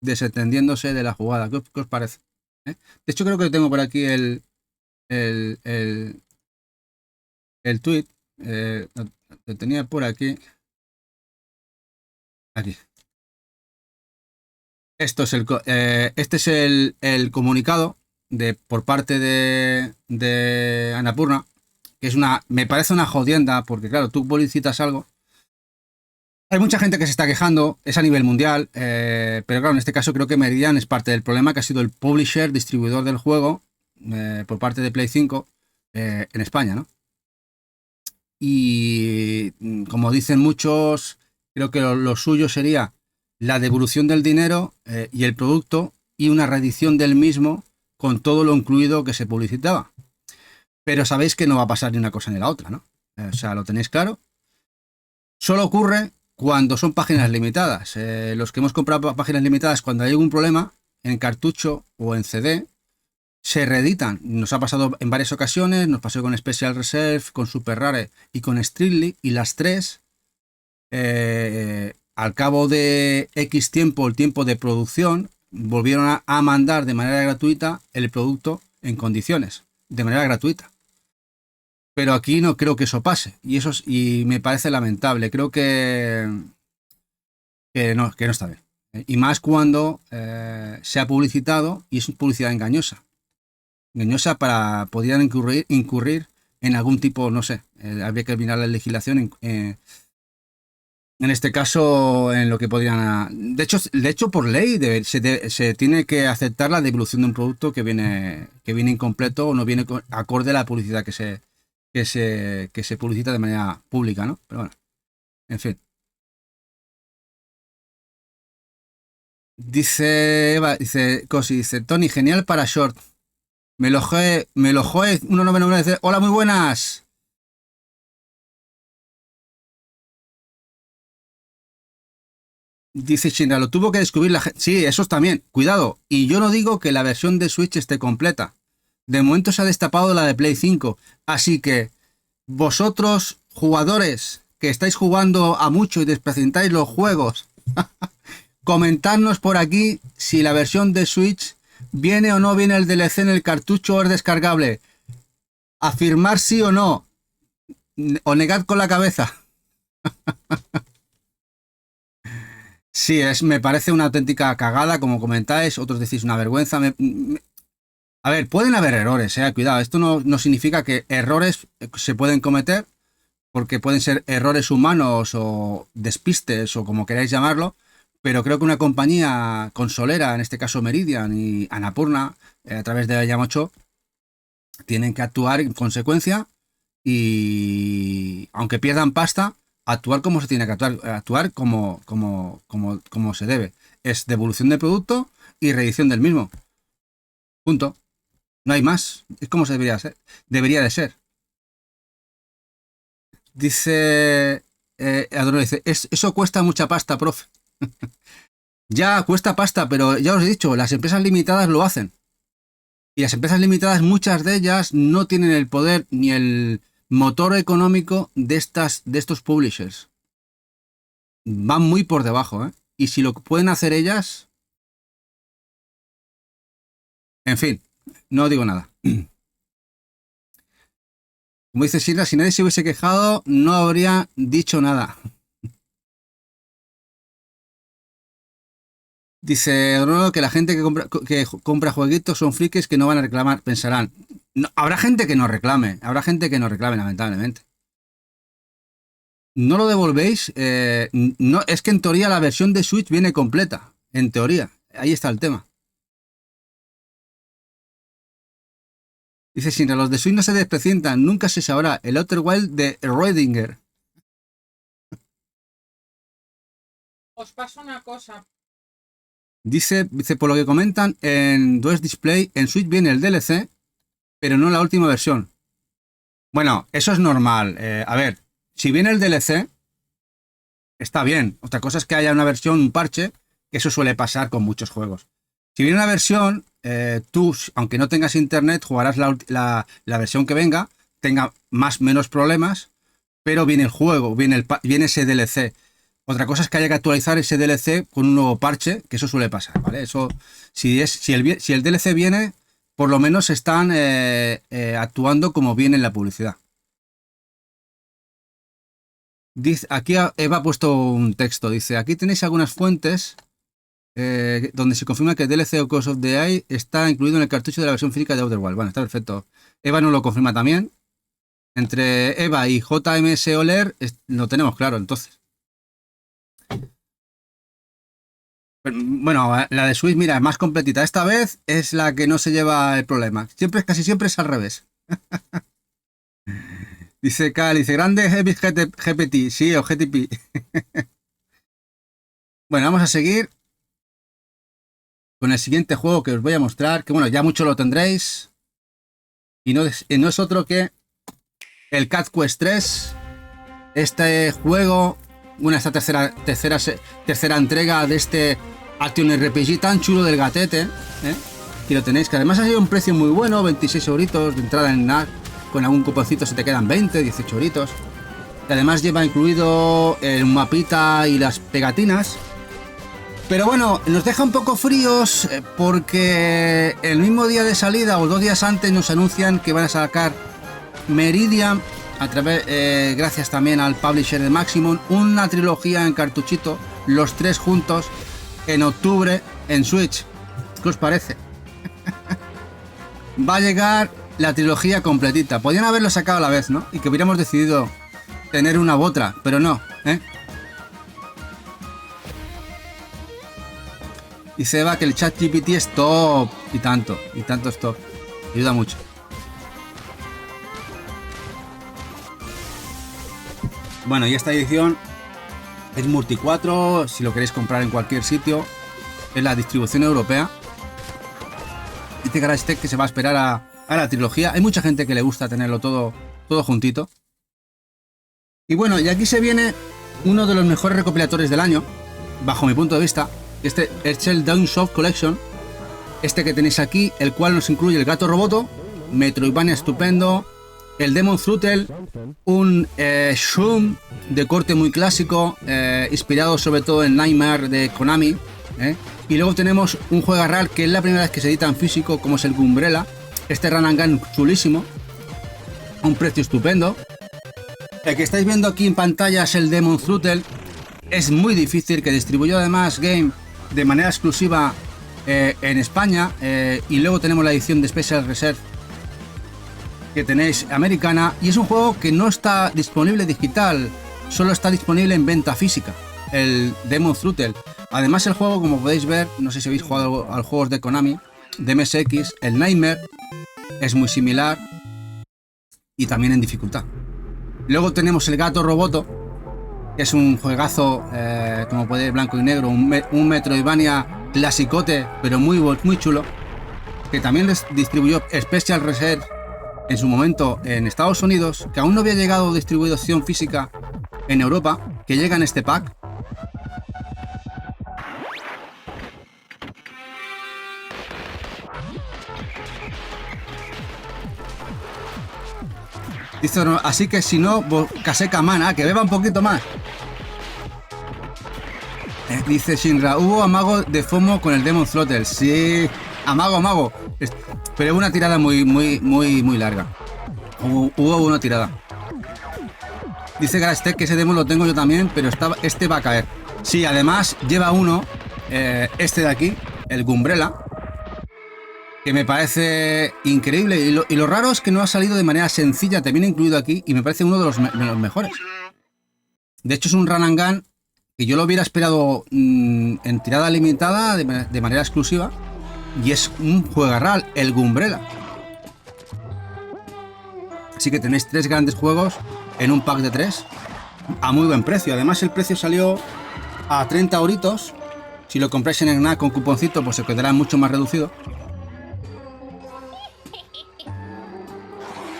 desentendiéndose de la jugada. ¿Qué os parece? ¿eh? De hecho, creo que tengo por aquí el tweet. Lo tenía por aquí. Aquí. Este es el comunicado por parte de Annapurna, que me parece una jodienda, porque claro, tú publicitas algo. Hay mucha gente que se está quejando, es a nivel mundial, pero claro, en este caso creo que Meridian es parte del problema, que ha sido el publisher, distribuidor del juego, por parte de Play 5, en España, ¿no? Y como dicen muchos, creo que lo suyo sería la devolución del dinero y el producto y una reedición del mismo con todo lo incluido que se publicitaba. Pero sabéis que no va a pasar ni una cosa ni la otra, ¿no? O sea, lo tenéis claro. Solo ocurre cuando son páginas limitadas. Los que hemos comprado páginas limitadas, cuando hay algún problema en cartucho o en CD, se reeditan. Nos ha pasado en varias ocasiones, nos pasó con Special Reserve, con Super Rare y con Strictly, y las tres, al cabo de X tiempo, el tiempo de producción, volvieron a mandar de manera gratuita el producto en condiciones, de manera gratuita. Pero aquí no creo que eso pase, y me parece lamentable. Creo que no está bien. Y más cuando se ha publicitado y es publicidad engañosa. Engañosa podrían incurrir en algún tipo, no sé, habría que mirar la legislación en este caso, en lo que podrían... De hecho por ley se tiene que aceptar la devolución de un producto que viene incompleto o no viene acorde a la publicidad que se publicita de manera pública, ¿no? Pero bueno, en fin. Dice Eva, dice Cosi, dice Tony, genial para short. Me lo joe 199, dice, hola, muy buenas. Dice Shinra, lo tuvo que descubrir la gente. Sí, esos también, cuidado. Y yo no digo que la versión de Switch esté completa. De momento se ha destapado la de Play 5. Así que vosotros, jugadores, que estáis jugando a mucho y desprecintáis los juegos, comentadnos por aquí si la versión de Switch viene o no viene el DLC en el cartucho o es descargable. Afirmar sí o no. O negad con la cabeza. Sí, me parece una auténtica cagada, como comentáis. Otros decís una vergüenza. A ver, pueden haber errores, cuidado. Esto no significa que errores se pueden cometer, porque pueden ser errores humanos o despistes o como queráis llamarlo, pero creo que una compañía consolera, en este caso Meridian y Annapurna, a través de Yamacho, tienen que actuar en consecuencia y, aunque pierdan pasta, actuar como se tiene que actuar como se debe. Es devolución del producto y reedición del mismo. Punto. No hay más. Es como se debería ser. Debería de ser. Dice Adorno, dice, eso cuesta mucha pasta, profe. Ya cuesta pasta, pero ya os he dicho, las empresas limitadas lo hacen. Y las empresas limitadas, muchas de ellas no tienen el poder ni el motor económico de estos publishers. Van muy por debajo, ¿eh? Y si lo pueden hacer ellas... En fin, no digo nada. Como dice Silva, si nadie se hubiese quejado, no habría dicho nada. Dice Bruno que la gente que compra jueguitos son frikis que no van a reclamar, pensarán. No, habrá gente que no reclame, lamentablemente. ¿No lo devolvéis? No, es que en teoría la versión de Switch viene completa. En teoría. Ahí está el tema. Dice Shinra, los de Switch no se desprecientan, nunca se sabrá. El Outer Wild de Rödinger. Os paso una cosa. Dice, por lo que comentan, en DuS Display, en Switch viene el DLC, pero no la última versión. Bueno, eso es normal. A ver, si viene el DLC, está bien. Otra cosa es que haya una versión, un parche, que eso suele pasar con muchos juegos. Si viene una versión, tú, aunque no tengas internet, jugarás la versión que venga, tenga menos problemas, pero viene el juego, viene ese DLC. Otra cosa es que haya que actualizar ese DLC con un nuevo parche, que eso suele pasar, ¿vale? Eso, si el DLC viene, por lo menos están actuando como viene en la publicidad. Dice, aquí Eva ha puesto un texto, dice, aquí tenéis algunas fuentes donde se confirma que el DLC o Ghost of the Eye está incluido en el cartucho de la versión física de Outer Wilds. Bueno, está perfecto. Eva nos lo confirma también. Entre Eva y JMS Oler lo tenemos claro, entonces. Bueno, la de Switch, mira, es más completita. Esta vez es la que no se lleva el problema. Casi siempre es al revés. Dice Cal, dice, grande GPT. Sí, o GTP. Bueno, vamos a seguir con el siguiente juego que os voy a mostrar. Que bueno, ya mucho lo tendréis. Y no es otro que el Cat Quest 3. Este juego, esta tercera entrega de este Action RPG tan chulo del gatete, aquí lo tenéis, que además ha sido un precio muy bueno, 26 euritos de entrada en NAC, con algún cuponcito se te quedan 20, 18 euritos, que además lleva incluido el mapita y las pegatinas, pero bueno, nos deja un poco fríos porque el mismo día de salida o 2 días antes nos anuncian que van a sacar Meridian, a través, gracias también al publisher de Maximum, una trilogía en cartuchito, los 3 juntos, en octubre en Switch. ¿Qué os parece? Va a llegar la trilogía completita. Podrían haberlo sacado a la vez, ¿no? Y que hubiéramos decidido tener una u otra, pero no, Y se va que el ChatGPT es top, y tanto es top. Ayuda mucho. Bueno, y esta edición es multi 4, si lo queréis comprar en cualquier sitio, es la distribución europea. Dice GarageTech que se va a esperar a la trilogía. Hay mucha gente que le gusta tenerlo todo juntito. Y bueno, y aquí se viene uno de los mejores recopilatorios del año, bajo mi punto de vista. Este es el Downsoft Collection, este que tenéis aquí, el cual nos incluye el Gato Roboto, Metroidvania estupendo, el Demon Throttle, un Shroom de corte muy clásico, inspirado sobre todo en Nightmare de Konami, y luego tenemos un juego raro que es la primera vez que se edita en físico, como es el Gumbrella, este Run and Gun chulísimo, un precio estupendo. El que estáis viendo aquí en pantalla es el Demon Throttle, es muy difícil, que distribuyó además Game de manera exclusiva en España, y luego tenemos la edición de Special Reserve que tenéis americana, y es un juego que no está disponible digital, solo está disponible en venta física, el Demon Throttle. Además el juego, como podéis ver, no sé si habéis jugado a los juegos de Konami, de MSX, el Nightmare es muy similar y también en dificultad. Luego tenemos el Gato Roboto, que es un juegazo, como podéis ver, blanco y negro, un Metroidvania clasicote, pero muy chulo, que también les distribuyó Special Reserve en su momento en Estados Unidos, que aún no había llegado distribución física en Europa, que llega en este pack. Dice, así que si no, Kaseka Man, que beba un poquito más. Dice Shinra, hubo amago de FOMO con el Demon Throttle. Sí, amago. Pero es una tirada muy larga. Hubo una tirada. Dice GarageTech que ese demo lo tengo yo también, pero este va a caer. Sí, además lleva uno, este de aquí, el Gumbrella, que me parece increíble. Y lo raro es que no ha salido de manera sencilla, te viene incluido aquí, y me parece uno de los mejores. De hecho es un Run and Gun que yo lo hubiera esperado en tirada limitada, de manera exclusiva. Y es un juegarral, el Gumbrella. Así que tenéis 3 grandes juegos en un pack de 3 a muy buen precio. Además el precio salió a 30 euritos. Si lo compráis en EGNAC con cuponcito, pues se quedará mucho más reducido.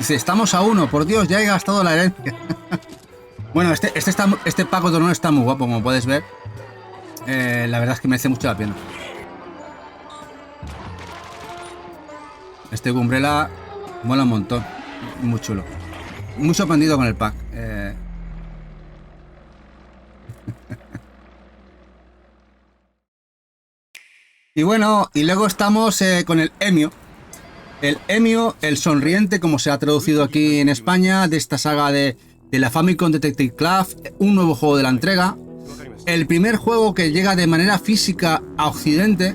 Dice, estamos a 1, por Dios, ya he gastado la herencia. Bueno, este pack de honor está muy guapo, como puedes ver. La verdad es que merece mucho la pena. Este Gumbrella mola un montón, muy chulo. Muy sorprendido con el pack. Y bueno, y luego estamos con el Emio. El Emio, el sonriente, como se ha traducido aquí en España, de esta saga de la Famicom Detective Club, un nuevo juego de la entrega. El primer juego que llega de manera física a Occidente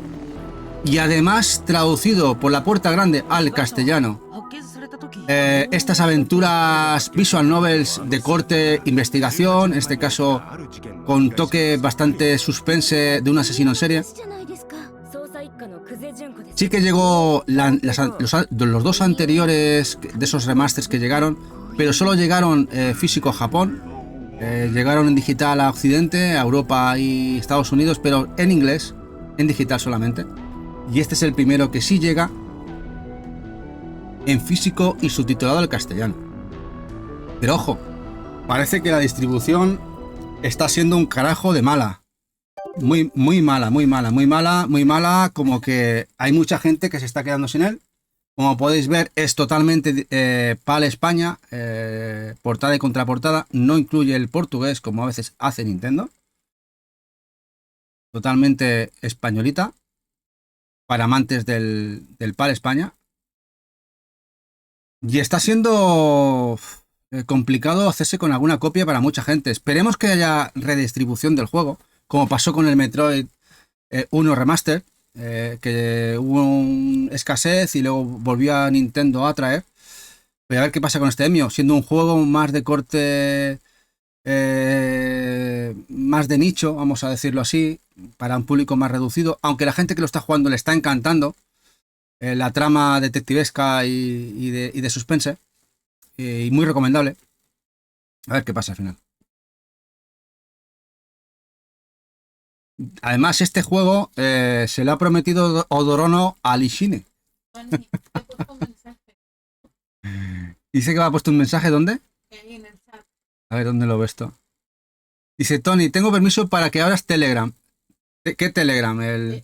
y además traducido por la puerta grande al castellano. Estas aventuras visual novels de corte investigación, en este caso con toque bastante suspense de un asesino en serie. Sí que llegó los dos anteriores de esos remasters que llegaron, pero solo llegaron físico a Japón. Llegaron en digital a Occidente, a Europa y Estados Unidos, pero en inglés, en digital solamente. Y este es el primero que sí llega en físico y subtitulado al castellano. Pero ojo, parece que la distribución está siendo un carajo de mala. Muy mala, como que hay mucha gente que se está quedando sin él. Como podéis ver, es totalmente PAL España, portada y contraportada. No incluye el portugués, como a veces hace Nintendo. Totalmente españolita, para amantes del PAL España. Y está siendo complicado hacerse con alguna copia para mucha gente. Esperemos que haya redistribución del juego, como pasó con el Metroid 1 Remaster, que hubo una escasez y luego volvió a Nintendo a traer. Voy a ver qué pasa con este Emio, siendo un juego más de corte, más de nicho, vamos a decirlo así, para un público más reducido, aunque la gente que lo está jugando le está encantando la trama detectivesca y de suspense, y muy recomendable. A ver qué pasa al final. Además, este juego se lo ha prometido Odorono a Lishine. Tony, te he puesto un mensaje Dice que me ha puesto un mensaje, ¿dónde? ahí en el chat. A ver, ¿dónde lo ves esto? Dice, Tony, tengo permiso para que abras Telegram. ¿Qué Telegram? La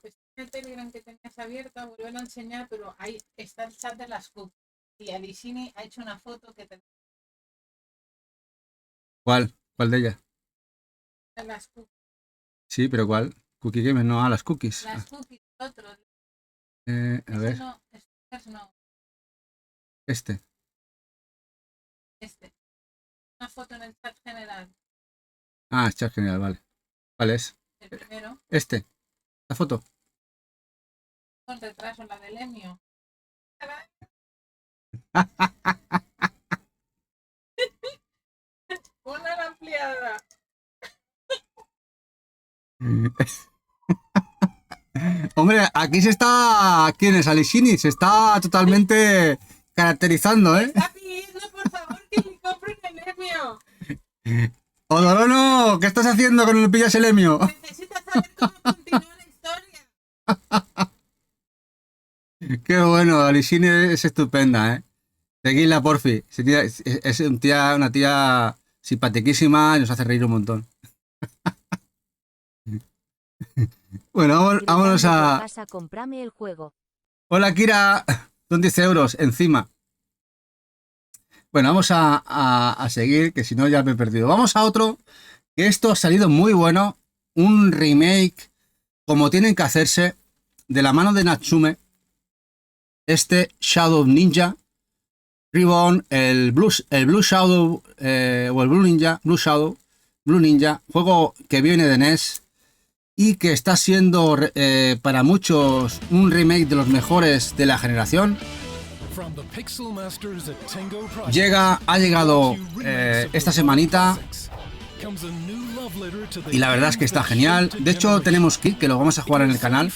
pestaña de Telegram que tenías abierta, vuelven a enseñar, pero ahí está el chat de las cookies. Y Alishini ha hecho una foto que te ¿Cuál? ¿Cuál de ellas? de las cookies. Sí, pero ¿cuál? Cookie Games, no, las cookies. Las cookies, otro. A Ese ver, no, no, este. este. Una foto en el chat general. Ah, es chat general, vale. ¿Cuál es? El primero, Este. La foto. con retraso, la del Emio. Una ampliada. Hombre, aquí se está... ¿Quién es? Alishini. Se está totalmente caracterizando, ¿eh? Está pidiendo, por favor, que le compren el Emio. Odorono, ¿qué estás haciendo con el pillas el Emio? Necesita saber cómo continúa la historia. Qué bueno, Alishini es estupenda, ¿eh? Seguidla, porfi. Es una tía simpatiquísima y nos hace reír un montón. Bueno, vámonos a... Casa, cómprame el juego. Hola, Kira. Son 10 euros encima. Bueno, vamos a seguir, que si no ya me he perdido. Vamos a otro, que esto ha salido muy bueno. Un remake, como tienen que hacerse, de la mano de Natsume. Este Shadow Ninja Reborn, el Blue Shadow, o el Blue Ninja, juego que viene de NES y que está siendo para muchos un remake de los mejores de la generación. Ha llegado esta semanita y la verdad es que está genial. De hecho tenemos Kick, que lo vamos a jugar en el canal.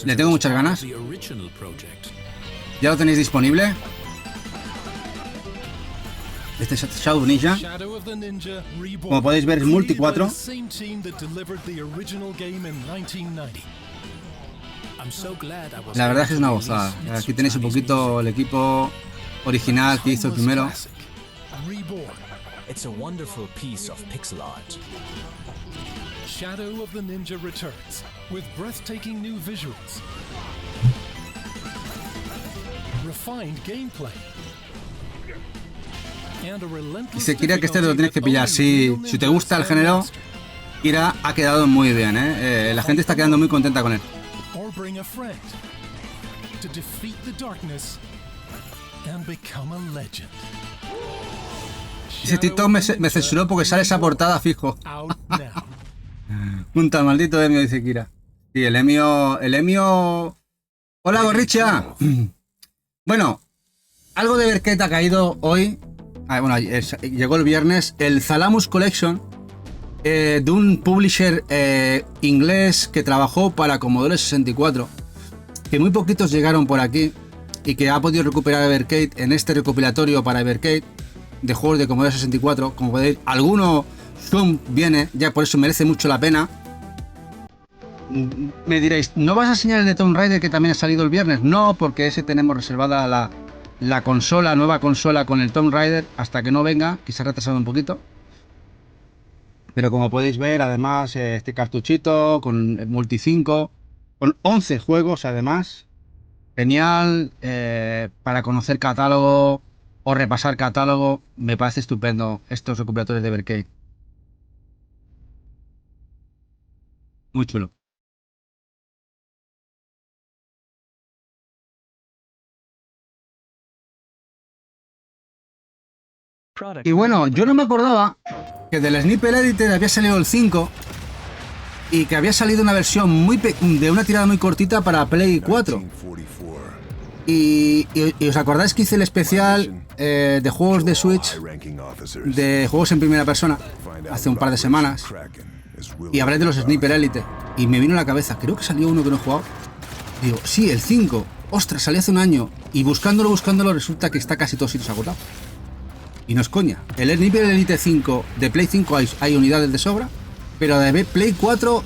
Le tengo muchas ganas. Ya lo tenéis disponible. Este es Shadow Ninja. Como podéis ver es multi 4. La verdad es que es una gozada. Aquí tenéis un poquito el equipo original que hizo el primero. It's a wonderful piece of pixel art. Shadow of the Ninja returns with breathtaking new visuals, refined gameplay, and a relentless Y se quiere que este lo tienes que pillar. Si te gusta el género, Kira ha quedado muy bien, ¿eh? La gente está quedando muy contenta con él. or bring a friend to defeat the darkness and become a legend. Ese TikTok me censuró porque sale esa portada fijo. Out now. Un tal maldito Emio, dice Kira. Sí, el Emio... Hola, Gorricha. Bueno, algo de Evercade ha caído hoy. Bueno, llegó el viernes. El Thalamus Collection de un publisher inglés que trabajó para Commodore 64. Que muy poquitos llegaron por aquí. Y que ha podido recuperar Evercade en este recopilatorio para Evercade de juegos de Commodore 64. Como podéis, alguno viene, ya por eso merece mucho la pena. Me diréis, ¿no vas a enseñar el de Tomb Raider que también ha salido el viernes? No, porque ese tenemos reservada la consola, nueva consola con el Tomb Raider hasta que no venga, quizás retrasado un poquito. Pero como podéis ver, además, este cartuchito con el Multi 5, con 11 juegos además. Genial, para conocer catálogo o repasar catálogo, me parece estupendo estos recuperatorios de Evercade. Muy chulo. Y bueno, yo no me acordaba que del Sniper Elite había salido el 5 y que había salido una versión de una tirada muy cortita para Play 4. Y os acordáis que hice el especial de juegos de Switch, de juegos en primera persona, hace un par de semanas, y hablé de los Sniper Elite, y me vino a la cabeza, creo que salió uno que no he jugado. Digo, sí, el 5, ostras, salió hace un año, y buscándolo, resulta que está casi todos sitios agotado. Y no es coña, el Sniper Elite 5 de Play 5 hay unidades de sobra, pero de Play 4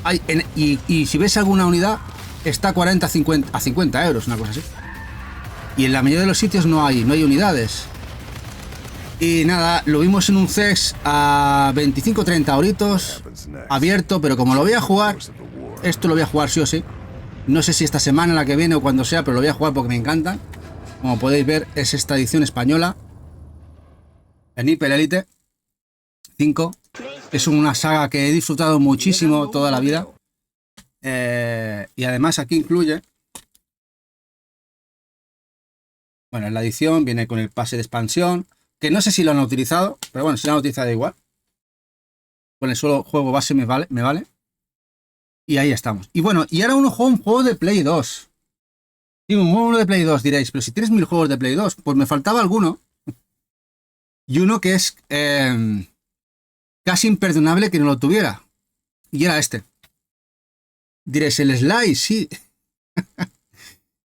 hay, y si ves alguna unidad, está a 40, 50, a 50 euros, una cosa así. Y en la mayoría de los sitios no hay unidades. Y nada, lo vimos en un CES a 25-30 euritos, abierto, pero como lo voy a jugar, esto lo voy a jugar sí o sí. No sé si esta semana, la que viene o cuando sea, pero lo voy a jugar porque me encantan. Como podéis ver, es esta edición española. Sniper Elite 5. Es una saga que he disfrutado muchísimo toda la vida. Y además aquí incluye, bueno, en la edición viene con el pase de expansión, que no sé si lo han utilizado, pero bueno, si lo han utilizado igual. Con el solo juego base me vale. Y ahí estamos. Y bueno, y ahora un juego de Play 2. Sí, un juego de Play 2 diréis, pero si tienes 1000 juegos de Play 2, pues me faltaba alguno. Y uno que es casi imperdonable que no lo tuviera. Y era este. Diréis, el Sly, sí.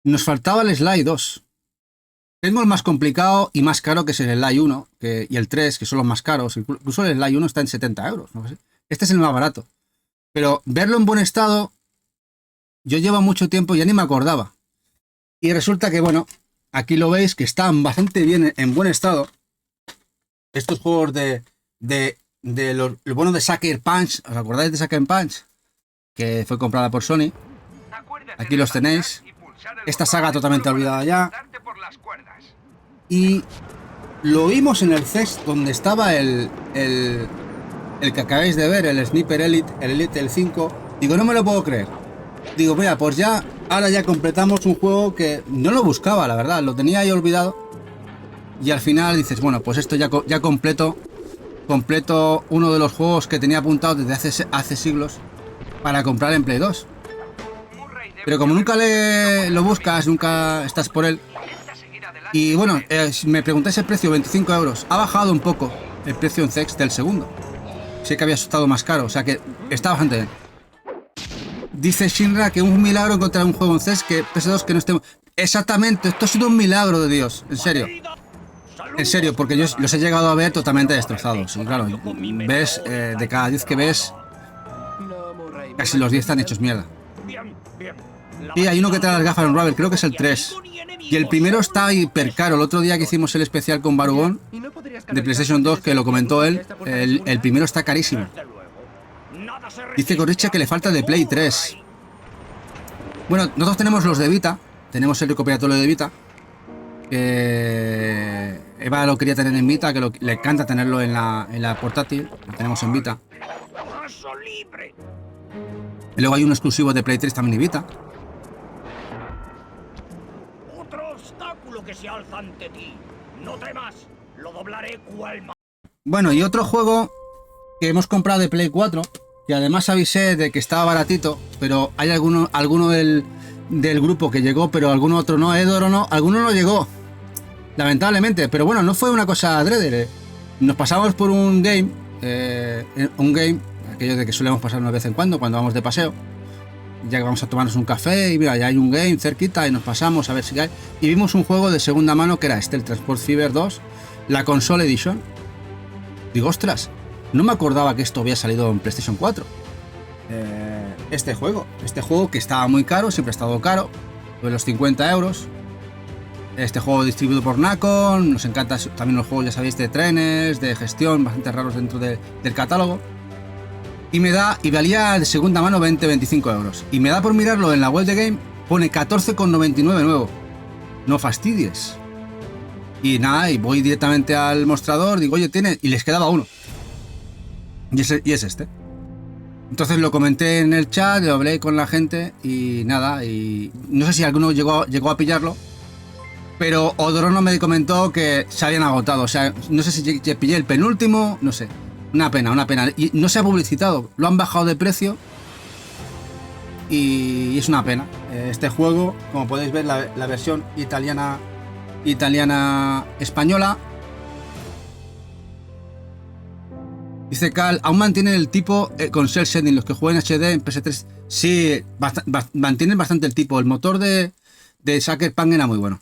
Nos faltaba el Sly 2. Tengo el más complicado y más caro, que es el Sly 1 y el 3, que son los más caros. Incluso el Sly 1 está en 70 euros. ¿No? Este es el más barato. Pero verlo en buen estado, yo llevo mucho tiempo y ya ni me acordaba. Y resulta que, bueno, aquí lo veis que están bastante bien, en buen estado. Estos juegos de lo bueno de Sucker Punch. ¿Os acordáis de Sucker Punch? Que fue comprada por Sony. Aquí los tenéis. Esta saga totalmente olvidada ya. Y lo vimos en el CES donde estaba el que acabáis de ver, el Sniper Elite, el Elite el 5. Digo, no me lo puedo creer. Digo, mira, pues ya, ahora ya completamos un juego que no lo buscaba, la verdad, lo tenía ahí olvidado. Y al final dices, bueno, pues esto ya completo uno de los juegos que tenía apuntado desde hace siglos para comprar en Play 2. Pero como nunca lo buscas, nunca estás por él. Y bueno, me preguntáis el precio, 25 euros. Ha bajado un poco el precio en CEX del segundo. Sé que había estado más caro, o sea que está bastante bien. Dice Shinra que un milagro encontrar un juego en CEX que PS2 que no esté... Exactamente, esto ha sido un milagro de Dios, en serio. En serio, porque yo los he llegado a ver totalmente destrozados. Y claro, ves, de cada 10 que ves, casi los 10 están hechos mierda. Y hay uno que trae las gafas en Ravel, creo que es el 3. Y el primero está hiper caro. El otro día que hicimos el especial con Barugón de PlayStation 2, que lo comentó él, el primero está carísimo. Dice Corricha que le falta de Play 3. Bueno, nosotros tenemos los de Vita. Tenemos el recopilatorio de Vita. Eva lo quería tener en Vita, que le encanta tenerlo en la portátil. Lo tenemos en Vita. Y luego hay un exclusivo de Play 3 también y Vita. Otro obstáculo que se alza ante ti. No temas, lo doblaré cual ma... Bueno, y otro juego que hemos comprado de Play 4, que además avisé de que estaba baratito, pero hay alguno del grupo que llegó, pero alguno otro no, Edor no, alguno no llegó, lamentablemente, pero bueno, no fue una cosa adrede. Nos pasamos por un game, aquello de que solemos pasar una vez en cuando vamos de paseo, ya que vamos a tomarnos un café y mira, ya hay un game cerquita y nos pasamos a ver si hay, y vimos un juego de segunda mano que era el Transport Fever 2, la Console Edition. Digo, ostras, no me acordaba que esto había salido en PlayStation 4. Este juego que estaba muy caro, siempre ha estado caro, de los 50 euros. Este juego distribuido por Nacon, nos encanta también los juegos, ya sabéis, de trenes, de gestión, bastante raros dentro del catálogo. Y valía de segunda mano 20-25 euros. Y me da por mirarlo en la web de Game, pone 14,99 nuevo. No fastidies. Y nada, y voy directamente al mostrador, digo, oye, tiene, y les quedaba uno. Y es este. Entonces lo comenté en el chat, lo hablé con la gente y nada, y no sé si alguno llegó a pillarlo, pero Odrono me comentó que se habían agotado, o sea, no sé si pillé el penúltimo, no sé, una pena, y no se ha publicitado, lo han bajado de precio y es una pena. Este juego, como podéis ver, la versión italiana-española. Dice Cal, aún mantienen el tipo con cel shading, los que juegan HD en PS3. Sí, mantienen bastante el tipo. El motor de Sucker Punch era muy bueno.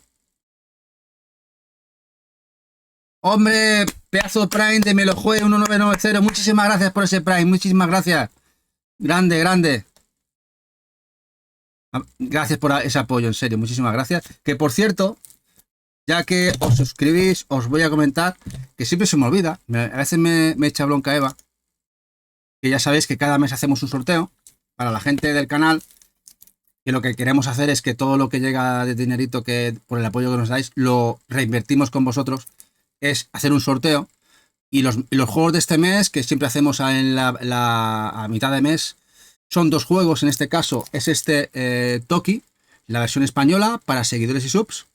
Hombre, pedazo de Prime de Melojue 1990. Muchísimas gracias por ese Prime, muchísimas gracias. Grande. Gracias por ese apoyo, en serio, muchísimas gracias. Que por cierto, ya que os suscribís, os voy a comentar que siempre se me olvida. A veces me echa bronca Eva. Que ya sabéis que cada mes hacemos un sorteo para la gente del canal. Que lo que queremos hacer es que todo lo que llega de dinerito que por el apoyo que nos dais, lo reinvertimos con vosotros. Es hacer un sorteo. Y los juegos de este mes, que siempre hacemos a mitad de mes, son 2 juegos. En este caso es este Toki, la versión española para seguidores y subs.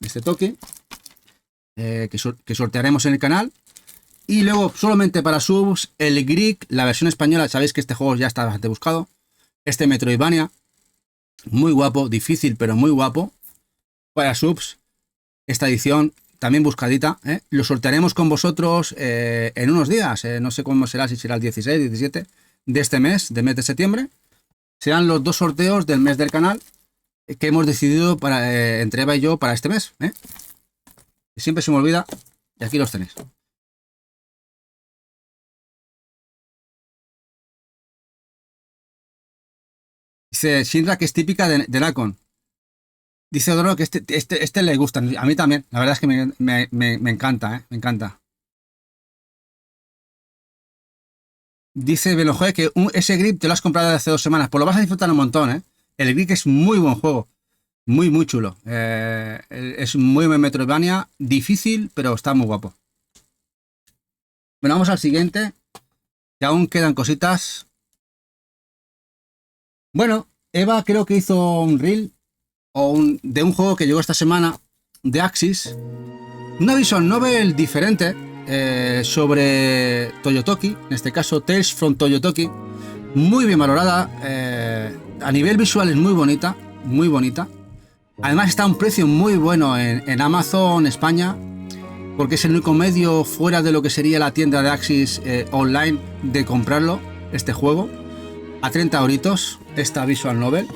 Este Toki que sortearemos en el canal, y luego solamente para subs el Greek, la versión española. Sabéis que este juego ya está bastante buscado, este Metroidvania muy guapo, difícil pero muy guapo para subs. Esta edición también buscadita, lo sortearemos con vosotros en unos días, no sé cómo será, si será el 16, 17 de este mes de septiembre. Serán los 2 sorteos del mes del canal que hemos decidido entre Eva y yo para este mes. Siempre se me olvida, y aquí los tenéis. Dice Shinra que es típica de Nacon. Dice Odoro que este le gusta, a mí también, la verdad es que me encanta, me encanta. Dice Belojoe que ese grip te lo has comprado hace 2 semanas, pues lo vas a disfrutar un montón, El Greek es muy buen juego, muy chulo. Es muy buen Metroidvania, difícil, pero está muy guapo. Bueno, vamos al siguiente, que aún quedan cositas. Bueno, Eva creo que hizo un reel de un juego que llegó esta semana, de Axis. Una visual novel diferente sobre Toyotoki, en este caso Tales from Toyotoki. Muy bien valorada. A nivel visual es muy bonita, muy bonita. Además está a un precio muy bueno en Amazon España, porque es el único medio fuera de lo que sería la tienda de Axis online de comprarlo, este juego, a 30 euritos, esta visual novel,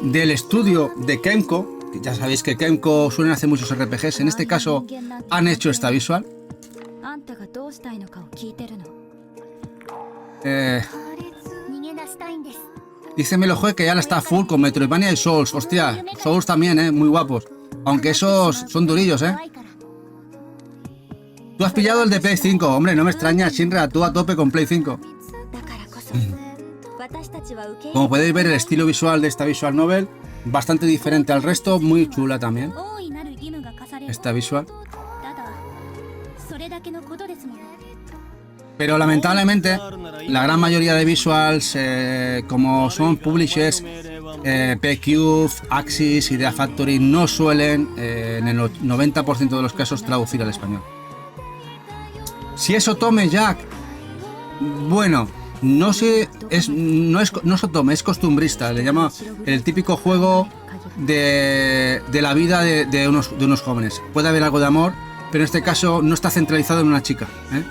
del estudio de Kemco, que ya sabéis que Kemco suelen hacer muchos RPGs, en este caso han hecho esta visual. Dice Melojue que ya la está full con Metroidvania y Souls. Hostia, Souls también, muy guapos. Aunque esos son durillos, Tú has pillado el de Play 5, hombre, no me extraña, Shinra, tú a tope con Play 5. Como podéis ver, el estilo visual de esta visual novel, bastante diferente al resto, muy chula también. Esta visual. Pero lamentablemente, la gran mayoría de visuals, como son publishers, PQ, Axis, Idea Factory, no suelen, en el 90% de los casos, traducir al español. Si es Otome Jack, bueno, no sé, no es Otome, es costumbrista, le llama el típico juego de la vida de unos jóvenes. Puede haber algo de amor, pero en este caso no está centralizado en una chica, ¿eh?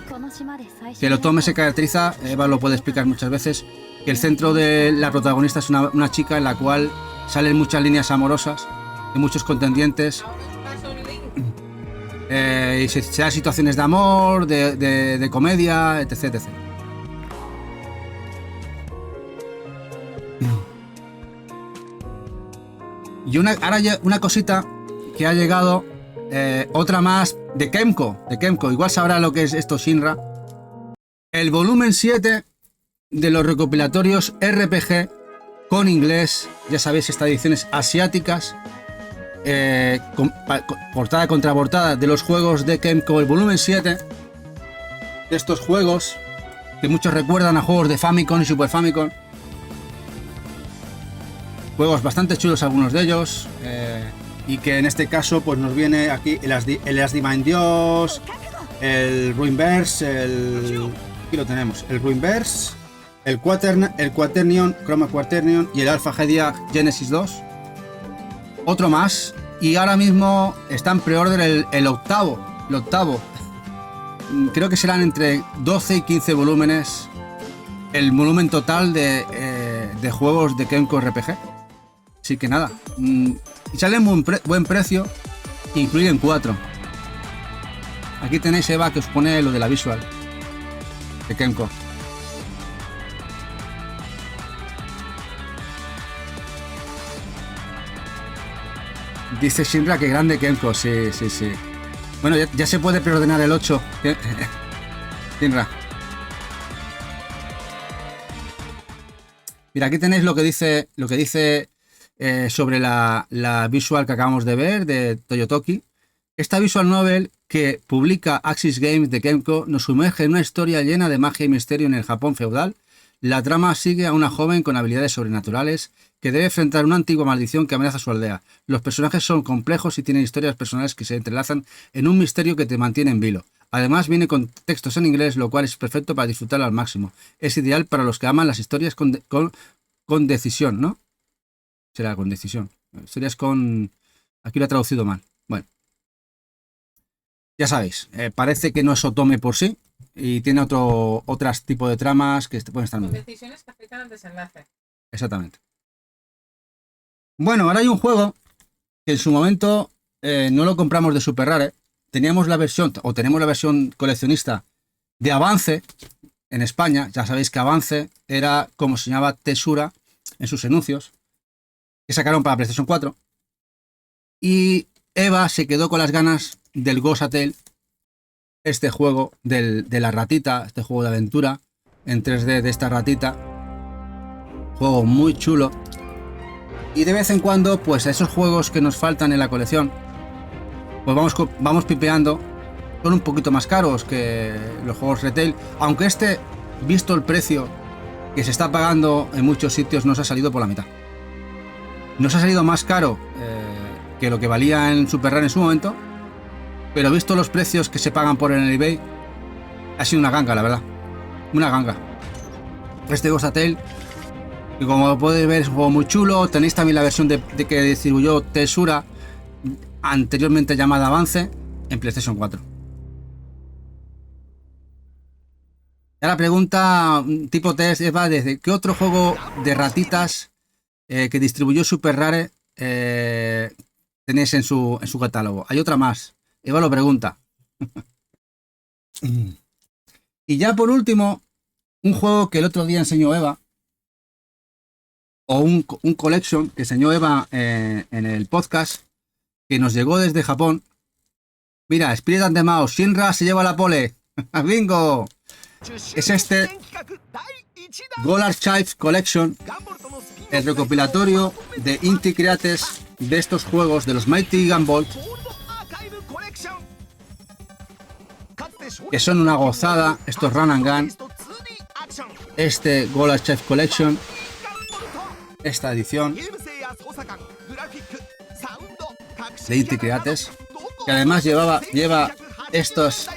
Que el Otome se caracteriza, Eva lo puede explicar muchas veces, que el centro de la protagonista es una chica en la cual salen muchas líneas amorosas, de muchos contendientes, y se dan situaciones de amor, de comedia, etc, etc. Y ahora una cosita que ha llegado, otra más de Kemco, igual sabrá lo que es esto Shinra. El volumen 7 de los recopilatorios RPG con inglés, ya sabéis, estas ediciones asiáticas, portada contra portada de los juegos de Kemco, el volumen 7 de estos juegos que muchos recuerdan a juegos de Famicom y Super Famicom. Juegos bastante chulos algunos de ellos, y que en este caso pues nos viene aquí el Last Divine Dios, el Ruinverse, aquí lo tenemos, el Ruinverse, el Quaternion, Chroma Quaternion y el Alpha Hedia Genesis 2. Otro más, y ahora mismo está en preorden el octavo. Creo que serán entre 12 y 15 volúmenes el volumen total de juegos de Kemco RPG. Así que nada, y sale en buen precio, incluyen 4. Aquí tenéis, Eva, que os pone lo de la visual de Kemco. Dice Shinra que grande Kemco, sí. Bueno, ya se puede preordenar el 8. Shinra. Mira, aquí tenéis lo que dice sobre la visual que acabamos de ver de Toyotoki. Esta visual novel que publica Axis Games de Kemco nos sumerge en una historia llena de magia y misterio en el Japón feudal. La trama sigue a una joven con habilidades sobrenaturales que debe enfrentar una antigua maldición que amenaza su aldea. Los personajes son complejos y tienen historias personales que se entrelazan en un misterio que te mantiene en vilo. Además viene con textos en inglés, lo cual es perfecto para disfrutar al máximo. Es ideal para los que aman las historias con decisión, ¿no? Será con decisión. Historias con... Aquí lo he traducido mal. Bueno. Ya sabéis, parece que no es Otome por sí y tiene otros tipos de tramas que pueden estar muy bien. Decisiones que afectan al desenlace. Exactamente. Bueno, ahora hay un juego que en su momento no lo compramos de Super Rare. Tenemos la versión coleccionista de Avance en España. Ya sabéis que Avance era como se llamaba Tesura en sus anuncios, que sacaron para PlayStation 4. Y Eva se quedó con las ganas del Ghost Tale, este juego de la ratita, este juego de aventura en 3D de esta ratita. Juego muy chulo. Y de vez en cuando, pues esos juegos que nos faltan en la colección, pues vamos pipeando. Son un poquito más caros que los juegos retail, aunque visto el precio que se está pagando en muchos sitios, nos ha salido por la mitad. Nos ha salido más caro que lo que valía en Super Rare en su momento, pero visto los precios que se pagan por en el eBay, ha sido una ganga, la verdad. Una ganga. Este Ghost Tale, que como podéis ver es un juego muy chulo. Tenéis también la versión de que distribuyó Tesura, anteriormente llamada Avance, en PlayStation 4. Y ahora pregunta tipo test, Eva, ¿desde qué otro juego de ratitas que distribuyó Super Rare tenéis en su catálogo? Hay otra más. Eva lo pregunta. Y ya por último, un juego que el otro día enseñó Eva, o un collection que enseñó Eva en el podcast, que nos llegó desde Japón. Mira, Spirit and the Mouse, Shinra se lleva la pole. ¡Bingo! Es este Gold Archive Collection, el recopilatorio de Inti Creates de estos juegos de los Mighty Gunvolt. que son una gozada, estos Run and Gun, este Gola Chef Collection, esta edición de Inti Creates, que además lleva estas,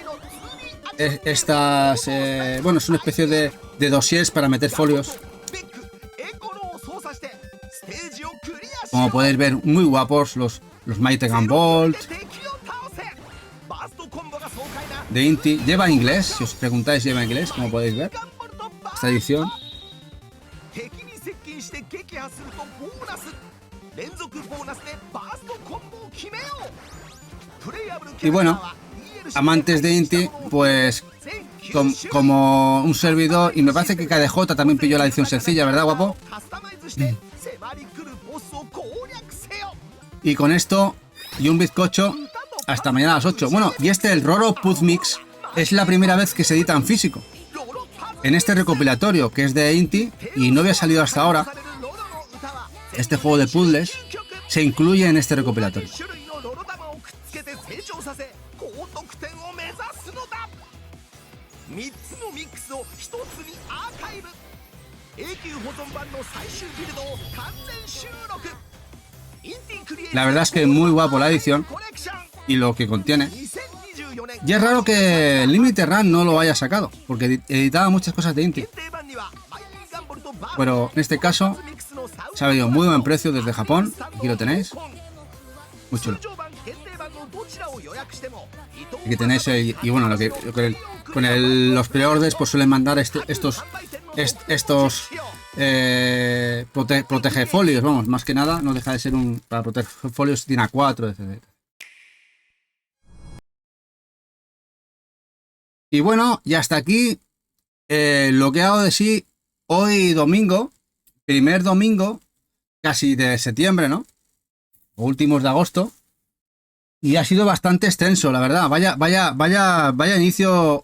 bueno, es una especie de dossiers para meter folios. Como podéis ver, muy guapos los Mighty Gun Bolt de Inti. Lleva inglés, si os preguntáis, lleva inglés, como podéis ver, esta edición. Y bueno, amantes de Inti, pues como un servidor, y me parece que KDJ también pilló la edición sencilla, ¿verdad, guapo? Y con esto y un bizcocho hasta mañana a las 8. Bueno, y el Roro Puzzle Mix es la primera vez que se edita en físico en este recopilatorio, que es de Inti y no había salido hasta ahora. Este juego de puzzles se incluye en este recopilatorio. La verdad es que muy guapo la edición y lo que contiene. Y es raro que Limited Run no lo haya sacado, porque editaba muchas cosas de Inti. Pero en este caso se ha venido muy buen precio desde Japón. Aquí lo tenéis. Muy chulo. Aquí tenéis y bueno, los preorders pues suelen mandar estos protegefolios, vamos, más que nada, no deja de ser para proteger folios tiene A4, etc. Y bueno, y hasta aquí lo que hago de sí hoy domingo, primer domingo casi de septiembre, ¿no? O últimos de agosto. Y ha sido bastante extenso, la verdad. Vaya inicio